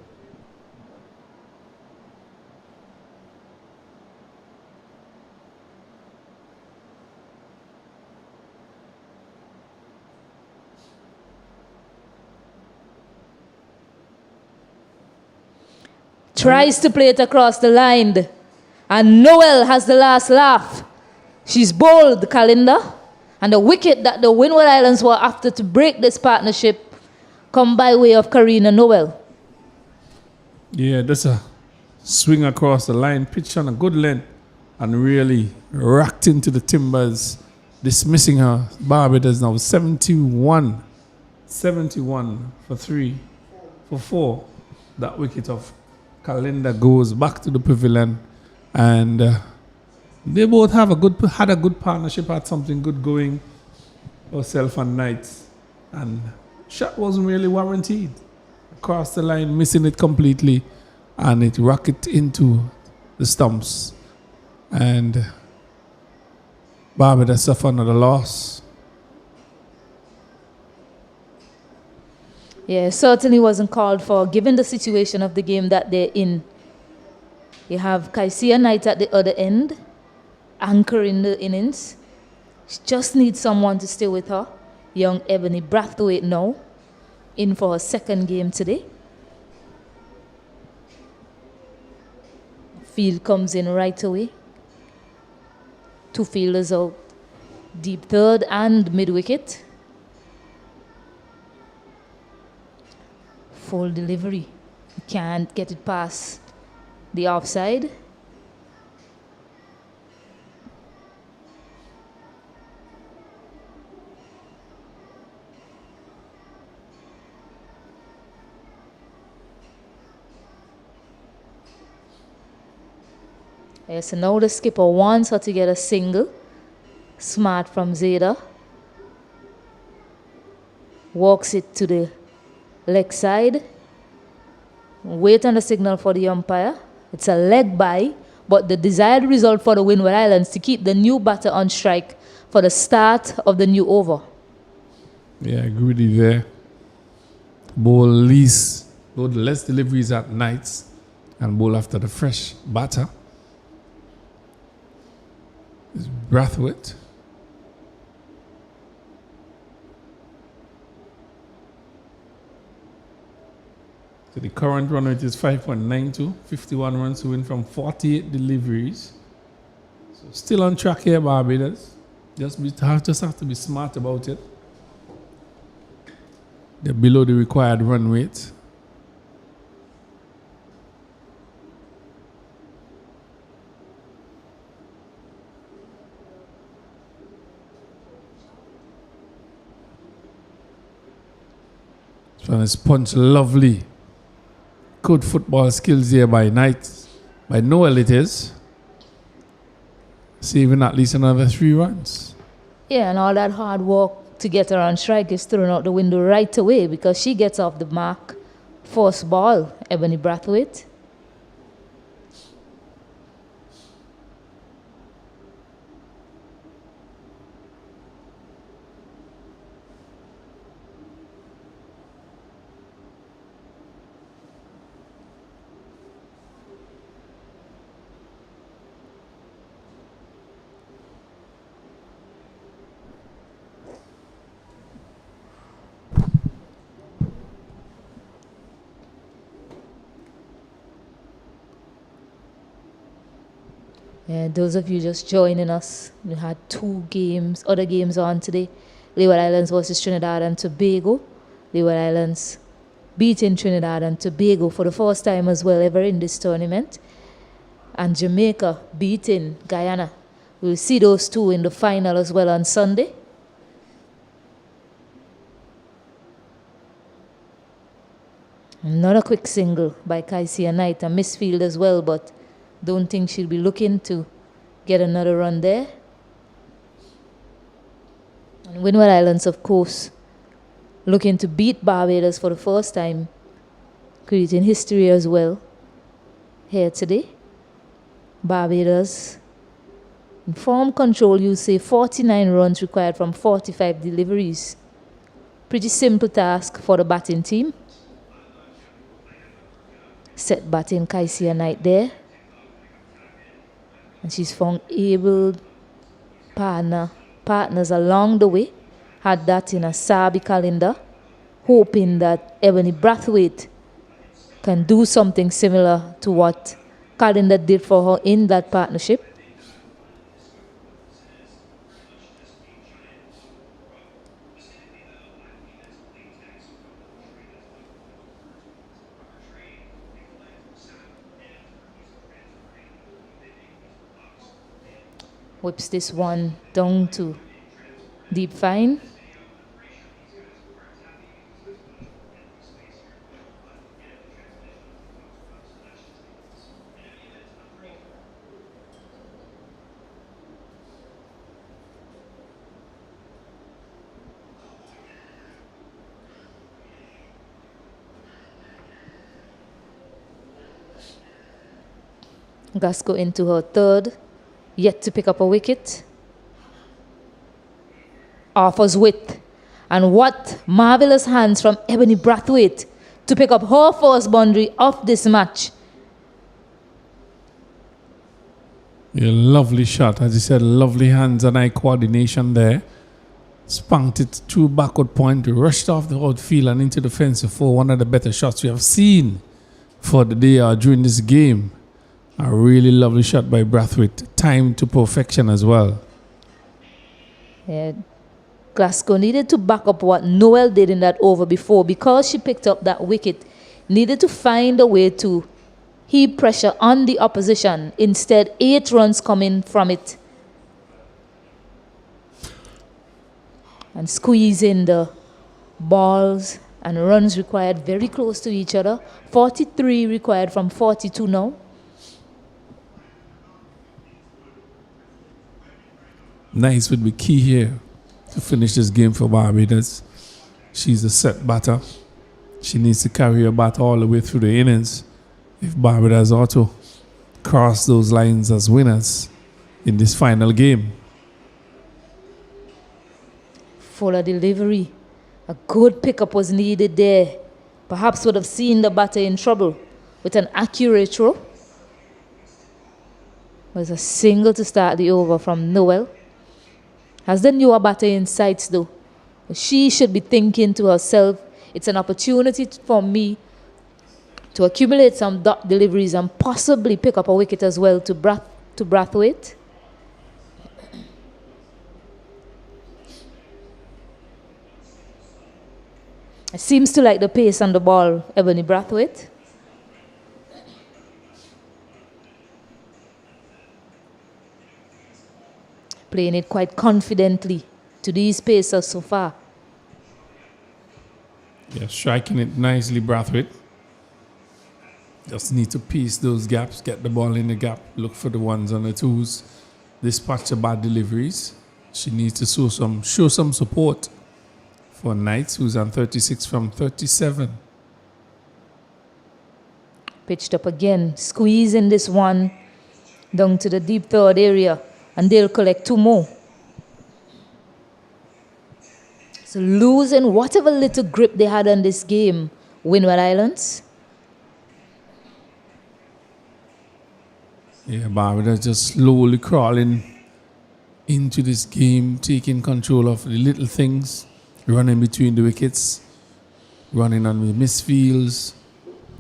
Tries to play it across the line. And Noel has the last laugh. She's bowled, Kalinda. And the wicket that the Windward Islands were after to break this partnership come by way of Karina Noel. Yeah, that's a swing across the line, pitched on a good length, and really racked into the timbers, dismissing her. Barbados now 71 for 3, for 4. That wicket of Kalinda goes back to the pavilion, and they both had a good partnership, had something good going, herself and Knight, and shot wasn't really warranted. Across the line, missing it completely, and it rocketed into the stumps, and Barbados suffered another loss. Yeah, certainly wasn't called for, given the situation of the game that they're in. You have Kaisia Knight at the other end, anchoring the innings. She just needs someone to stay with her. Young Ebony Brathwaite now, in for her second game today. Field comes in right away. 2 fielders out, deep third and mid wicket. Full delivery. Can't get it past the offside. Yes, so now the skipper wants her to get a single. Smart from Zeta. Walks it to the leg side. Wait on the signal for the umpire. It's a leg by, but the desired result for the Windward Islands to keep the new batter on strike for the start of the new over. Yeah, greedy there. Bowl less deliveries at nights and bowl after the fresh batter. Is Brathwaite. So the current run rate is 5.92, 51 runs to win from 48 deliveries. So still on track here, Barbados. Just have to be smart about it. They're below the required run rate. So it's punch lovely. Good football skills here by Knight. By Noel it is. Saving at least another 3 runs. Yeah, and all that hard work to get her on strike is thrown out the window right away because she gets off the mark. First ball, Ebony Brathwaite. Yeah, those of you just joining us, we had other games on today. Leeward Islands versus Trinidad and Tobago. Leeward Islands beating Trinidad and Tobago for the first time as well ever in this tournament. And Jamaica beating Guyana. We'll see those two in the final as well on Sunday. Another quick single by Kaisia Knight, a misfield as well, but don't think she'll be looking to get another run there. And Windward Islands, of course, looking to beat Barbados for the first time, creating history as well here today. Barbados in form control, you say 49 runs required from 45 deliveries. Pretty simple task for the batting team. Set batting Kaisia Knight there. And she's found able partners along the way. Had that in a Sabi calendar, hoping that Ebony Brathwaite can do something similar to what Calendar did for her in that partnership. Whips this one down to deep fine. Gasco into her third, yet to pick up a wicket. Offers width. And what marvellous hands from Ebony Brathwaite to pick up her first boundary of this match. Yeah, lovely shot. As you said, lovely hands and eye coordination there. Spunked it through backward point, rushed off the outfield and into the fence for one of the better shots we have seen for the day during this game. A really lovely shot by Brathwaite. Timed to perfection as well. Yeah. Glasgow needed to back up what Noel did in that over before, because she picked up that wicket. Needed to find a way to heap pressure on the opposition. Instead, 8 runs coming from it. And squeeze in the balls and runs required very close to each other. 43 required from 42 now. Nice would be key here to finish this game for Barbados. She's a set batter. She needs to carry her bat all the way through the innings if Barbados ought to cross those lines as winners in this final game. Fuller delivery. A good pickup was needed there. Perhaps would have seen the batter in trouble with an accurate throw. Was a single to start the over from Noel. Has the newer batter in sights though. She should be thinking to herself, it's an opportunity for me to accumulate some dot deliveries and possibly pick up a wicket as well to Brathwaite. It seems to like the pace on the ball, Ebony Brathwaite. Playing it quite confidently to these pacers so far. Yeah, striking it nicely, Brathwaite. Just need to piece those gaps, get the ball in the gap, look for the ones on the twos, dispatch the bad deliveries. She needs to show some support for Knights, who's on 36 from 37. Pitched up again, squeezing this one down to the deep third area. And they'll collect 2 more. So losing whatever little grip they had on this game, Windward Islands. Yeah, Barbados just slowly crawling into this game, taking control of the little things, running between the wickets, running on the misfields.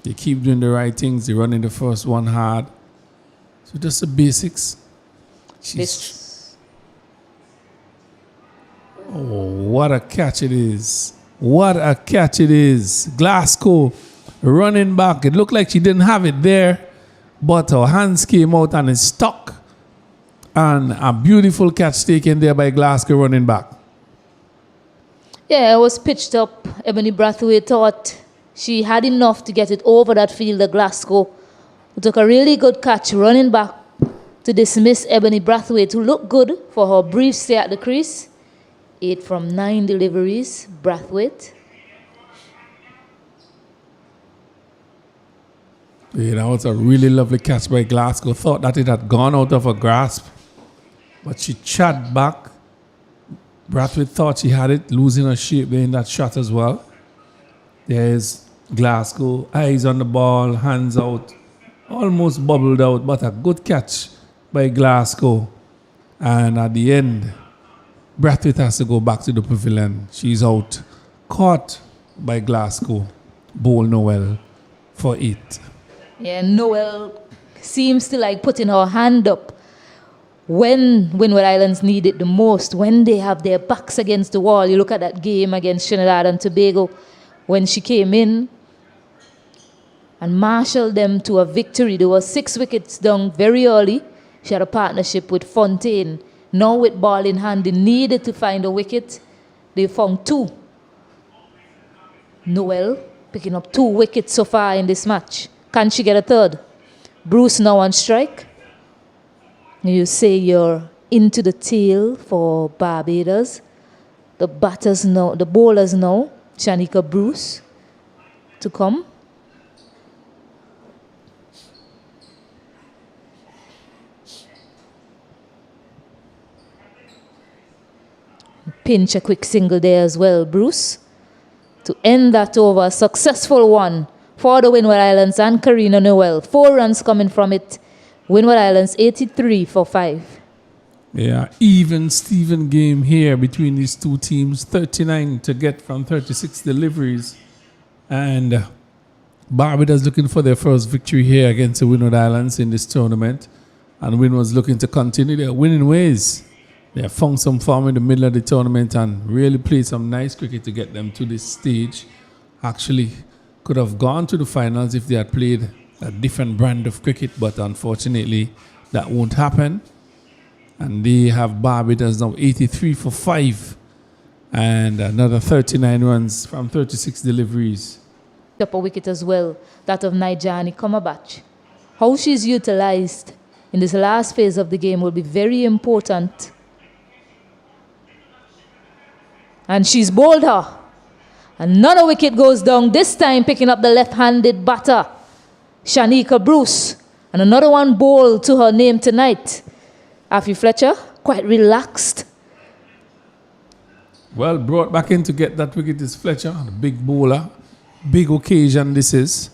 They keep doing the right things. They run in the first one hard. So just the basics. What a catch it is. What a catch it is. Glasgow running back. It looked like she didn't have it there, but her hands came out and it stuck. And a beautiful catch taken there by Glasgow running back. Yeah, it was pitched up. Ebony Brathwaite thought she had enough to get it over that field of Glasgow. Who took a really good catch running back to dismiss Ebony Brathwaite, who looked good for her brief stay at the crease. 8 from 9 deliveries, Brathwaite. Yeah, that was a really lovely catch by Glasgow. Thought that it had gone out of her grasp, but she chat back. Brathwaite thought she had it, losing her shape there in that shot as well. There's Glasgow, eyes on the ball, hands out, almost bubbled out, but a good catch by Glasgow. And at the end, Brathwaite has to go back to the pavilion. She's out. Caught by Glasgow. Bowl Noel for 8. Yeah, Noel seems to like putting her hand up when Windward Islands need it the most, when they have their backs against the wall. You look at that game against Trinidad and Tobago when she came in and marshaled them to a victory. There were 6 wickets down very early. She had a partnership with Fontaine. Now with ball in hand, they needed to find a wicket. They found 2. Noel picking up 2 wickets so far in this match. Can she get a third? Bruce now on strike. You say you're into the tail for Barbados. The batters now, the bowlers now, Shanika Bruce to come. Pinch a quick single there as well, Bruce, to end that over. A successful one for the Windward Islands and Karina Noel. 4 runs coming from it. Windward Islands 83 for 5. Yeah, even Steven game here between these two teams. 39 to get from 36 deliveries. And Barbados looking for their first victory here against the Windward Islands in this tournament. And Windward's looking to continue their winning ways. They have found some form in the middle of the tournament and really played some nice cricket to get them to this stage. Actually, could have gone to the finals if they had played a different brand of cricket, but unfortunately, that won't happen. And they have Barbados now 83 for 5 and another 39 runs from 36 deliveries. Upper wicket as well, that of Nijani Komabach. How she's utilized in this last phase of the game will be very important. And she's bowled her. Another wicket goes down, this time picking up the left-handed batter, Shanika Bruce. And another one bowled to her name tonight. Afi Fletcher, quite relaxed. Well, brought back in to get that wicket is Fletcher, the big bowler. Big occasion this is.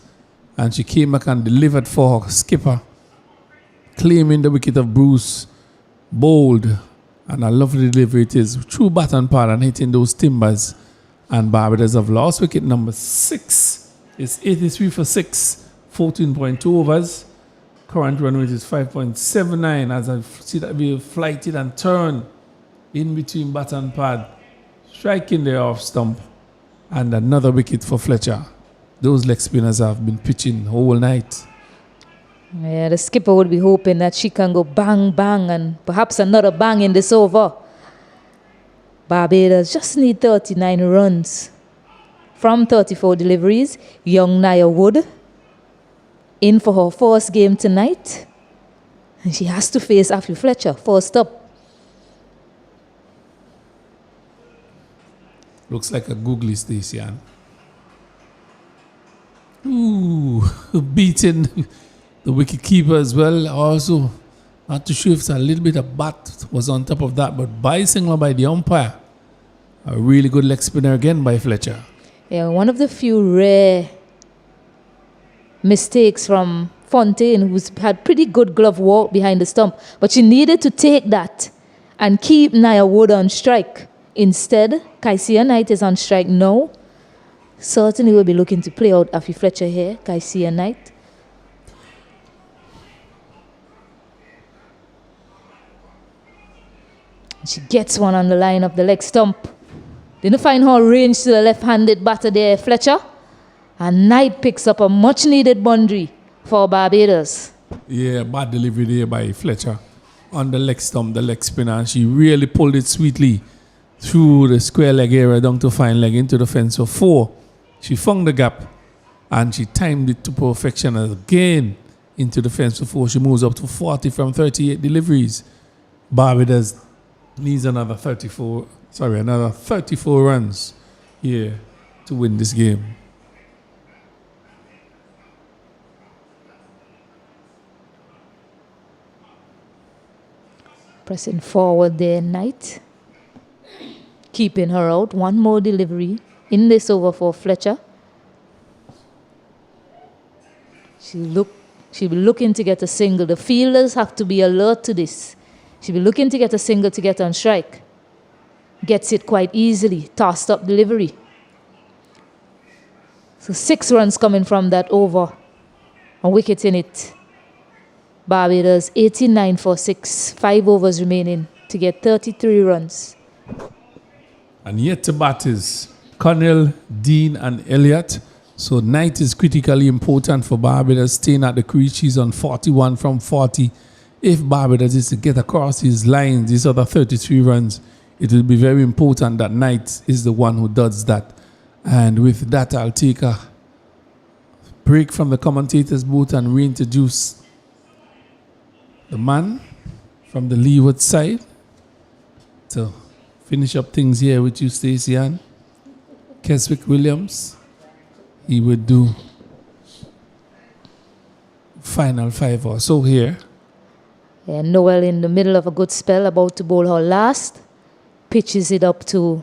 And she came back and delivered for her skipper, claiming the wicket of Bruce. Bowled. And a lovely delivery it is. True bat and pad and hitting those timbers. And Barbados have lost wicket number 6. It's 83 for 6. 14.2 overs. Current run rate is 5.79 as I see that we flighted and turned in between bat and pad. Striking the off stump. And another wicket for Fletcher. Those leg spinners have been pitching all night. Yeah, the skipper would be hoping that she can go bang, bang, and perhaps another bang in this over. Barbados just need 39 runs from 34 deliveries. Young Nia Wood in for her first game tonight. And she has to face Afi Fletcher first up. Looks like a googly station. Ooh, beating the wicket keeper as well. Also, not too sure if it's a little bit of bat was on top of that, but by signal by the umpire. A really good leg spinner again by Fletcher. Yeah, one of the few rare mistakes from Fontaine, who's had pretty good glove work behind the stump, but she needed to take that and keep Nia Wood on strike. Instead, Kaisia Knight is on strike now. Certainly will be looking to play out Afi Fletcher here, Kaisia Knight. She gets one on the line of the leg stump. Didn't find her range to the left-handed batter there, Fletcher. And Knight picks up a much-needed boundary for Barbados. Yeah, bad delivery there by Fletcher on the leg stump, the leg spinner. And she really pulled it sweetly through the square leg area down to fine leg into the fence for 4. She found the gap and she timed it to perfection again into the fence for 4. She moves up to 40 from 38 deliveries. Barbados needs another 34 runs here to win this game. Pressing forward there, Knight. Keeping her out. One more delivery in this over for Fletcher. She'll be looking to get a single. The fielders have to be alert to this. She'll be looking to get a single to get on strike. Gets it quite easily. Tossed up delivery. So 6 runs coming from that over. A wicket in it. Barbados 89 for 6. 5 overs remaining to get 33 runs. And yet to bat is Connell, Dean and Elliott. So Knight is critically important for Barbados staying at the crease. She's on 41 from 40. If Barbados is to get across these lines, these other 33 runs, it will be very important that Knight is the one who does that. And with that, I'll take a break from the commentator's booth and reintroduce the man from the leeward side to finish up things here with you, Stacey Ann. Keswick Williams. He would do final 5 or so here. Yeah, Noel in the middle of a good spell, about to bowl her last. Pitches it up to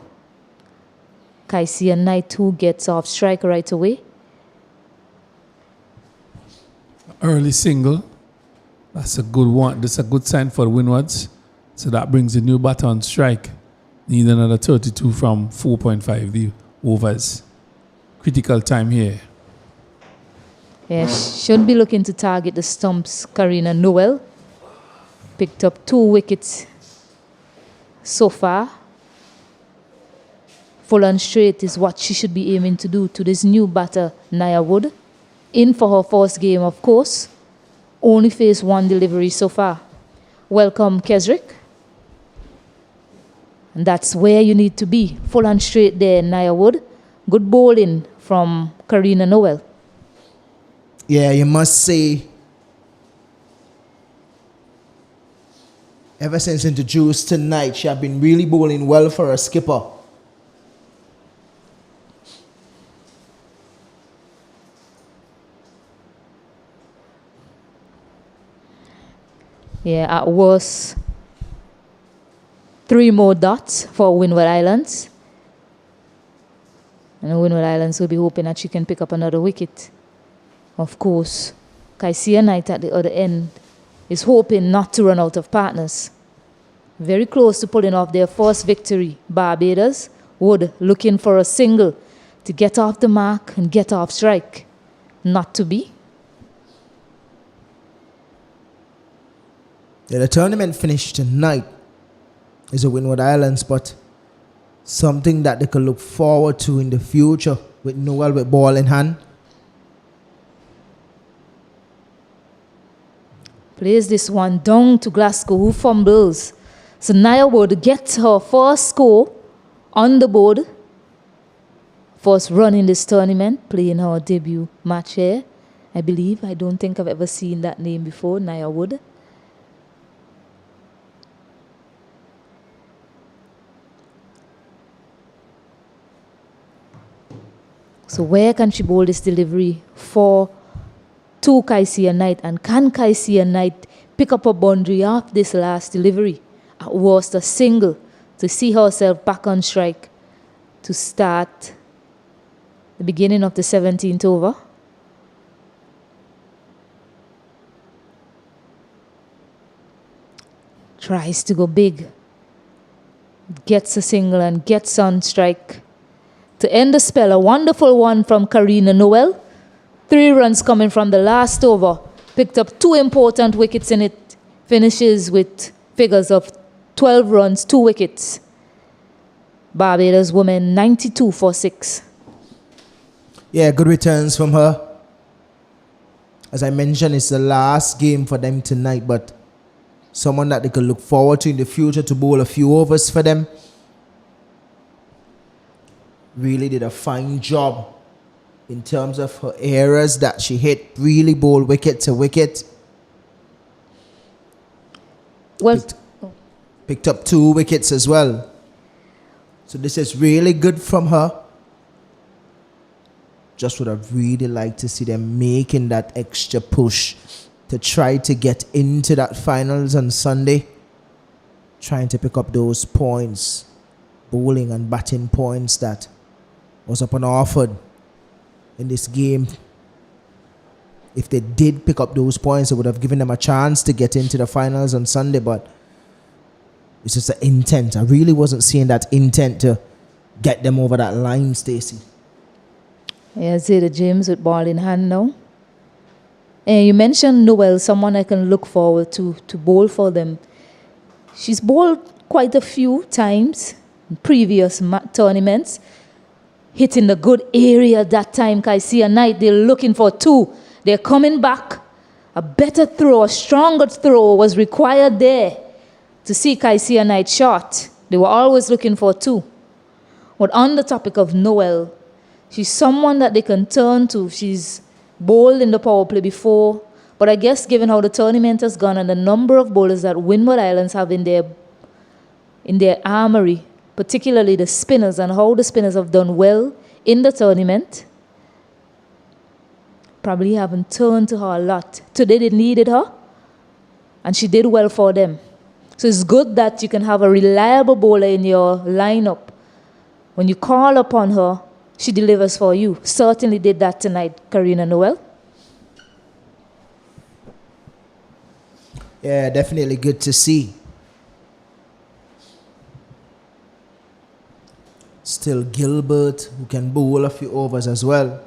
Kaisia Knight, who gets off strike right away. Early single. That's a good one. That's a good sign for the Windwards. So that brings the new batter on strike. Need another 32 from 4.5 the overs. Critical time here. Yeah, should be looking to target the stumps. Karina Noel picked up 2 wickets so far. Full and straight is what she should be aiming to do to this new batter, Nia Wood. In for her first game, of course. Only faced 1 delivery so far. Welcome, Keswick. And that's where you need to be. Full and straight there, Nia Wood. Good bowling from Karina Noel. Yeah, you must say, ever since introduced tonight, she has been really bowling well for a skipper. Yeah, at worst, 3 more dots for Windward Islands. And Windward Islands will be hoping that she can pick up another wicket. Of course, Kaisia Knight at the other end is hoping not to run out of partners. Very close to pulling off their first victory. Barbados Wood looking for a single to get off the mark and get off strike. Not to be. Yeah, the tournament finished tonight is the Windward Islands, but something that they could look forward to in the future with Noel with ball in hand. Plays this one down to Glasgow, who fumbles. So Nia Wood gets her first score on the board. First run in this tournament, playing her debut match here, I believe. I don't think I've ever seen that name before, Nia Wood. So where can she bowl this delivery for to Kaisia Knight? And can Kaisia Knight pick up a boundary off this last delivery? At worst, a single to see herself back on strike to start the beginning of the 17th over. Tries to go big. Gets a single and gets on strike. To end the spell, a wonderful one from Karina Noel. 3 runs coming from the last over. Picked up 2 important wickets in it. Finishes with figures of 12 runs, 2 wickets. Barbados women 92 for 6. Yeah, good returns from her. As I mentioned, it's the last game for them tonight, but someone that they could look forward to in the future to bowl a few overs for them. Really did a fine job in terms of her errors that she hit. Really bowled wicket to wicket. Well, Picked up 2 wickets as well. So this is really good from her. Just would have really liked to see them making that extra push to try to get into that finals on Sunday. Trying to pick up those points, bowling and batting points that was up and offered in this game. If they did pick up those points, it would have given them a chance to get into the finals on Sunday, but it's just the intent. I really wasn't seeing that intent to get them over that line, Stacey. yeah, Zeta James with ball in hand now. And you mentioned Noel, someone I can look forward to bowl for them. She's bowled quite a few times in previous tournaments, hitting the good area that time. Kaisia Knight, they're looking for 2. They're coming back. A better throw, a stronger throw was required there to see Kaisia Knight shot. They were always looking for 2. But on the topic of Noel, she's someone that they can turn to. She's bowled in the power play before. But I guess given how the tournament has gone and the number of bowlers that Windward Islands have in their armory, particularly the spinners, and how the spinners have done well in the tournament, probably haven't turned to her a lot. Today they needed her, and she did well for them. So it's good that you can have a reliable bowler in your lineup. When you call upon her, she delivers for you. Certainly did that tonight, Karina Noel. Yeah, definitely good to see. Still Gilbert, who can bowl a few overs as well.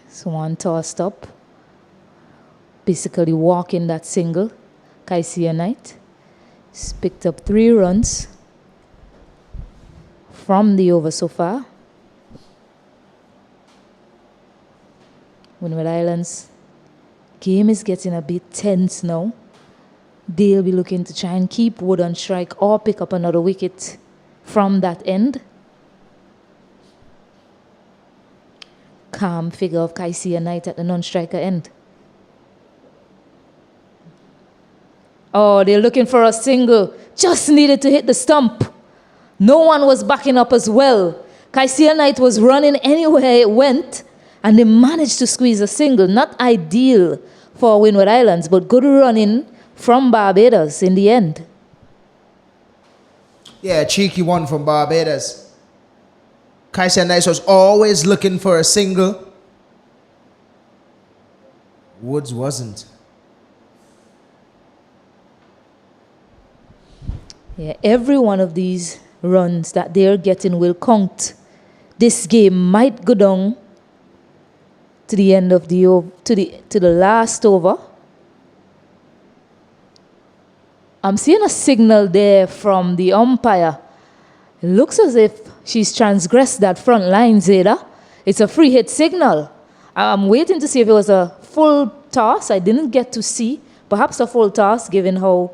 So one tossed up, basically walking that single. Kaisia Knight. He's picked up 3 runs from the over so far. Windward Islands game is getting a bit tense now. They'll be looking to try and keep Wood on strike or pick up another wicket from that end. Calm figure of Kaisia Knight at the non-striker end. Oh, they're looking for a single. Just needed to hit the stump. No one was backing up as well. Kaisia Knight was running anywhere it went, and they managed to squeeze a single. Not ideal for Windward Islands, but good running from Barbados in the end. Yeah, cheeky one from Barbados. Kaisia Knight was always looking for a single. Woods wasn't. Yeah, every one of these runs that they're getting will count. This game might go down to the end of the to the last over. I'm seeing a signal there from the umpire. It looks as if she's transgressed that front line, Zeta. It's a free hit signal. I'm waiting to see if it was a full toss. I didn't get to see. Perhaps a full toss, given how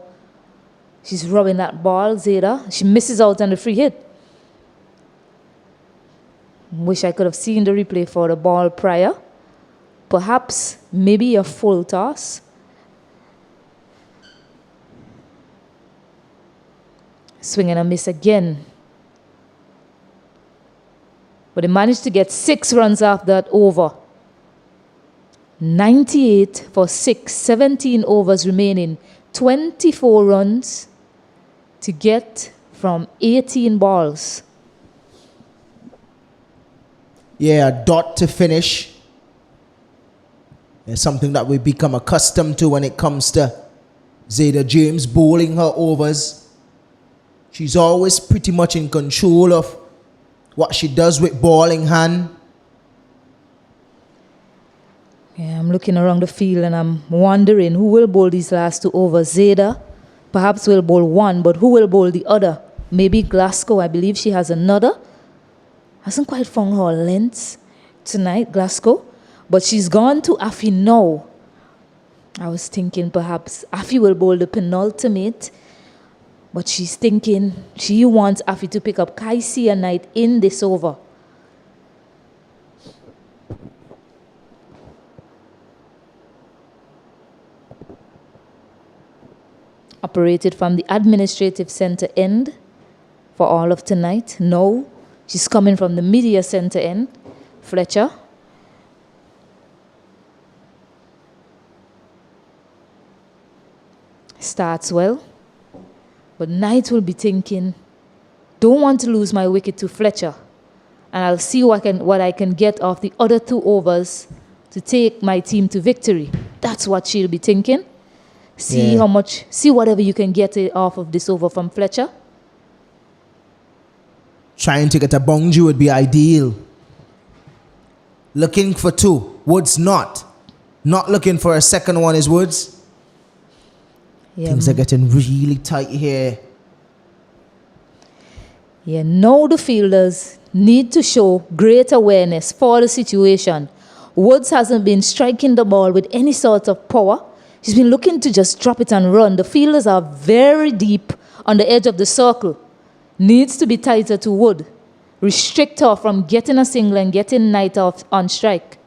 she's rubbing that ball, Zeta. She misses out on the free hit. Wish I could have seen the replay for the ball prior. Perhaps, maybe a full toss. Swing and a miss again. But they managed to get 6 runs off that over. 98 for 6, 17 overs remaining. 24 runs to get from 18 balls. Yeah, a dot to finish. It's something that we become accustomed to when it comes to Zeta James bowling her overs. She's always pretty much in control of what she does with ball in hand. Yeah, I'm I'm looking around the field and I'm wondering who will bowl these last 2 overs. Zeda perhaps will bowl one, but who will bowl the other? Maybe Glasgow. I believe she has another. Hasn't quite found her length tonight, Glasgow. But she's gone to Afi now. I was thinking perhaps Afi will bowl the penultimate. But she's thinking she wants Afi to pick up Kaisia Knight in this over. Operated from the administrative center end for all of tonight. No, she's coming from the media center end. Fletcher. Starts well. But Knight will be thinking, don't want to lose my wicket to Fletcher. And I'll see what I can get off the other 2 overs to take my team to victory. That's what she'll be thinking. See how much, see whatever you can get off of this over from Fletcher. Trying to get a boundary would be ideal. Looking for 2. Woods not. Not looking for a second one is Woods. Yeah, Things are getting really tight here. Yeah, now the fielders need to show great awareness for the situation. Woods hasn't been striking the ball with any sort of power. She's been looking to just drop it and run. The fielders are very deep on the edge of the circle. Needs to be tighter to Wood. Restrict her from getting a single and getting Knight off on strike.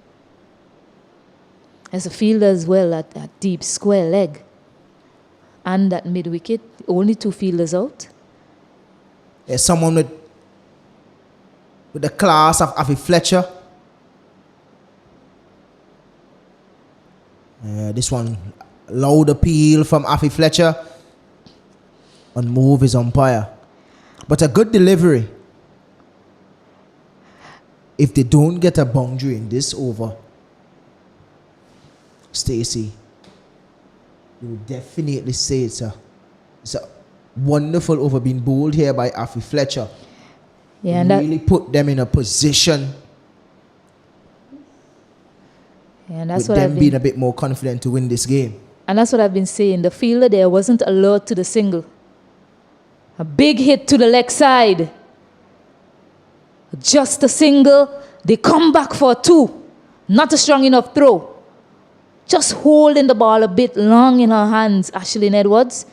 As a fielder as well at that deep square leg. And that mid wicket, only 2 fielders out. There's someone with the class of Afi Fletcher. This one, loud appeal from Afi Fletcher. On move his umpire. But a good delivery. If they don't get a boundary in this over, Stacey, you would definitely say it's a wonderful over being bowled here by Afi Fletcher. Yeah, and really put them in a position. Yeah, and that's with what them being a bit more confident to win this game. And that's what I've been saying. The fielder there wasn't alert to the single. A big hit to the leg side. Just a single. They come back for 2. Not a strong enough throw. Just holding the ball a bit long in her hands, Ashlyn Edwards.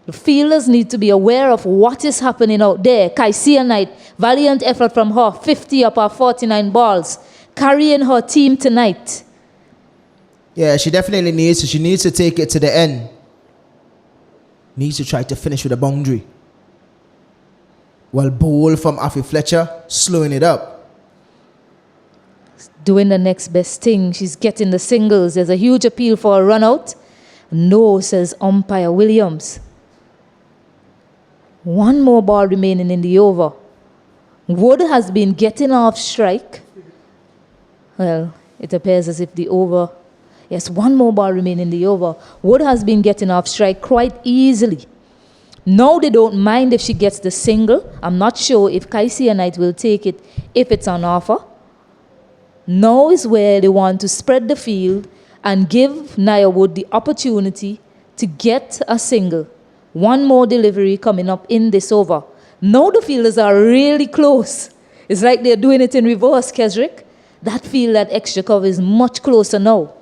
The fielders need to be aware of what is happening out there. Kaisia Knight, valiant effort from her, 50 up her 49 balls, carrying her team tonight. Yeah, she definitely needs to. She needs to take it to the end. Needs to try to finish with a boundary. While bowl from Afi Fletcher, slowing it up. Doing the next best thing. She's getting the singles. There's a huge appeal for a run out. No, says umpire Williams. 1 more ball remaining in the over. Wood has been getting off strike. Well, it appears as if the over... Yes, 1 more ball remaining in the over. Wood has been getting off strike quite easily. Now they don't mind if she gets the single. I'm not sure if Kaisia Knight will take it if it's on offer. Now is where they want to spread the field and give Nia Wood the opportunity to get a single. 1 more delivery coming up in this over. Now the fielders are really close. It's like they're doing it in reverse, Kesrick. That field, that extra cover is much closer now.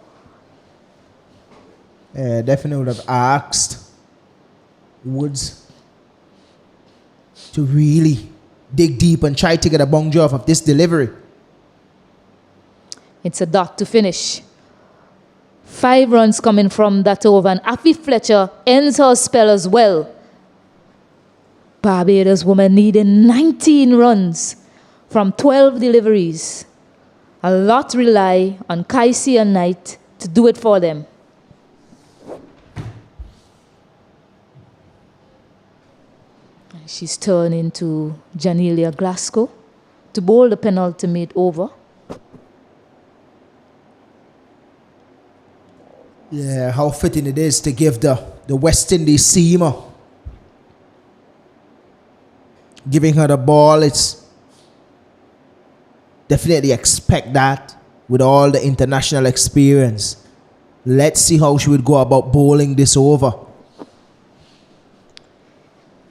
Yeah, definitely would have asked Woods to really dig deep and try to get a boundary off of this delivery. It's a dot to finish. 5 runs coming from that over, and Afi Fletcher ends her spell as well. Barbados woman needing 19 runs from 12 deliveries. A lot rely on Kaisia Knight to do it for them. She's turning to Janelia Glasgow to bowl the penultimate over. Yeah, how fitting it is to give the West Indies seamer. Giving her the ball, it's definitely expect that. with all the international experience. Let's see how she would go about bowling this over.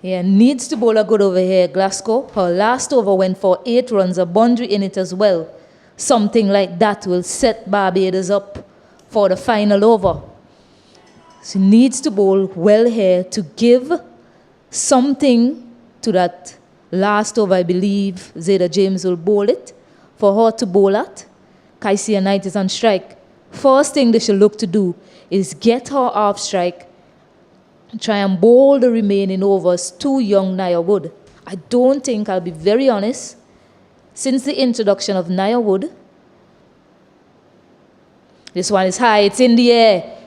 Yeah, needs to bowl a good over here, Glasgow. Her last over went for 8 runs, a boundary in it as well. Something like that will set Barbados up for the final over. She needs to bowl well here to give something to that last over. I believe Zayda James will bowl it for her to bowl at. Kaisia Knight is on strike. First thing they should look to do is get her off strike, try and bowl the remaining overs to young Nia Wood. I don't think, I'll be very honest, since the introduction of Nia Wood, this one is high, it's in the air.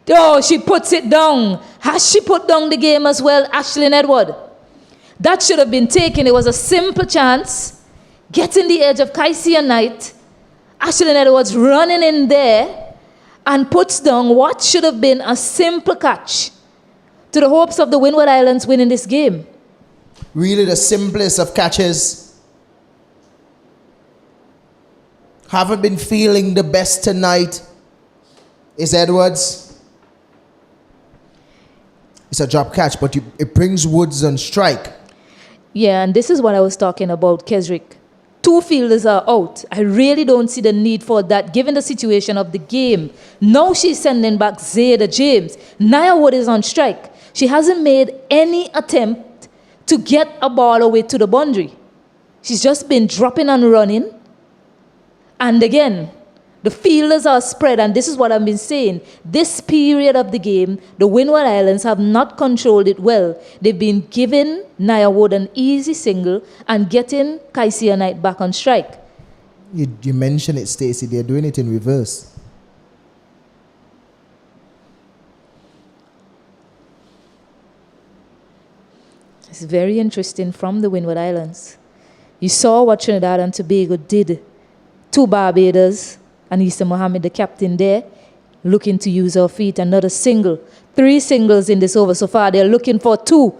Oh, she puts it down. Has she put down the game as well, Ashlyn Edward? That should have been taken. It was a simple chance. Getting the edge of Kaisia Knight. Ashlyn Edwards running in there and puts down what should have been a simple catch to the hopes of the Windward Islands winning this game. Really the simplest of catches. Haven't been feeling the best tonight is Edwards. It's a drop catch, but it brings Woods on strike. Yeah, and this is what I was talking about, Kesrick. 2 fielders are out. I really don't see the need for that, given the situation of the game. Now she's sending back Zayda James. Nia Wood is on strike. She hasn't made any attempt to get a ball away to the boundary. She's just been dropping and running. And again, the fielders are spread, and this is what I've been saying. This period of the game, the Windward Islands have not controlled it well. They've been giving Nia Wood an easy single and getting Kaisia Knight back on strike. You mentioned it, Stacey. They're doing it in reverse. It's very interesting from the Windward Islands. You saw what Trinidad and Tobago did to Barbados. Anisa Mohammed, the captain there, looking to use her feet. Another single. 3 singles in this over so far. They're looking for 2.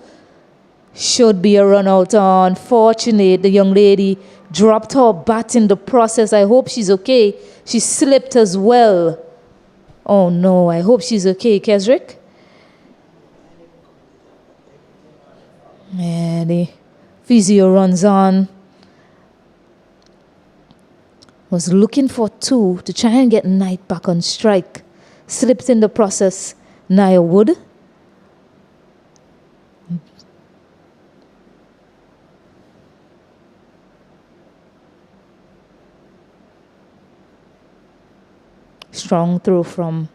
Should be a run out. Unfortunate. The young lady dropped her bat in the process. I hope she's okay. She slipped as well. Oh no, I hope she's okay, Kesrick. Yeah, the physio runs on. Was looking for 2 to try and get Knight back on strike. Slipped in the process, Nia Wood. Strong throw from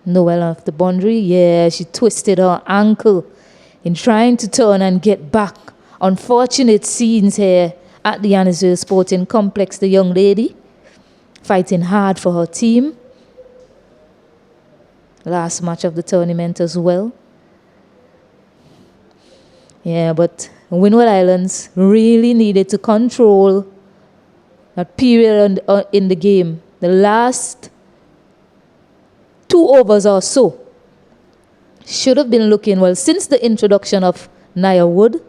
Noel off the boundary. Yeah, she twisted her ankle in trying to turn and get back. Unfortunate scenes here at the Annisville Sporting Complex. The young lady fighting hard for her team. Last match of the tournament as well. Yeah, but Windward Islands really needed to control that period in the game. The last 2 overs or so should have been looking, well, since the introduction of Nia Wood,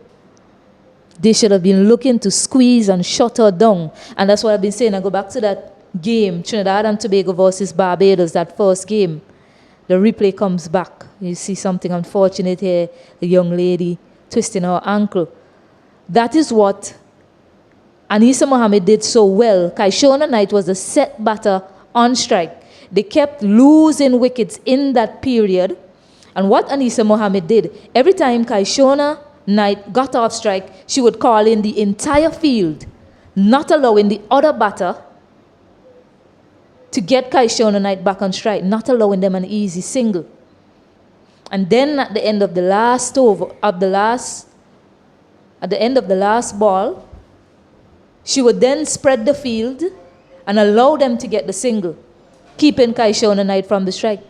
they should have been looking to squeeze and shut her down. And that's what I've been saying. I go back to that game, Trinidad and Tobago versus Barbados, that first game. The replay comes back. You see something unfortunate here. The young lady twisting her ankle. That is what Anisa Mohammed did so well. Kaishona Knight was the set batter on strike. They kept losing wickets in that period. And what Anisa Mohammed did, every time Kaishona Knight got off strike, she would call in the entire field, not allowing the other batter to get Kaishona Knight back on strike, not allowing them an easy single. And then at the end of the last over, at the end of the last ball, she would then spread the field and allow them to get the single, keeping Kaishona Knight from the strike.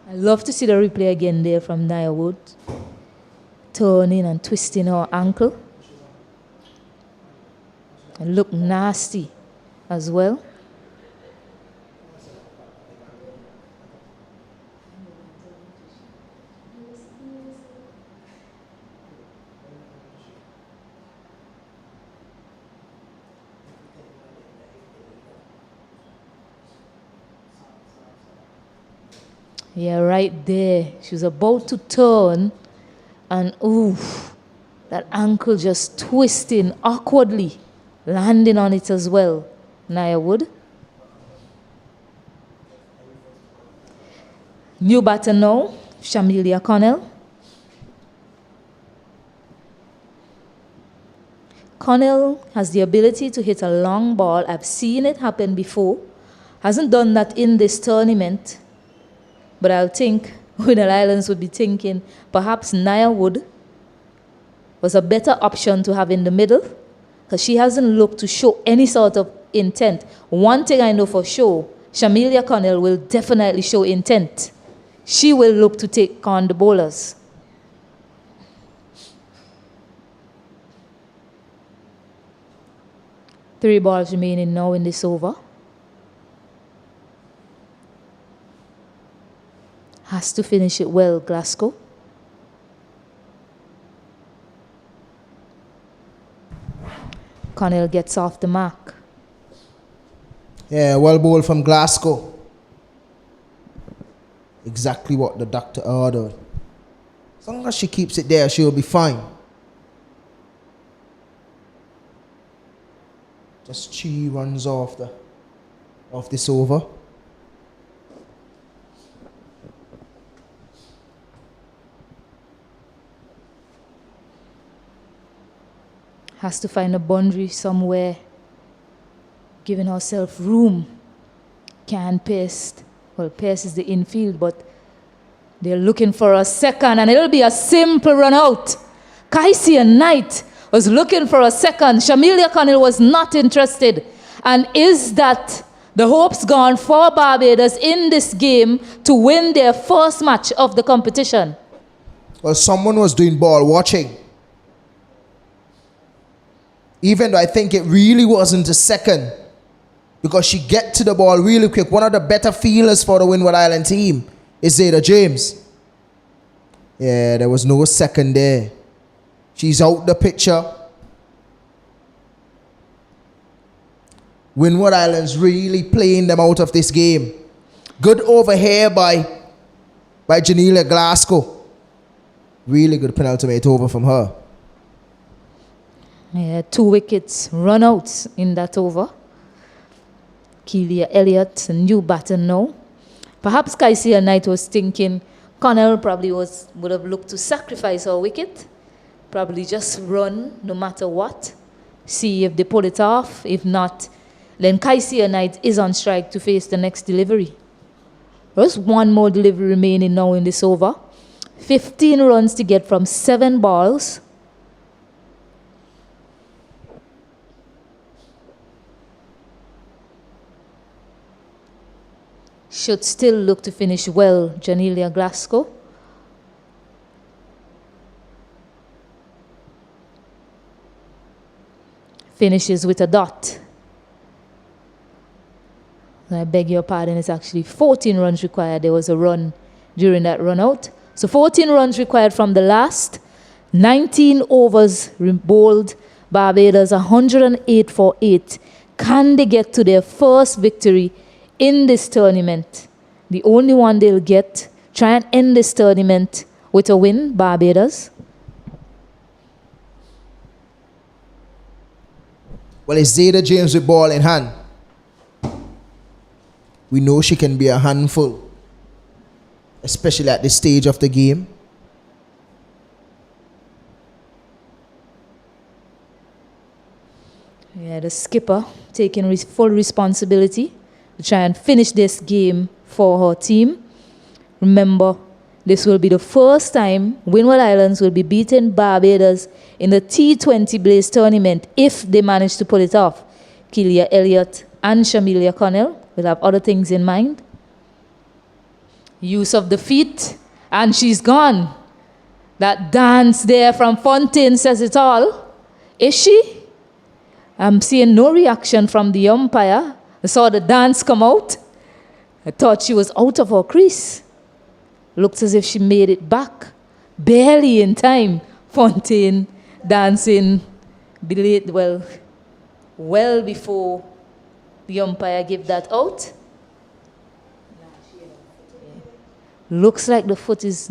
I love to see the replay again there from Nia Wood. Turning and twisting her ankle. And look nasty as well. Yeah, right there. She was about to turn and oof, that ankle just twisting awkwardly, landing on it as well. Nia Wood. New batter now, Shamilia Connell. Connell has the ability to hit a long ball. I've seen it happen before. Hasn't done that in this tournament. But I'll think Windward Islands would be thinking perhaps Nia Wood was a better option to have in the middle because she hasn't looked to show any sort of intent. One thing I know for sure, Shamilia Connell will definitely show intent. She will look to take on the bowlers. Three balls remaining now in this over. Has to finish it well, Glasgow. Connell gets off the mark. Yeah, well bowled from Glasgow. Exactly what the doctor ordered. As long as she keeps it there, she'll be fine. Just 3 runs off this over. Has to find a boundary somewhere, giving herself room. Can pace. Well, pace is the infield, but they're looking for a second, and it'll be a simple run out. Kaisia Knight was looking for a second. Shamilia Connell was not interested. And is that the hopes gone for Barbados in this game to win their first match of the competition? Well, someone was doing ball watching. Even though I think it really wasn't a second, because she get to the ball really quick. One of the better fielders for the Windward Island team is Zeta James. Yeah, there was no second there. She's out the picture. Windward Islands really playing them out of this game. Good over here by Janelia Glasgow. Really good penultimate over from her. Yeah, 2 wickets run out in that over. Keelia Elliott, a new batter now. Perhaps Kaisia Knight was thinking Connell probably would have looked to sacrifice her wicket. Probably just run no matter what. See if they pull it off. If not, then Kaisia Knight is on strike to face the next delivery. There's one more delivery remaining now in this over. 15 runs to get from 7 balls. Should still look to finish well, Janelia Glasgow. Finishes with a dot. I beg your pardon, it's actually 14 runs required. There was a run during that run out. So 14 runs required from the last. 19 overs bowled. Barbados 108 for 8. Can they get to their first victory in this tournament? The only one they'll get. Try and end this tournament with a win, Barbados. Well, it's Zeta James with ball in hand. We know she can be a handful, especially at this stage of the game. Yeah, the skipper taking full responsibility to try and finish this game for her team. Remember, this will be the first time Windward Islands will be beating Barbados in the T20 Blaze tournament if they manage to pull it off. Keelia Elliott and Shamilia Connell will have other things in mind. Use of the feet, and she's gone. That dance there from Fontaine says it all. Is she? I'm seeing no reaction from the umpire. I saw the dance come out. I thought she was out of her crease. Looks as if she made it back. Barely in time. Fontaine dancing well before the umpire gave that out. Looks like the foot is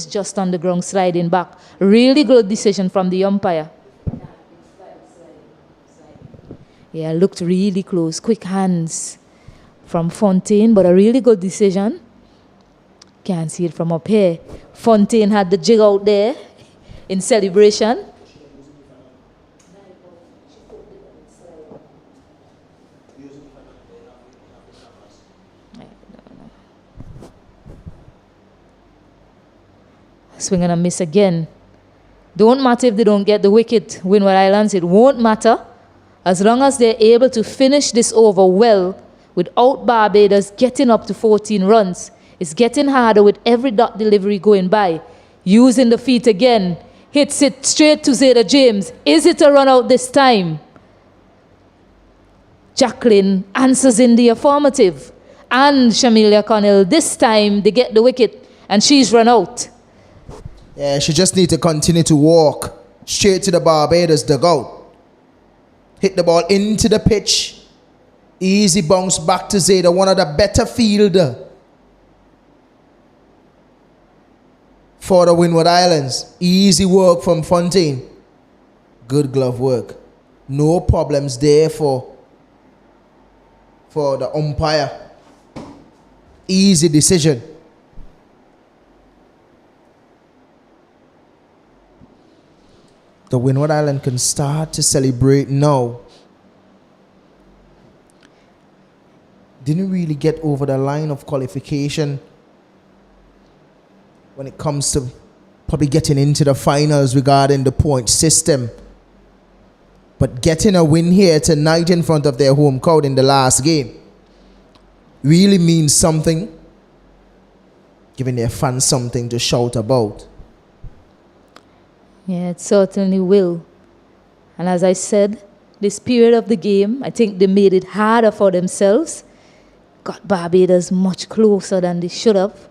just on the ground sliding back. Really good decision from the umpire. Yeah, looked really close. Quick hands from Fontaine, but a really good decision. Can't see it from up here. Fontaine had the jig out there in celebration. Swing and a miss again. Don't matter if they don't get the wicket, Windward Islands. It won't matter as long as they're able to finish this over well without Barbados getting up to 14 runs. It's getting harder with every dot delivery going by. Using the feet again. Hits it straight to Zeta James. Is it a run out this time? Jacqueline answers in the affirmative. And Shamilia Connell, this time they get the wicket and she's run out. Yeah, she just need to continue to walk straight to the Barbados dugout. Hit the ball into the pitch. Easy bounce back to Zeta, one of the better fielder for the Windward Islands. Easy work from Fontaine. Good glove work. No problems there for the umpire. Easy decision. The Windward Island can start to celebrate now. Didn't really get over the line of qualification when it comes to probably getting into the finals regarding the point system. But getting a win here tonight in front of their home crowd in the last game really means something, giving their fans something to shout about. Yeah, it certainly will. And as I said, this period of the game, I think they made it harder for themselves. Got Barbados much closer than they should have.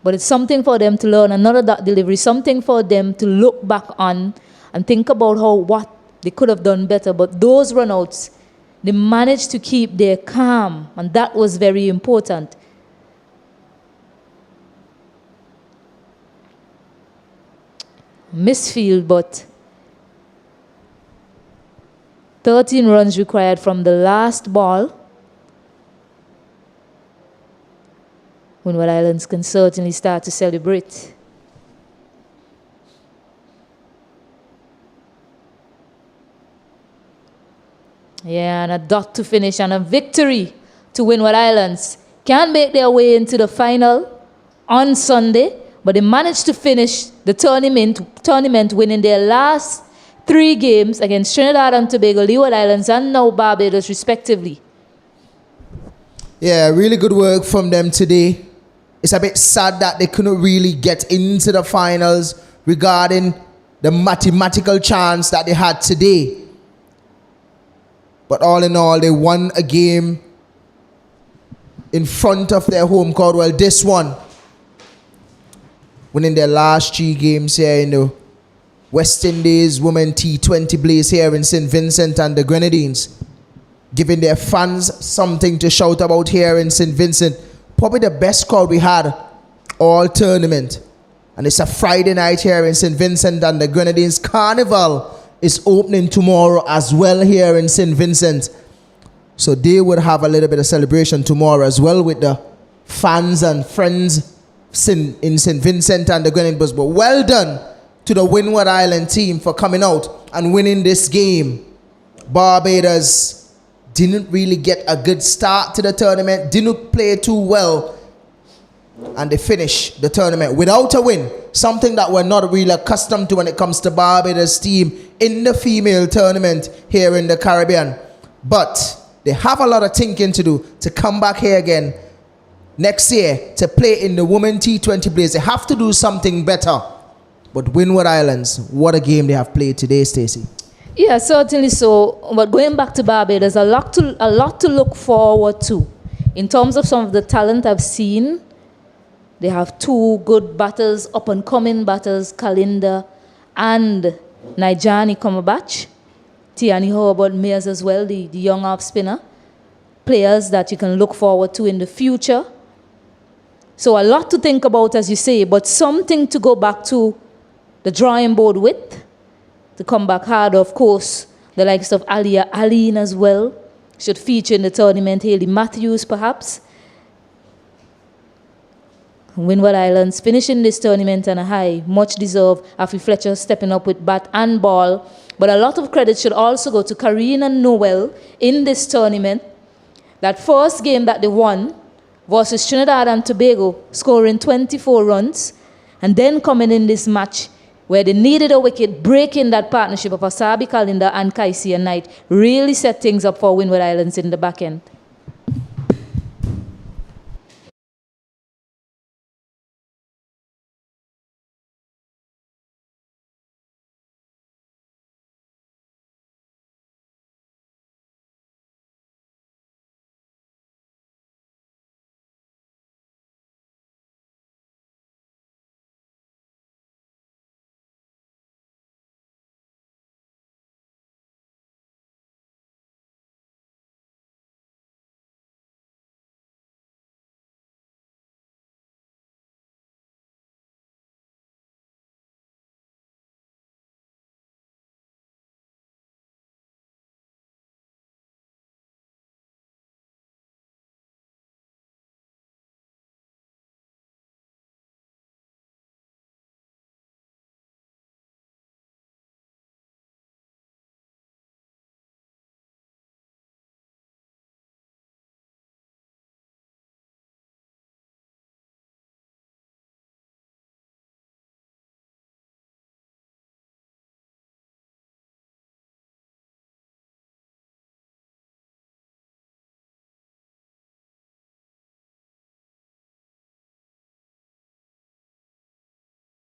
But it's something for them to learn, another dot delivery, something for them to look back on and think about what they could have done better. But those runouts, they managed to keep their calm, and that was very important. Misfield, but 13 runs required from the last ball. Windward Islands can certainly start to celebrate. Yeah, and a dot to finish and a victory to Windward Islands. Can't make their way into the final on Sunday, but they managed to finish the tournament winning their last 3 games against Trinidad and Tobago, Leeward Islands, and now Barbados, respectively. Yeah, really good work from them today. It's a bit sad that they couldn't really get into the finals regarding the mathematical chance that they had today. But all in all, they won a game in front of their home crowd. Well, this one, winning their last 3 games here in the West Indies Women T20 Blaze here in St. Vincent and the Grenadines, giving their fans something to shout about here in St. Vincent. Probably the best crowd we had all tournament. And it's a Friday night here in St. Vincent and the Grenadines. Carnival is opening tomorrow as well here in St. Vincent. So they would have a little bit of celebration tomorrow as well with the fans and friends in St. Vincent and the Grenadines. But well done to the Windward Island team for coming out and winning this game. Barbados didn't really get a good start to the tournament, didn't play too well, and they finished the tournament without a win, something that we're not really accustomed to when it comes to Barbados team in the female tournament here in the Caribbean. But they have a lot of thinking to do to come back here again next year to play in the Women T20 Blaze. They have to do something better. But Windward Islands, what a game they have played today, Stacey. Yeah, certainly so. But going back to Barbados, a lot to look forward to. In terms of some of the talent I've seen, they have two good batters, up-and-coming batters, Kalinda and Nijani Komabach. Tiani Hobart Mayers as well, the young off-spinner. Players that you can look forward to in the future. So a lot to think about, as you say, but something to go back to the drawing board with, to come back harder. Of course, the likes of Alia Aline as well should feature in the tournament. Hayley Matthews, perhaps. Windward Islands finishing this tournament on a high, much deserved. Afi Fletcher stepping up with bat and ball. But a lot of credit should also go to Karina Noel in this tournament. That first game that they won versus Trinidad and Tobago, scoring 24 runs, and then coming in this match where they needed a wicket, breaking that partnership of Asabi Kalinda and Kaisia Knight, really set things up for Windward Islands in the back end.